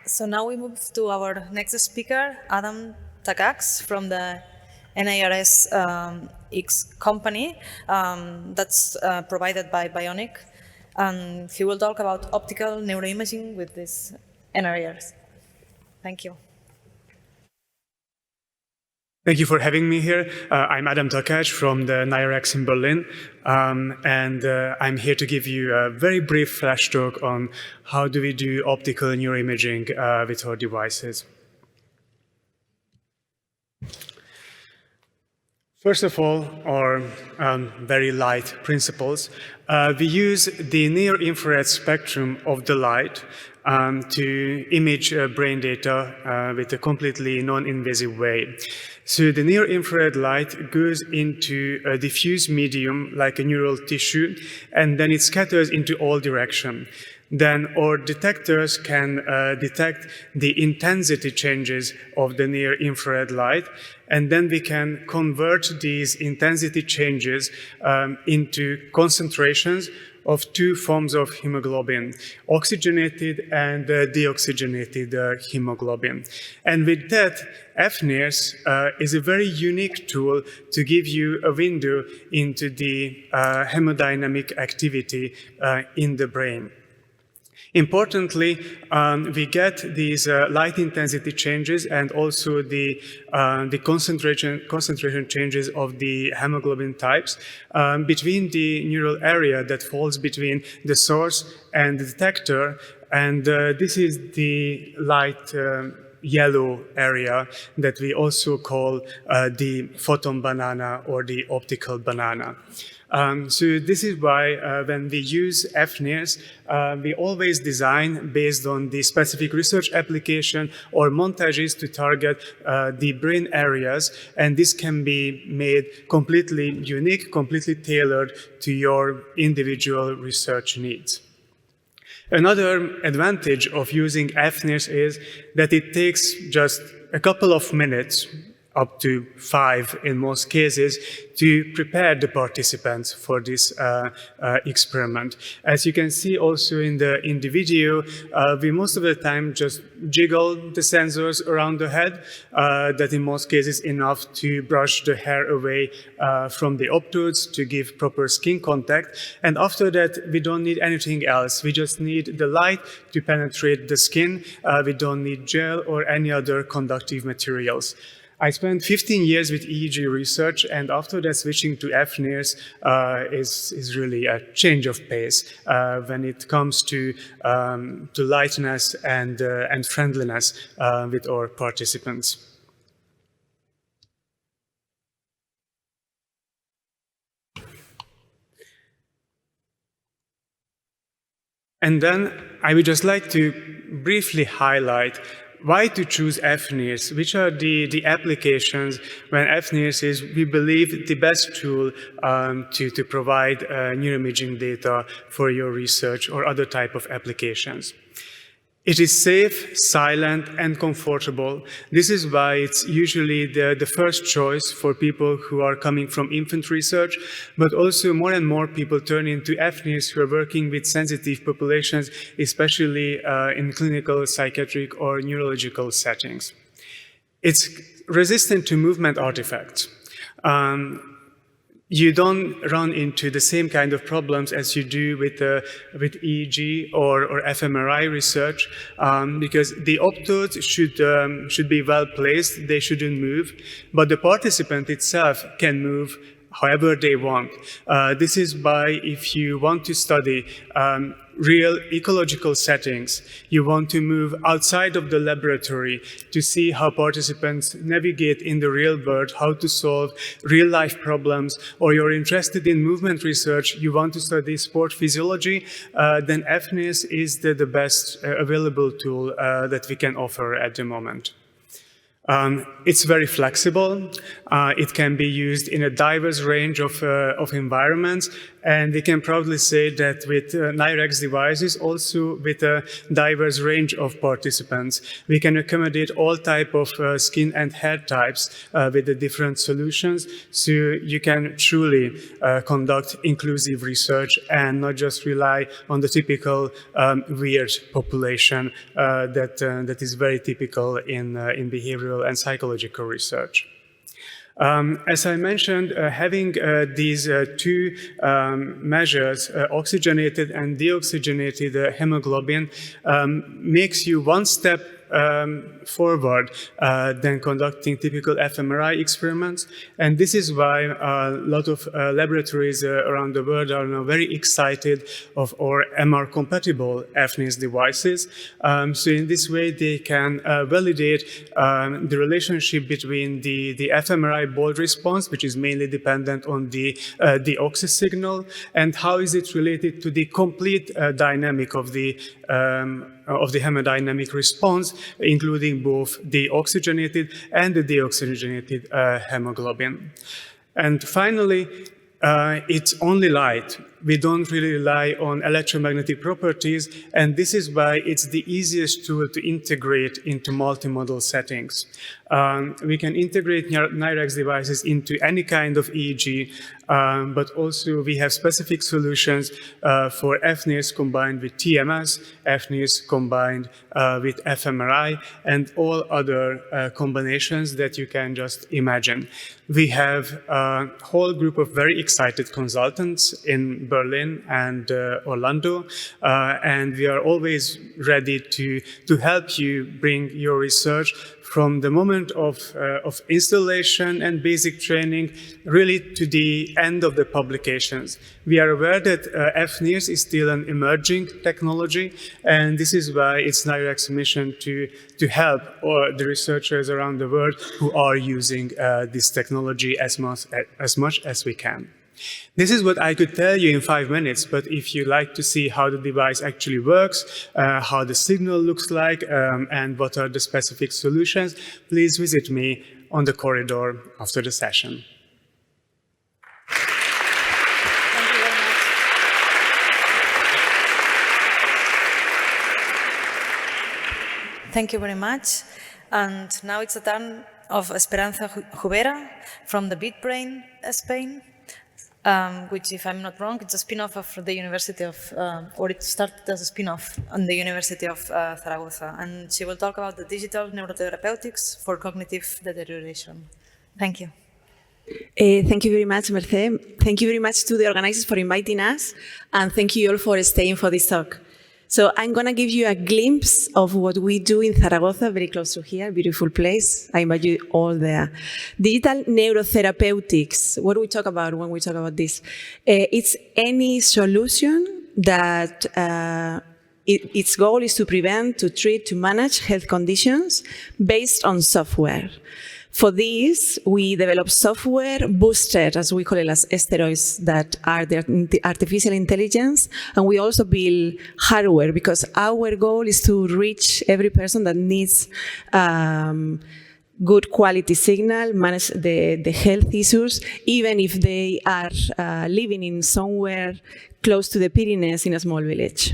So now we move to our next speaker, Adam Takacs from the NIRx company that's provided by Bionic. And he will talk about optical neuroimaging with this NIRx. Thank you. Thank you for having me here. I'm Adam Takacs from the NIRx in Berlin, and I'm here to give you a very brief flash talk on how do we do optical neuroimaging with our devices. First of all, our very light principles. We use the near-infrared spectrum of the light to image brain data with a completely non-invasive way. So the near-infrared light goes into a diffuse medium like a neural tissue, and then it scatters into all directions. Then our detectors can detect the intensity changes of the near-infrared light, and then we can convert these intensity changes into concentrations of two forms of hemoglobin, oxygenated and deoxygenated hemoglobin. And with that, NIRx is a very unique tool to give you a window into the hemodynamic activity in the brain. Importantly, we get these light intensity changes and also the concentration changes of the hemoglobin types between the neural area that falls between the source and the detector. And this is the light yellow area that we also call the photon banana or the optical banana. So this is why when we use NIRx, we always design based on the specific research application or montages to target the brain areas, and this can be made completely unique, completely tailored to your individual research needs. Another advantage of using NIRx is that it takes just a couple of minutes, up to 5 in most cases, to prepare the participants for this experiment. As you can see also in the video, we most of the time just jiggle the sensors around the head, that in most cases enough to brush the hair away from the optodes to give proper skin contact. And after that, we don't need anything else. We just need the light to penetrate the skin. We don't need gel or any other conductive materials. I spent 15 years with EEG research, and after that switching to NIRx is really a change of pace when it comes to lightness and friendliness with our participants. And then I would just like to briefly highlight why to choose NIRx, which are the applications when NIRx is, we believe, the best tool to provide neuroimaging data for your research or other type of applications. It is safe, silent, and comfortable. This is why it's usually the first choice for people who are coming from infant research, but also more and more people turn into NIRx who are working with sensitive populations, especially in clinical, psychiatric, or neurological settings. It's resistant to movement artifacts. You don't run into the same kind of problems as you do with EEG or fMRI research, because the optodes should be well placed, they shouldn't move, but the participant itself can move however they want. This is why if you want to study real ecological settings, you want to move outside of the laboratory to see how participants navigate in the real world, how to solve real life problems, or you're interested in movement research, you want to study sport physiology, then NIRx is the best available tool that we can offer at the moment. It's very flexible. It can be used in a diverse range of environments, and we can proudly say that with NIRx devices, also with a diverse range of participants, we can accommodate all type of skin and hair types with the different solutions, so you can truly conduct inclusive research and not just rely on the typical weird population that is very typical in behavioral and psychological research. As I mentioned, having these two measures, oxygenated and deoxygenated hemoglobin, makes you one step forward than conducting typical fMRI experiments. And this is why a lot of laboratories around the world are now very excited of our MR-compatible NIRx devices. So in this way, they can validate the relationship between the fMRI bold response, which is mainly dependent on the oxy signal, and how is it related to the complete dynamic of the hemodynamic response, including both the oxygenated and the deoxygenated hemoglobin. And finally, it's only light. We don't really rely on electromagnetic properties, and this is why it's the easiest tool to integrate into multimodal settings. We can integrate NIRx devices into any kind of EEG, but also we have specific solutions for FNIRs combined with TMS, FNIRs combined with fMRI, and all other combinations that you can just imagine. We have a whole group of very excited consultants in Berlin and Orlando, and we are always ready to help you bring your research from the moment of installation and basic training really to the end of the publications. We are aware that FNIRs is still an emerging technology, and this is why it's NIRx's mission to help the researchers around the world who are using this technology as much as we can. This is what I could tell you in 5 minutes, but if you like to see how the device actually works, how the signal looks like, and what are the specific solutions, please visit me on the corridor after the session. Thank you very much. And now it's the turn of Esperanza Jubera from the Bitbrain, Spain. Which, if I'm not wrong, it's a spin-off of the University of, or it started as a spin-off on the University of Zaragoza. And she will talk about the digital neurotherapeutics for cognitive deterioration. Thank you. Thank you very much, Merced. Thank you very much to the organizers for inviting us, and thank you all for staying for this talk. So I'm going to give you a glimpse of what we do in Zaragoza, very close to here, beautiful place. I invite you all there. Digital neurotherapeutics. What do we talk about when we talk about this? It's any solution that its goal is to prevent, to treat, to manage health conditions based on software. For this, we develop software boosted, as we call it, as steroids that are the artificial intelligence. And we also build hardware because our goal is to reach every person that needs good quality signal, manage the health issues, even if they are living in somewhere close to the Pyrenees in a small village.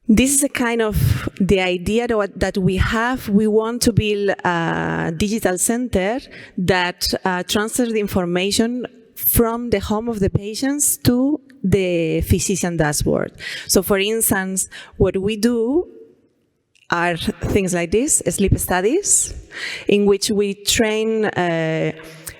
This is a kind of the idea that we have. We want to build a digital center that transfers the information from the home of the patients to the physician dashboard. So for instance, what we do are things like this, sleep studies, in which we train,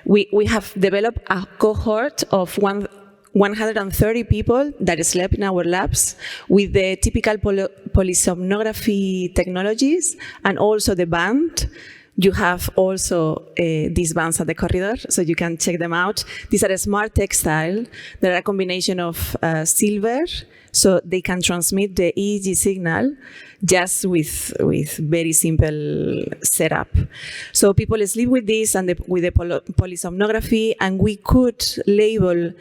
we have developed a cohort of 130 people that slept in our labs with the typical polysomnography technologies and also the band. You have also these bands at the corridor, so you can check them out. These are a smart textile. They're a combination of silver, so they can transmit the EEG signal just with very simple setup. So people sleep with this and with the polysomnography, and we could label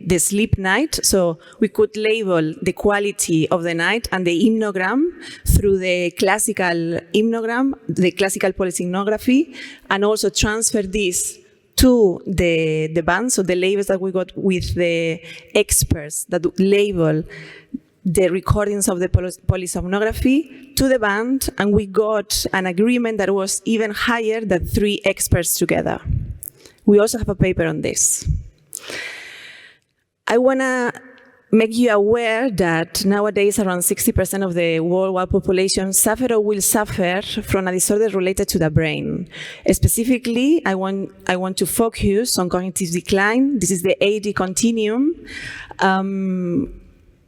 the sleep night. So we could label the quality of the night and the hymnogram through the classical hymnogram, the classical polysomnography, and also transfer this to the band, so the labels that we got with the experts that label the recordings of the polysomnography to the band, and we got an agreement that was even higher than 3 experts together. We also have a paper on this. I want to make you aware that nowadays around 60% of the worldwide population suffer or will suffer from a disorder related to the brain. Specifically, I want to focus on cognitive decline. This is the AD continuum.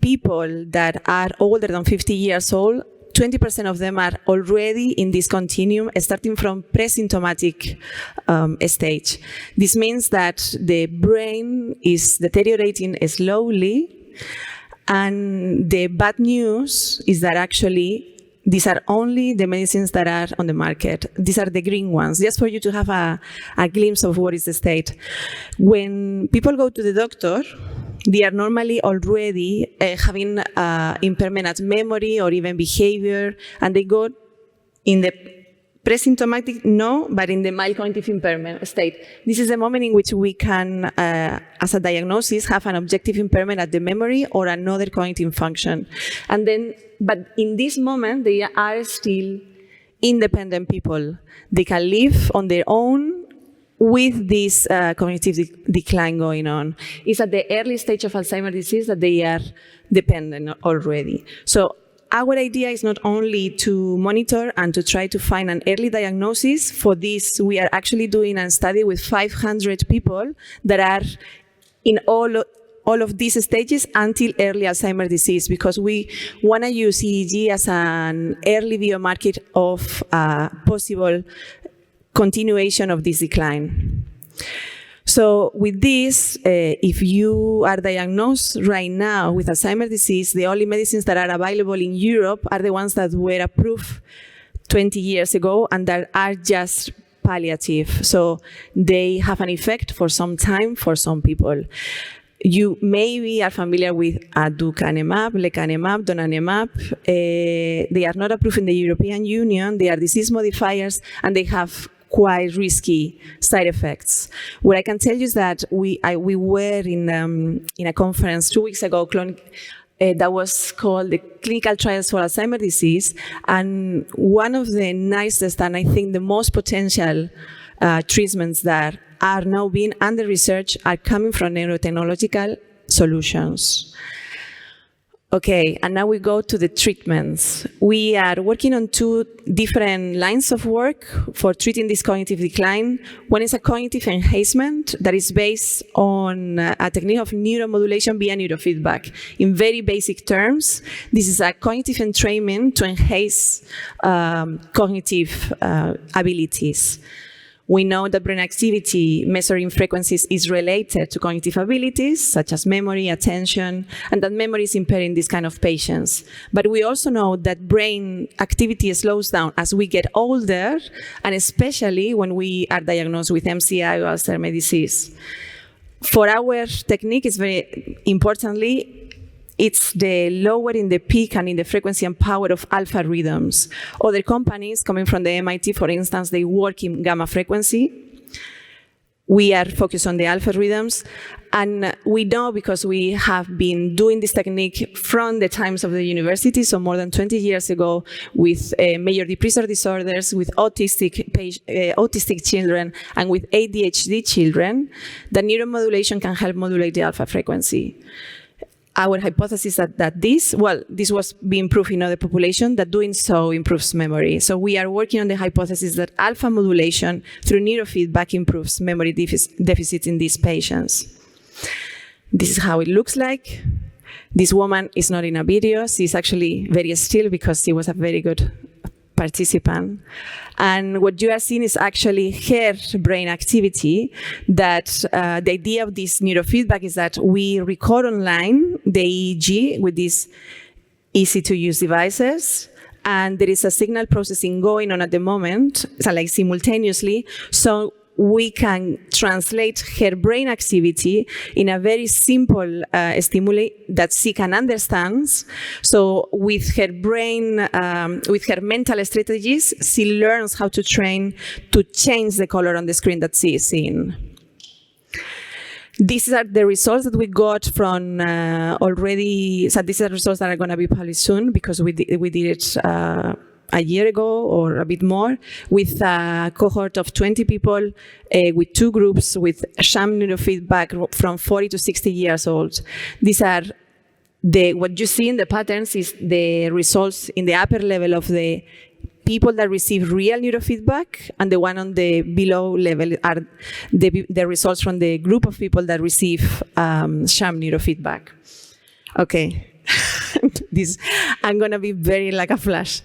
People that are older than 50 years old, 20% of them are already in this continuum, starting from pre-symptomatic stage. This means that the brain is deteriorating slowly, and the bad news is that actually these are only the medicines that are on the market. These are the green ones, just for you to have a glimpse of what is the state. When people go to the doctor, they are normally already having impairment at memory or even behavior, and they go in the pre-symptomatic, no, but in the mild cognitive impairment state. This is the moment in which we can, as a diagnosis, have an objective impairment at the memory or another cognitive function. And then, but in this moment, they are still independent people. They can live on their own with this cognitive decline going on. It's at the early stage of Alzheimer's disease that they are dependent already. So our idea is not only to monitor and to try to find an early diagnosis. For this, we are actually doing a study with 500 people that are in all of these stages until early Alzheimer's disease, because we want to use EEG as an early biomarker of possible continuation of this decline. So with this, if you are diagnosed right now with Alzheimer's disease, the only medicines that are available in Europe are the ones that were approved 20 years ago and that are just palliative. So they have an effect for some time for some people. You maybe are familiar with aducanumab, lecanemab, donanemab. They are not approved in the European Union. They are disease modifiers, and they have quite risky side effects. What I can tell you is that we were in a conference 2 weeks ago that was called the Clinical Trials for Alzheimer's Disease, and one of the nicest and I think the most potential treatments that are now being under research are coming from neurotechnological solutions. Okay, and now we go to the treatments. We are working on 2 different lines of work for treating this cognitive decline. One is a cognitive enhancement that is based on a technique of neuromodulation via neurofeedback. In very basic terms, this is a cognitive entrainment to enhance cognitive abilities. We know that brain activity measuring frequencies is related to cognitive abilities, such as memory, attention, and that memory is impaired in these kind of patients. But we also know that brain activity slows down as we get older, and especially when we are diagnosed with MCI or Alzheimer's disease. For our technique, it's very importantly, it's the lowering the peak and in the frequency and power of alpha rhythms. Other companies coming from the MIT, for instance, they work in gamma frequency. We are focused on the alpha rhythms. And we know because we have been doing this technique from the times of the university, so more than 20 years ago, with major depressive disorders, with autistic children, and with ADHD children, that neuromodulation can help modulate the alpha frequency. Our hypothesis that this was being proved in other populations, that doing so improves memory. So we are working on the hypothesis that alpha modulation through neurofeedback improves memory deficits in these patients. This is how it looks like. This woman is not in a video. She's actually very still because she was a very good participant. And what you are seeing is actually her brain activity, that the idea of this neurofeedback is that we record online the EEG with these easy-to-use devices, and there is a signal processing going on at the moment, so like simultaneously, so we can translate her brain activity in a very simple stimuli that she can understand. So with her brain, with her mental strategies, she learns how to train to change the color on the screen that she is seeing. These are the results that we got from already, so these are results that are going to be published soon because we did it a year ago or a bit more, with a cohort of 20 people with 2 groups with sham neurofeedback from 40 to 60 years old. These are what you see in the patterns is the results in the upper level of the people that receive real neurofeedback, and the one on the below level are the results from the group of people that receive sham neurofeedback. Okay. I'm going to be very like a flash.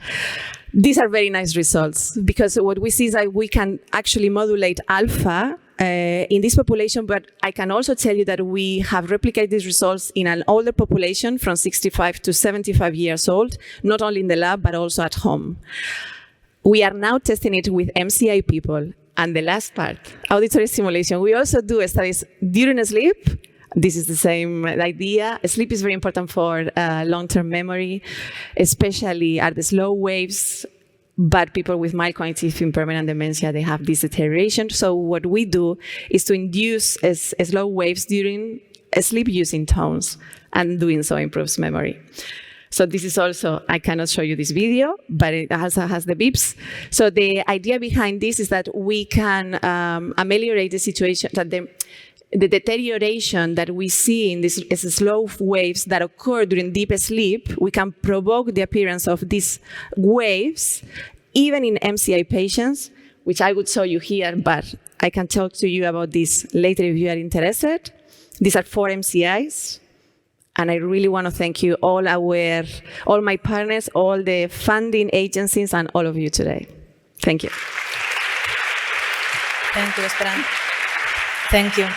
These are very nice results because what we see is that we can actually modulate alpha in this population, but I can also tell you that we have replicated these results in an older population from 65 to 75 years old, not only in the lab, but also at home. We are now testing it with MCI people. And the last part, auditory stimulation. We also do studies during sleep. This is the same idea. Sleep is very important for long-term memory, especially at the slow waves, but people with mild cognitive impairment and dementia, they have this deterioration. So what we do is to induce slow waves during sleep using tones, and doing so improves memory. So this is also, I cannot show you this video, but it also has the beeps. So the idea behind this is that we can ameliorate the situation, that the deterioration that we see in these slow waves that occur during deep sleep, we can provoke the appearance of these waves, even in MCI patients, which I would show you here, but I can talk to you about this later if you are interested. These are 4 MCIs. And I really want to thank you, all my partners, all the funding agencies, and all of you today. Thank you. Thank you, Esperanza. Thank you.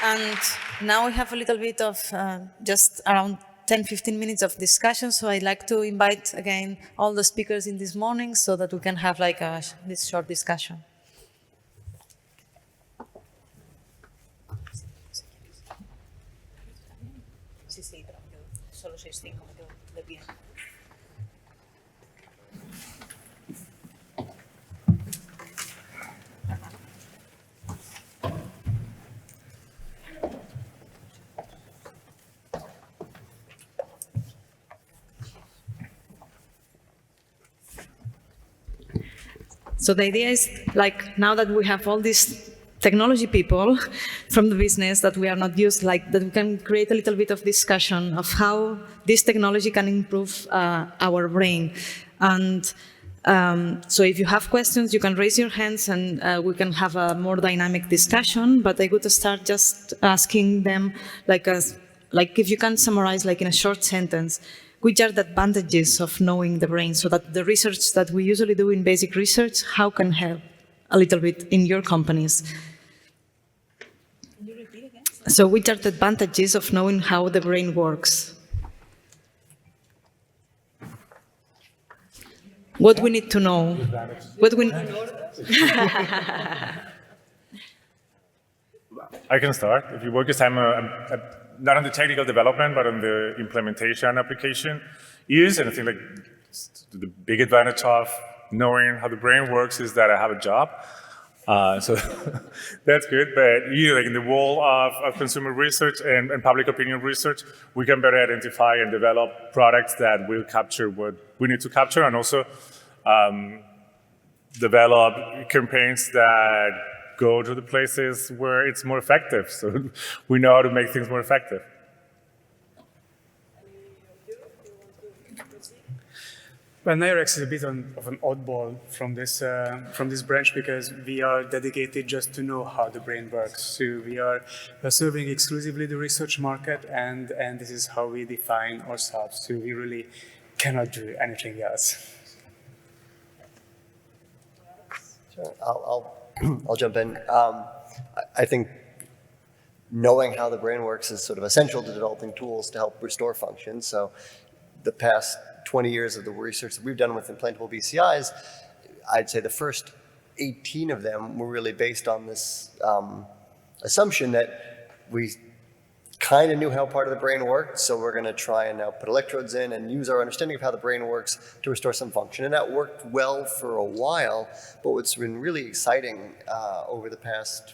And now we have a little bit of just around 10-15 minutes of discussion. So I'd like to invite again all the speakers in this morning so that we can have like this short discussion. Solo 6-5 me quedo de pie. So the idea is, like, now that we have all these technology people from the business that we are not used, like, that we can create a little bit of discussion of how this technology can improve our brain. And so if you have questions, you can raise your hands and we can have a more dynamic discussion. But I would start just asking them, like if you can summarize, like in a short sentence, which are the advantages of knowing the brain, so that the research that we usually do in basic research, how can help a little bit in your companies? Can you repeat again? So which are the advantages of knowing how the brain works? What we need to know? What we I can start. If you work as I'm not on the technical development, but on the implementation application use, and I think like the big advantage of knowing how the brain works is that I have a job. So that's good, but like in the world of consumer research and public opinion research, we can better identify and develop products that will capture what we need to capture, and also develop campaigns that go to the places where it's more effective. So we know how to make things more effective. Well, NIRx is a bit of an oddball from this branch, because we are dedicated just to know how the brain works. So we are serving exclusively the research market, and this is how we define ourselves. So we really cannot do anything else. Sure. I'll jump in. I think knowing how the brain works is sort of essential to developing tools to help restore function. So the past 20 years of the research that we've done with implantable BCIs, I'd say the first 18 of them were really based on this assumption that we kind of knew how part of the brain worked, so we're going to try and now put electrodes in and use our understanding of how the brain works to restore some function. And that worked well for a while, but what's been really exciting over the past,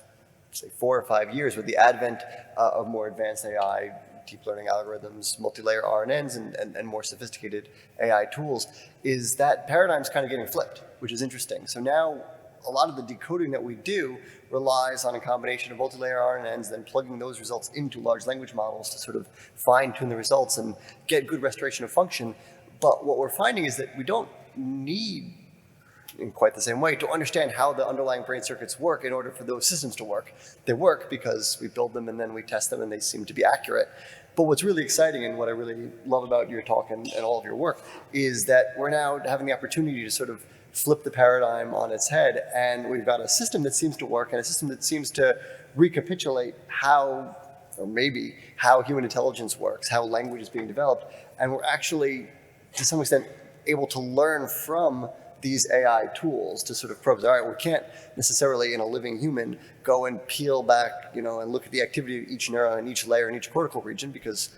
say, 4 or 5 years with the advent of more advanced AI, deep learning algorithms, multi-layer RNNs, and more sophisticated AI tools, is that paradigm's kind of getting flipped, which is interesting. So now a lot of the decoding that we do relies on a combination of multi-layer RNNs, then plugging those results into large language models to sort of fine-tune the results and get good restoration of function. But what we're finding is that we don't need, in quite the same way, to understand how the underlying brain circuits work in order for those systems to work. They work because we build them and then we test them and they seem to be accurate. But what's really exciting, and what I really love about your talk and all of your work, is that we're now having the opportunity to sort of flip the paradigm on its head, and we've got a system that seems to work and a system that seems to recapitulate how, or maybe how human intelligence works, how language is being developed, and we're actually, to some extent, able to learn from these AI tools to sort of probe, all right, we can't necessarily in a living human go and peel back, and look at the activity of each neuron and each layer and each cortical region, because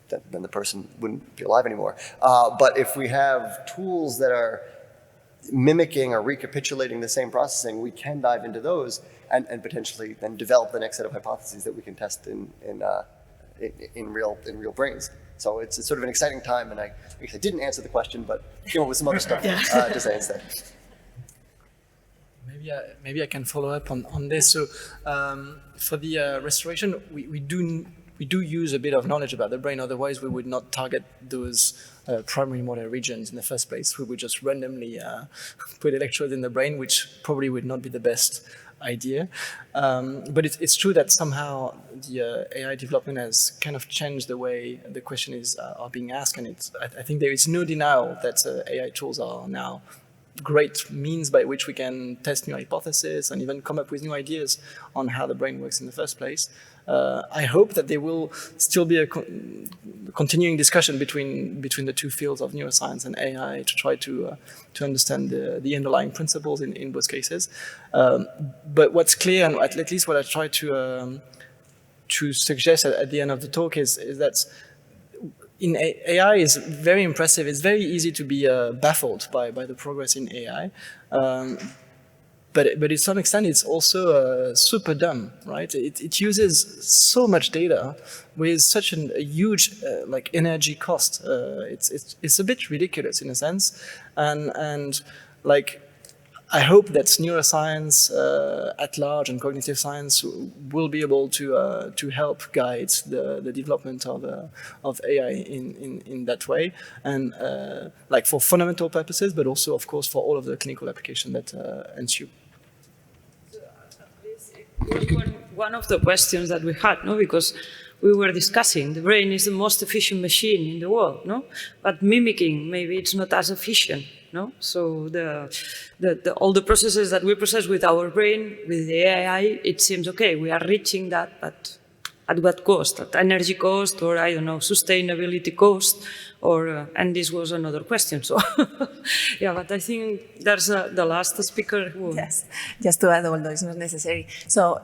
then the person wouldn't be alive anymore. But if we have tools that are mimicking or recapitulating the same processing, we can dive into those and potentially then develop the next set of hypotheses that we can test in real brains. So it's sort of an exciting time, and I guess I didn't answer the question, but came up with some other stuff to say instead. Maybe I can follow up on this. So for the restoration, we do use a bit of knowledge about the brain. Otherwise, we would not target those primary motor regions in the first place. We would just randomly put electrodes in the brain, which probably would not be the best idea. But it's true that somehow the AI development has kind of changed the way the question are being asked. And I think there is no denial that AI tools are now great means by which we can test new hypotheses and even come up with new ideas on how the brain works in the first place. I hope that there will still be a continuing discussion between the two fields of neuroscience and AI to try to understand the underlying principles in both cases. But what's clear, and at least what I try to suggest at the end of the talk is that in AI is very impressive. It's very easy to be baffled by the progress in AI. But to some extent, it's also super dumb, right? It uses so much data with such a huge like energy cost. It's a bit ridiculous in a sense, and like I hope that neuroscience at large and cognitive science will be able to help guide the development of AI in that way, and like for fundamental purposes, but also of course for all of the clinical application that ensue. One of the questions that we had, no, because we were discussing the brain is the most efficient machine in the world, no, but mimicking maybe it's not as efficient, no. So all the processes that we process with our brain with the AI, it seems okay. We are reaching that, but at what cost? At energy cost, or I don't know, sustainability cost, or and this was another question. So yeah, but I think there's the last speaker who. Yes, just to add, although it's not necessary. So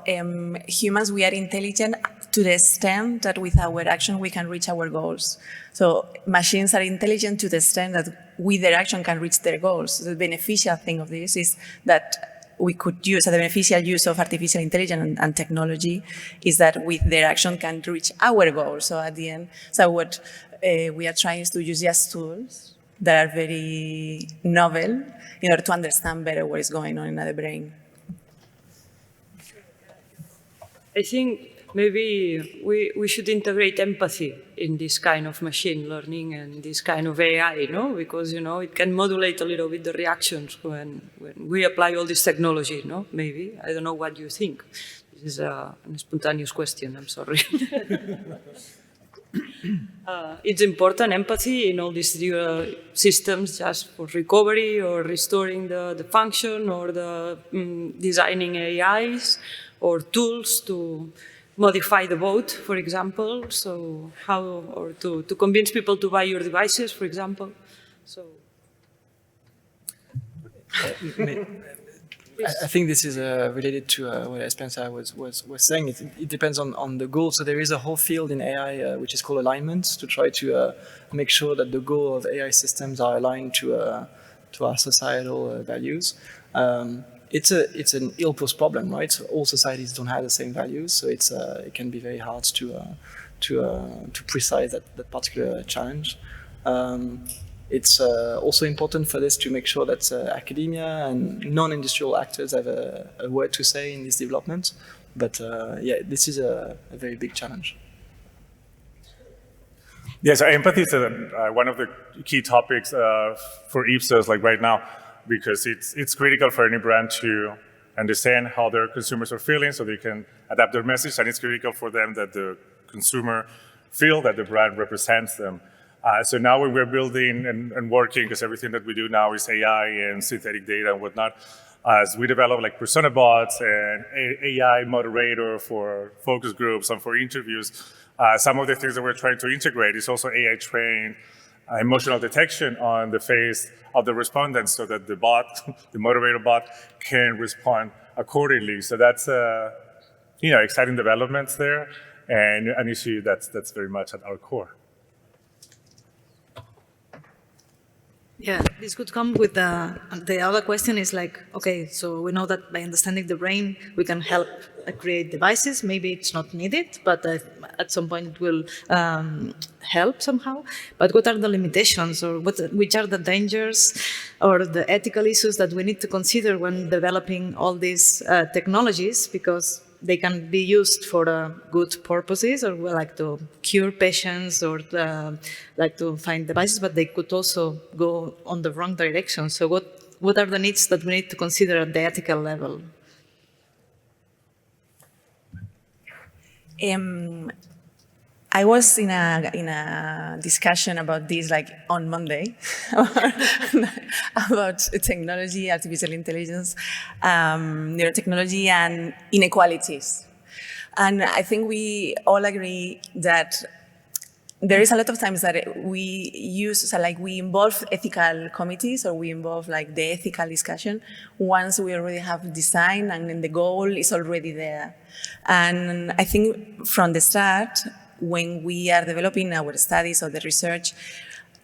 humans, we are intelligent to the extent that with our action we can reach our goals. So machines are intelligent to the extent that with their action can reach their goals. The beneficial thing of this is that we could use, the beneficial use of artificial intelligence and technology is that with their action can reach our goals. So at the end, so what we are trying is to use just tools that are very novel in order to understand better what is going on in the brain. I think maybe we should integrate empathy in this kind of machine learning and this kind of AI, no? Because, you know, it can modulate a little bit the reactions when we apply all this technology, no? Maybe. I don't know what you think. This is a spontaneous question, I'm sorry. It's important, empathy, in all these systems just for recovery or restoring the function or the designing AIs or tools to modify the vote, for example, so how, or to convince people to buy your devices, for example. So I think this is related to what Esperanza was saying. It depends on the goal. So there is a whole field in AI which is called alignment, to try to make sure that the goal of AI systems are aligned to our societal values. It's an ill-posed problem, right? So all societies don't have the same values, so it can be very hard to precise that particular challenge. It's also important for this to make sure that academia and non-industrial actors have a word to say in this development. But yeah, this is a very big challenge. Yeah, so empathy is one of the key topics for Ipsos, like right now, because it's critical for any brand to understand how their consumers are feeling so they can adapt their message, and it's critical for them that the consumer feel that the brand represents them. So now when we're building and working, because everything that we do now is AI and synthetic data and whatnot, as we develop like persona bots and AI moderator for focus groups and for interviews, some of the things that we're trying to integrate is also AI trained emotional detection on the face of the respondents so that the bot, the moderator bot, can respond accordingly. So that's exciting developments there and an issue that's very much at our core. Yeah, this could come with the other question is like, okay, so we know that by understanding the brain, we can help create devices. Maybe it's not needed, but at some point it will help somehow. But what are the limitations, or which are the dangers or the ethical issues that we need to consider when developing all these technologies? Because they can be used for good purposes, or like to cure patients, or like to find devices, but they could also go on the wrong direction. So what are the needs that we need to consider at the ethical level? I was in a discussion about this like on Monday about technology, artificial intelligence, neurotechnology, and inequalities. And I think we all agree that there is a lot of times that we use, so like we involve ethical committees, or we involve like the ethical discussion once we already have design and the goal is already there. And I think from the start, when we are developing our studies or the research,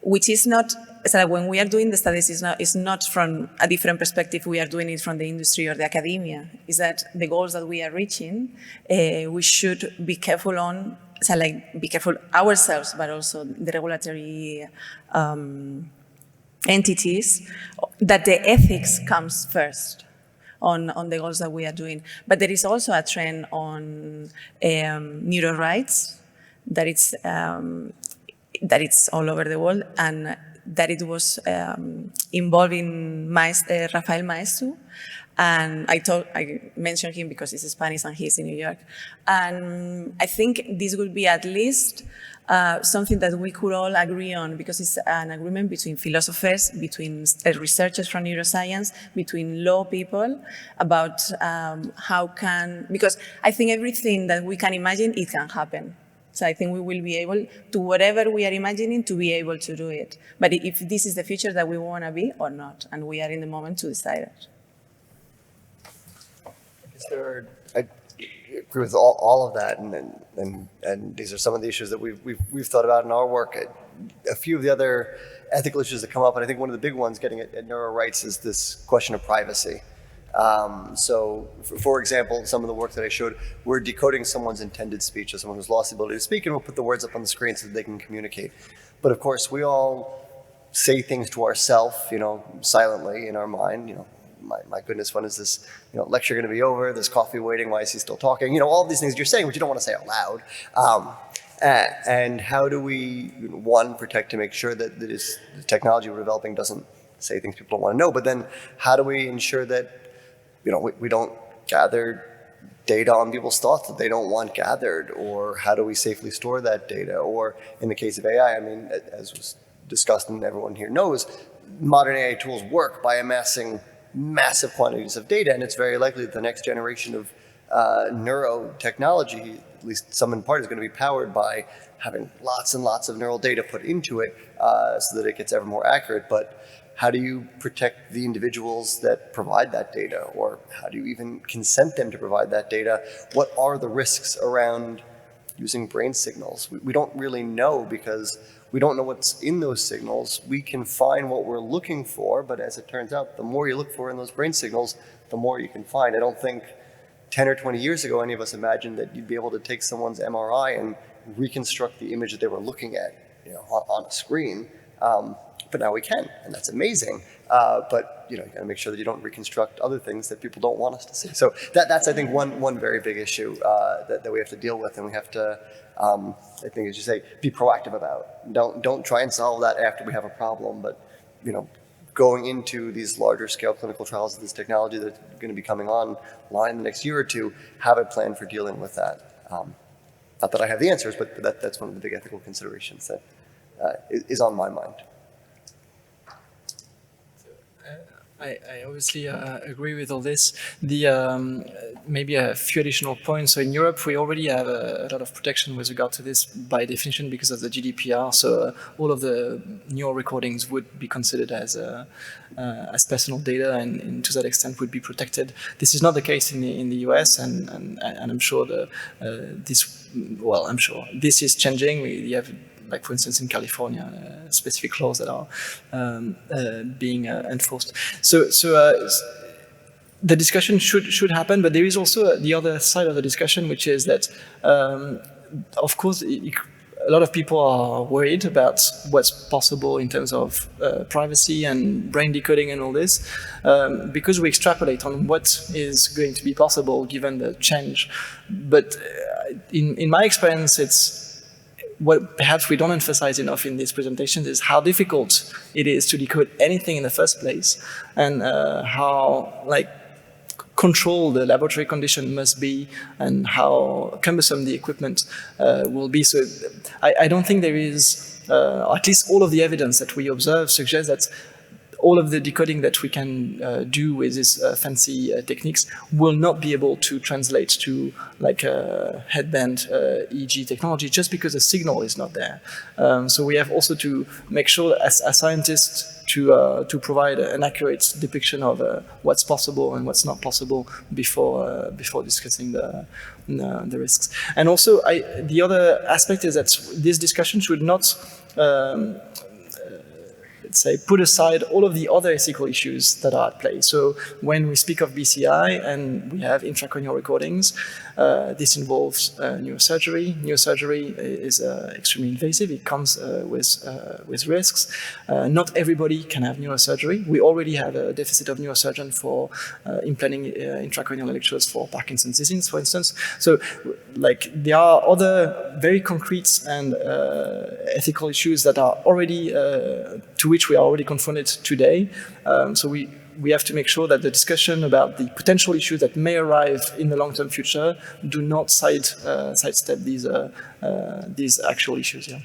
which is not, so like when we are doing the studies, is not from a different perspective, we are doing it from the industry or the academia, is that the goals that we are reaching, we should be careful on, so like be careful ourselves, but also the regulatory entities, that the ethics comes first on the goals that we are doing. But there is also a trend on neuro rights, that it's all over the world, and that it was involving Rafael Maestro. And I mentioned him because he's Spanish and he's in New York. And I think this would be at least something that we could all agree on, because it's an agreement between philosophers, between researchers from neuroscience, between law people, about because I think everything that we can imagine, it can happen. So I think we will be able to, whatever we are imagining, to be able to do it. But if this is the future that we want to be or not, and we are in the moment to decide it. I agree with all of that, and these are some of the issues that we've thought about in our work. A few of the other ethical issues that come up, and I think one of the big ones getting at neuro rights is this question of privacy. So, for example, some of the work that I showed, we're decoding someone's intended speech, so someone who's lost the ability to speak, and we'll put the words up on the screen so that they can communicate. But of course, we all say things to ourselves, silently in our mind, my goodness, when is this lecture going to be over? There's coffee waiting. Why is he still talking? All these things you're saying, but you don't want to say out loud. And how do we, one, protect to make sure that the technology we're developing doesn't say things people don't want to know, but then how do we ensure that we don't gather data on people's thoughts that they don't want gathered, or how do we safely store that data? Or in the case of AI, I mean, as was discussed and everyone here knows, modern AI tools work by amassing massive quantities of data, and it's very likely that the next generation of neurotechnology, at least some in part, is going to be powered by having lots and lots of neural data put into it so that it gets ever more accurate. But how do you protect the individuals that provide that data? Or how do you even consent them to provide that data? What are the risks around using brain signals? We don't really know, because we don't know what's in those signals. We can find what we're looking for, but as it turns out, the more you look for in those brain signals, the more you can find. I don't think 10 or 20 years ago any of us imagined that you'd be able to take someone's MRI and reconstruct the image that they were looking at on a screen. But now we can, and that's amazing. But you got to make sure that you don't reconstruct other things that people don't want us to see. So that's I think one very big issue that we have to deal with, and we have to, I think, as you say, be proactive about. Don't try and solve that after we have a problem, but going into these larger scale clinical trials of this technology that's going to be coming online in the next year or two, have a plan for dealing with that. Not that I have the answers, but that's one of the big ethical considerations that is on my mind. I obviously agree with all this. Maybe a few additional points. So in Europe, we already have a lot of protection with regard to this by definition because of the GDPR. So all of the neural recordings would be considered as personal data, and to that extent would be protected. This is not the case in the US, and I'm sure this is changing. We have like for instance in California, specific laws that are being enforced. So the discussion should happen, but there is also the other side of the discussion, which is that, of course, a lot of people are worried about what's possible in terms of privacy and brain decoding and all this, because we extrapolate on what is going to be possible given the change. But in my experience, it's what perhaps we don't emphasize enough in these presentations is how difficult it is to decode anything in the first place, and how control the laboratory condition must be, and how cumbersome the equipment will be. So I don't think there is, at least all of the evidence that we observe suggests that all of the decoding that we can do with these fancy techniques will not be able to translate to like a headband EEG technology just because the signal is not there. So we have also to make sure as scientists to provide an accurate depiction of what's possible and what's not possible before discussing the risks. And also, the other aspect is that this discussion should not let's say, put aside all of the other ethical issues that are at play. So when we speak of BCI and we have intracranial recordings, this involves neurosurgery. Neurosurgery is extremely invasive. It comes with risks. Not everybody can have neurosurgery. We already have a deficit of neurosurgeon for implanting intracranial electrodes for Parkinson's disease, for instance. So like there are other very concrete and ethical issues that are already to which we are already confronted today. So we have to make sure that the discussion about the potential issues that may arrive in the long-term future do not sidestep these actual issues. Yeah.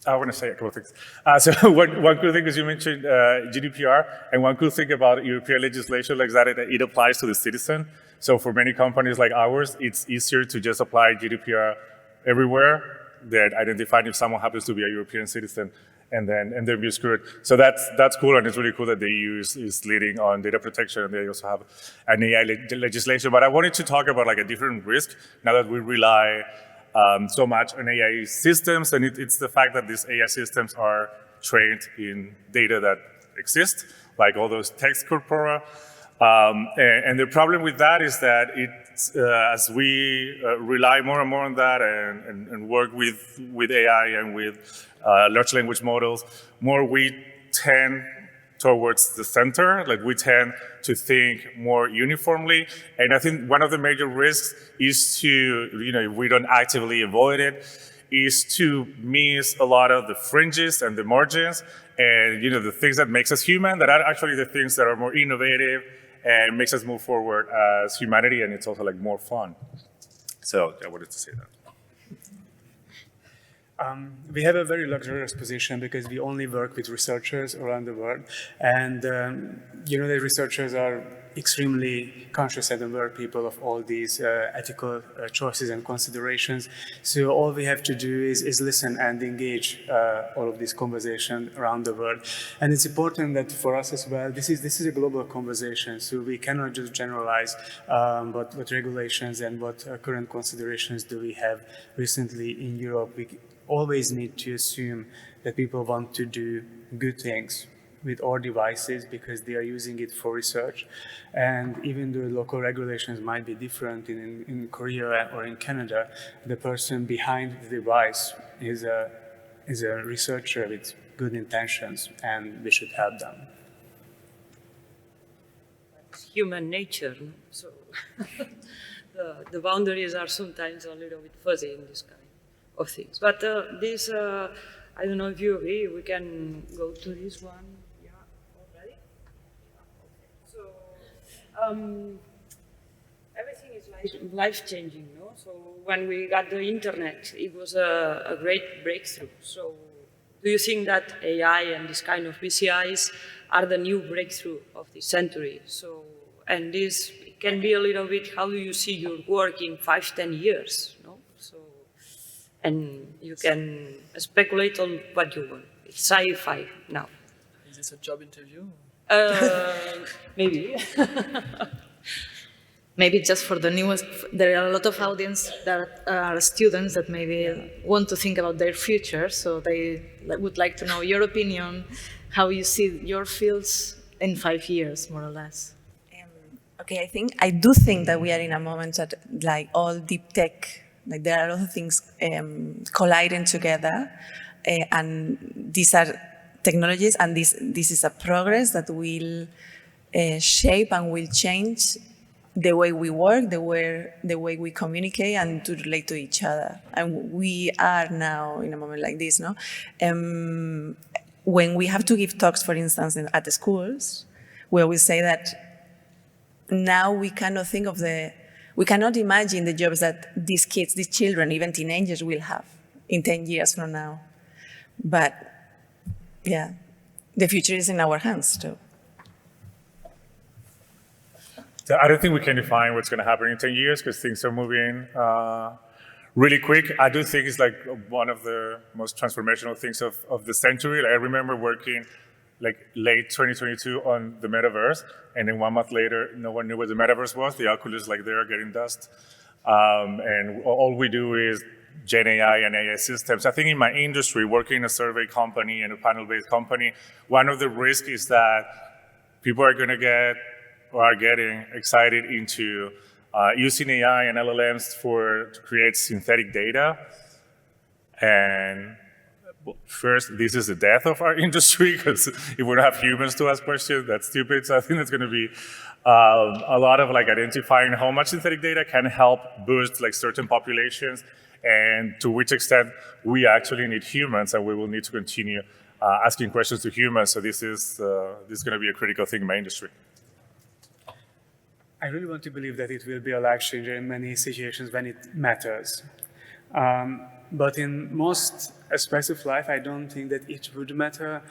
I want to say a couple of things. So one cool thing is you mentioned GDPR, and one cool thing about European legislation like that it applies to the citizen. So for many companies like ours, it's easier to just apply GDPR everywhere than identifying if someone happens to be a European citizen and then be screwed. So that's cool, and it's really cool that the EU is leading on data protection, and they also have an AI legislation. But I wanted to talk about like a different risk now that we rely so much on AI systems, and it's the fact that these AI systems are trained in data that exists, like all those text corpora. And the problem with that is that as we rely more and more on that and work with AI and with large language models, more we tend towards the center, like we tend to think more uniformly. And I think one of the major risks is to, if we don't actively avoid it, is to miss a lot of the fringes and the margins and, the things that makes us human, that are actually the things that are more innovative and makes us move forward as humanity, and it's also like more fun. So I wanted to say that. We have a very luxurious position because we only work with researchers around the world, and the researchers are extremely conscious and aware people of all these ethical choices and considerations. So all we have to do is listen and engage all of this conversation around the world. And it's important that for us as well, this is a global conversation, so we cannot just generalize what regulations and what current considerations do we have recently in Europe. We always need to assume that people want to do good things with our devices because they are using it for research. And even though local regulations might be different in Korea or in Canada, the person behind the device is a researcher with good intentions, and we should help them. It's human nature, no? So the boundaries are sometimes a little bit fuzzy in this kind of things. But this, I don't know if you agree, we can go to this one. Yeah, already? So, everything is life-changing, no? So when we got the internet, it was a great breakthrough. So do you think that AI and this kind of BCIs are the new breakthrough of this century? So, and this can be a little bit, how do you see your work in 5-10 years, no? So, and you can speculate on what you want. It's sci-fi now. Is this a job interview? Maybe. maybe just for the newest, there are a lot of audience that are students that maybe want to think about their future, so they would like to know your opinion, how you see your fields in 5 years, more or less. Okay, I do think that we are in a moment that, like, all deep tech, like, there are a lot of things colliding together, and these are technologies, and this is a progress that will shape and will change the way we work, the way we communicate and to relate to each other. And we are now in a moment like this, no? When we have to give talks, for instance, at the schools, where we say that now we cannot we cannot imagine the jobs that these kids, these children, even teenagers will have in 10 years from now. But yeah, the future is in our hands too. I don't think we can define what's going to happen in 10 years because things are moving really quick. I do think it's like one of the most transformational things of the century. Like, I remember working like late 2022 on the metaverse, and then 1 month later, no one knew what the metaverse was. The Oculus like there getting dust. And all we do is Gen AI and AI systems. I think in my industry, working in a survey company and a panel-based company, one of the risks is that people are going to get or are getting excited into using AI and LLMs to create synthetic data. And first, this is the death of our industry, because if we don't have humans to ask questions, that's stupid. So I think there's going to be a lot of like identifying how much synthetic data can help boost like certain populations, and to which extent we actually need humans, and we will need to continue asking questions to humans. So this is going to be a critical thing in my industry. I really want to believe that it will be a life changer in many situations when it matters. But in most aspects of life, I don't think that it would matter,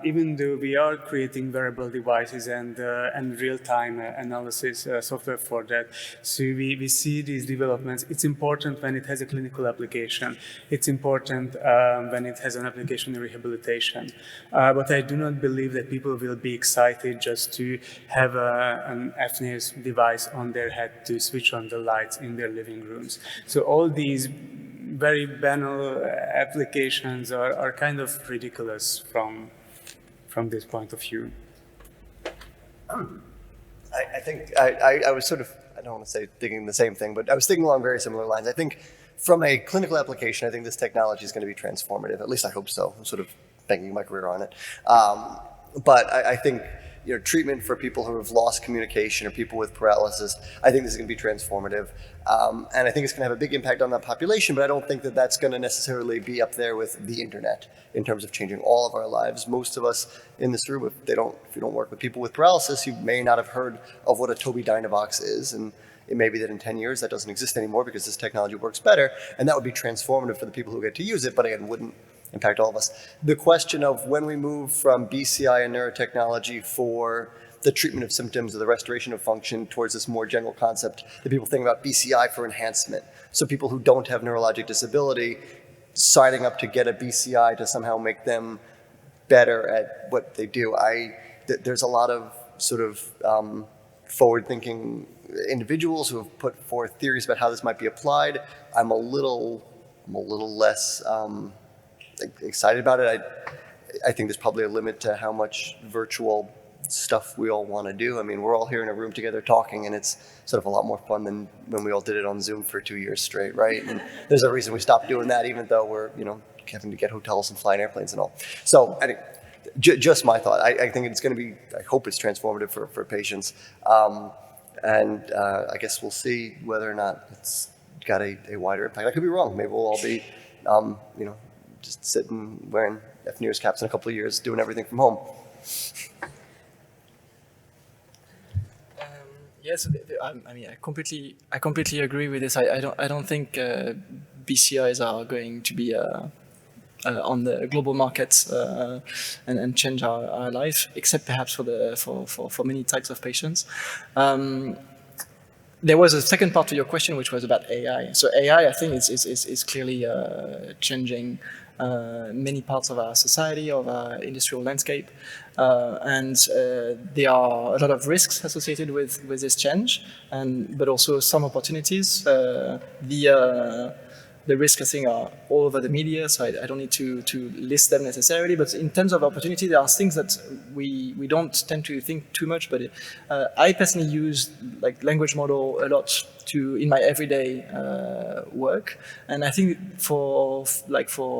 even though we are creating wearable devices and real-time analysis software for that. So we see these developments. It's important when it has a clinical application. It's important when it has an application in rehabilitation. But I do not believe that people will be excited just to have an FNIRs device on their head to switch on the lights in their living rooms. So all these very banal applications are kind of ridiculous from this point of view. I think I was sort of, I don't want to say thinking the same thing, but I was thinking along very similar lines. I think from a clinical application, I think this technology is going to be transformative. At least I hope so. I'm sort of banking my career on it. But I think, you know, treatment for people who have lost communication or people with paralysis, I think this is going to be transformative. And I think it's going to have a big impact on that population, but I don't think that that's going to necessarily be up there with the internet in terms of changing all of our lives. Most of us in this room, if you don't work with people with paralysis, you may not have heard of what a Tobii Dynavox is. And it may be that in 10 years that doesn't exist anymore because this technology works better, and that would be transformative for the people who get to use it, but again, wouldn't impact all of us. The question of when we move from BCI and neurotechnology for the treatment of symptoms or the restoration of function towards this more general concept that people think about BCI for enhancement. So people who don't have neurologic disability signing up to get a BCI to somehow make them better at what they do. There's a lot of sort of forward-thinking individuals who have put forth theories about how this might be applied. I'm a little less excited about it. I think there's probably a limit to how much virtual stuff we all want to do. I mean, we're all here in a room together talking, and it's sort of a lot more fun than when we all did it on Zoom for 2 years straight, right? And there's a reason we stopped doing that, even though we're, you know, having to get hotels and fly in airplanes and all. So I think just my thought. I think it's going to be, I hope it's transformative for patients. And I guess we'll see whether or not it's got a wider impact. I could be wrong. Maybe we'll all be, you know, just sitting wearing FNIRs caps in a couple of years, doing everything from home. Yes, I mean, I completely agree with this. I don't think BCIs are going to be on the global markets and change our life, except perhaps for many types of patients. There was a second part to your question, which was about AI. So AI, I think, is clearly changing many parts of our society, of our industrial landscape. And there are a lot of risks associated with this change, but also some opportunities. The risks, I think, are all over the media, so I don't need to list them necessarily. But in terms of opportunity, there are things that we don't tend to think too much. But I personally use like language model a lot in my everyday work, and I think for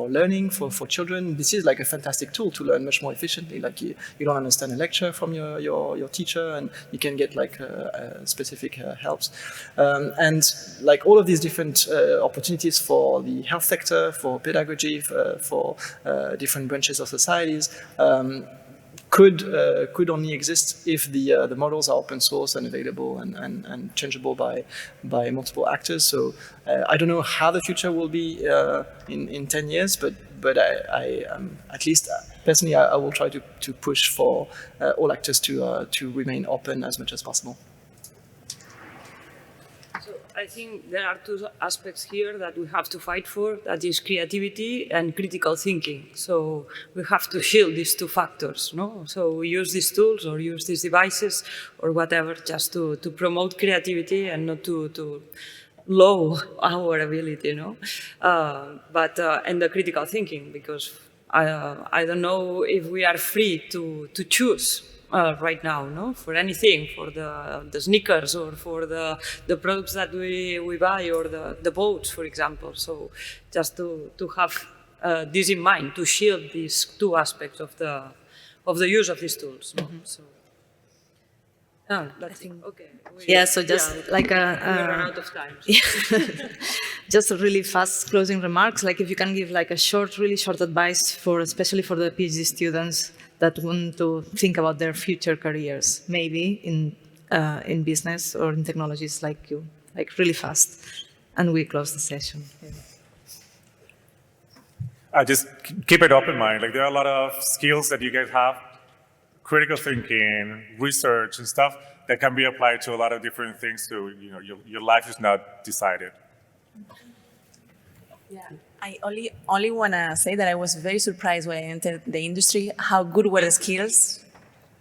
learning for children, this is like a fantastic tool to learn much more efficiently. Like you don't understand a lecture from your teacher, and you can get like specific helps, and like all of these different opportunities for the health sector, for pedagogy, for different branches of societies. Could only exist if the models are open source and available and changeable by multiple actors. So I don't know how the future will be in 10 years, but I at least personally I will try to push for all actors to remain open as much as possible. I think there are two aspects here that we have to fight for, that is creativity and critical thinking. So we have to shield these two factors, no? So we use these tools or use these devices or whatever just to promote creativity and not to lower our ability, no? And the critical thinking, because I don't know if we are free to choose right now, no, for anything, for the sneakers or for the products that we buy or the boats, for example. So just to have this in mind, to shield these two aspects of the use of these tools. No? So. That's it. Okay. So just like we run out of time. So. Just really fast closing remarks. Like if you can give like a really short advice especially for the PhD students that want to think about their future careers, maybe in business or in technologies like you, like really fast, and we close the session. Just keep it open mind. Like there are a lot of skills that you guys have. Critical thinking, research, and stuff that can be applied to a lot of different things. So your life is not decided. Yeah, I only want to say that I was very surprised when I entered the industry how good were the skills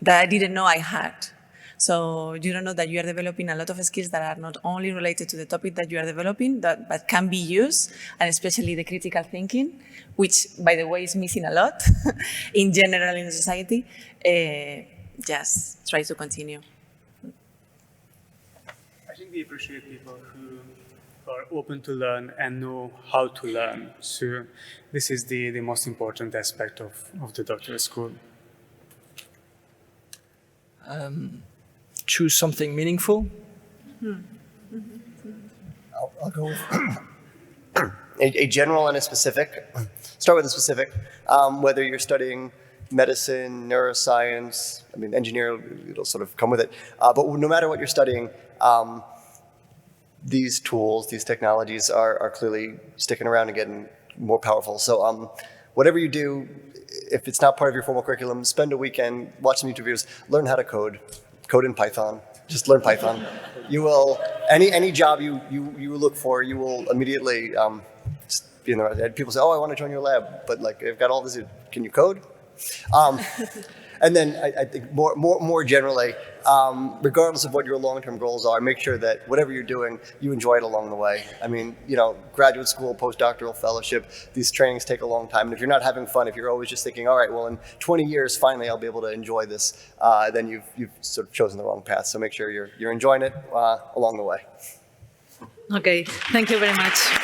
that I didn't know I had. So you don't know that you are developing a lot of skills that are not only related to the topic that you are developing, but can be used, and especially the critical thinking, which, by the way, is missing a lot in general in society. Just try to continue. I think we appreciate people who are open to learn and know how to learn. So this is the most important aspect of the doctorate school. Choose something meaningful. I'll go with a general and a specific. Start with a specific. Whether you're studying medicine, neuroscience, I mean, engineering, it'll sort of come with it. But no matter what you're studying, these tools, these technologies are clearly sticking around and getting more powerful. So whatever you do, if it's not part of your formal curriculum, spend a weekend, watch some YouTube videos, learn how to code in Python. Just learn Python. You will, any job you look for, you will immediately be in the right. People say, oh, I want to join your lab, but like, I've got all this, can you code? And then I think more generally, regardless of what your long-term goals are, make sure that whatever you're doing, you enjoy it along the way. I mean, graduate school, postdoctoral fellowship, these trainings take a long time. And if you're not having fun, if you're always just thinking, all right, well, in 20 years, finally, I'll be able to enjoy this, then you've sort of chosen the wrong path. So make sure you're enjoying it along the way. Okay, thank you very much.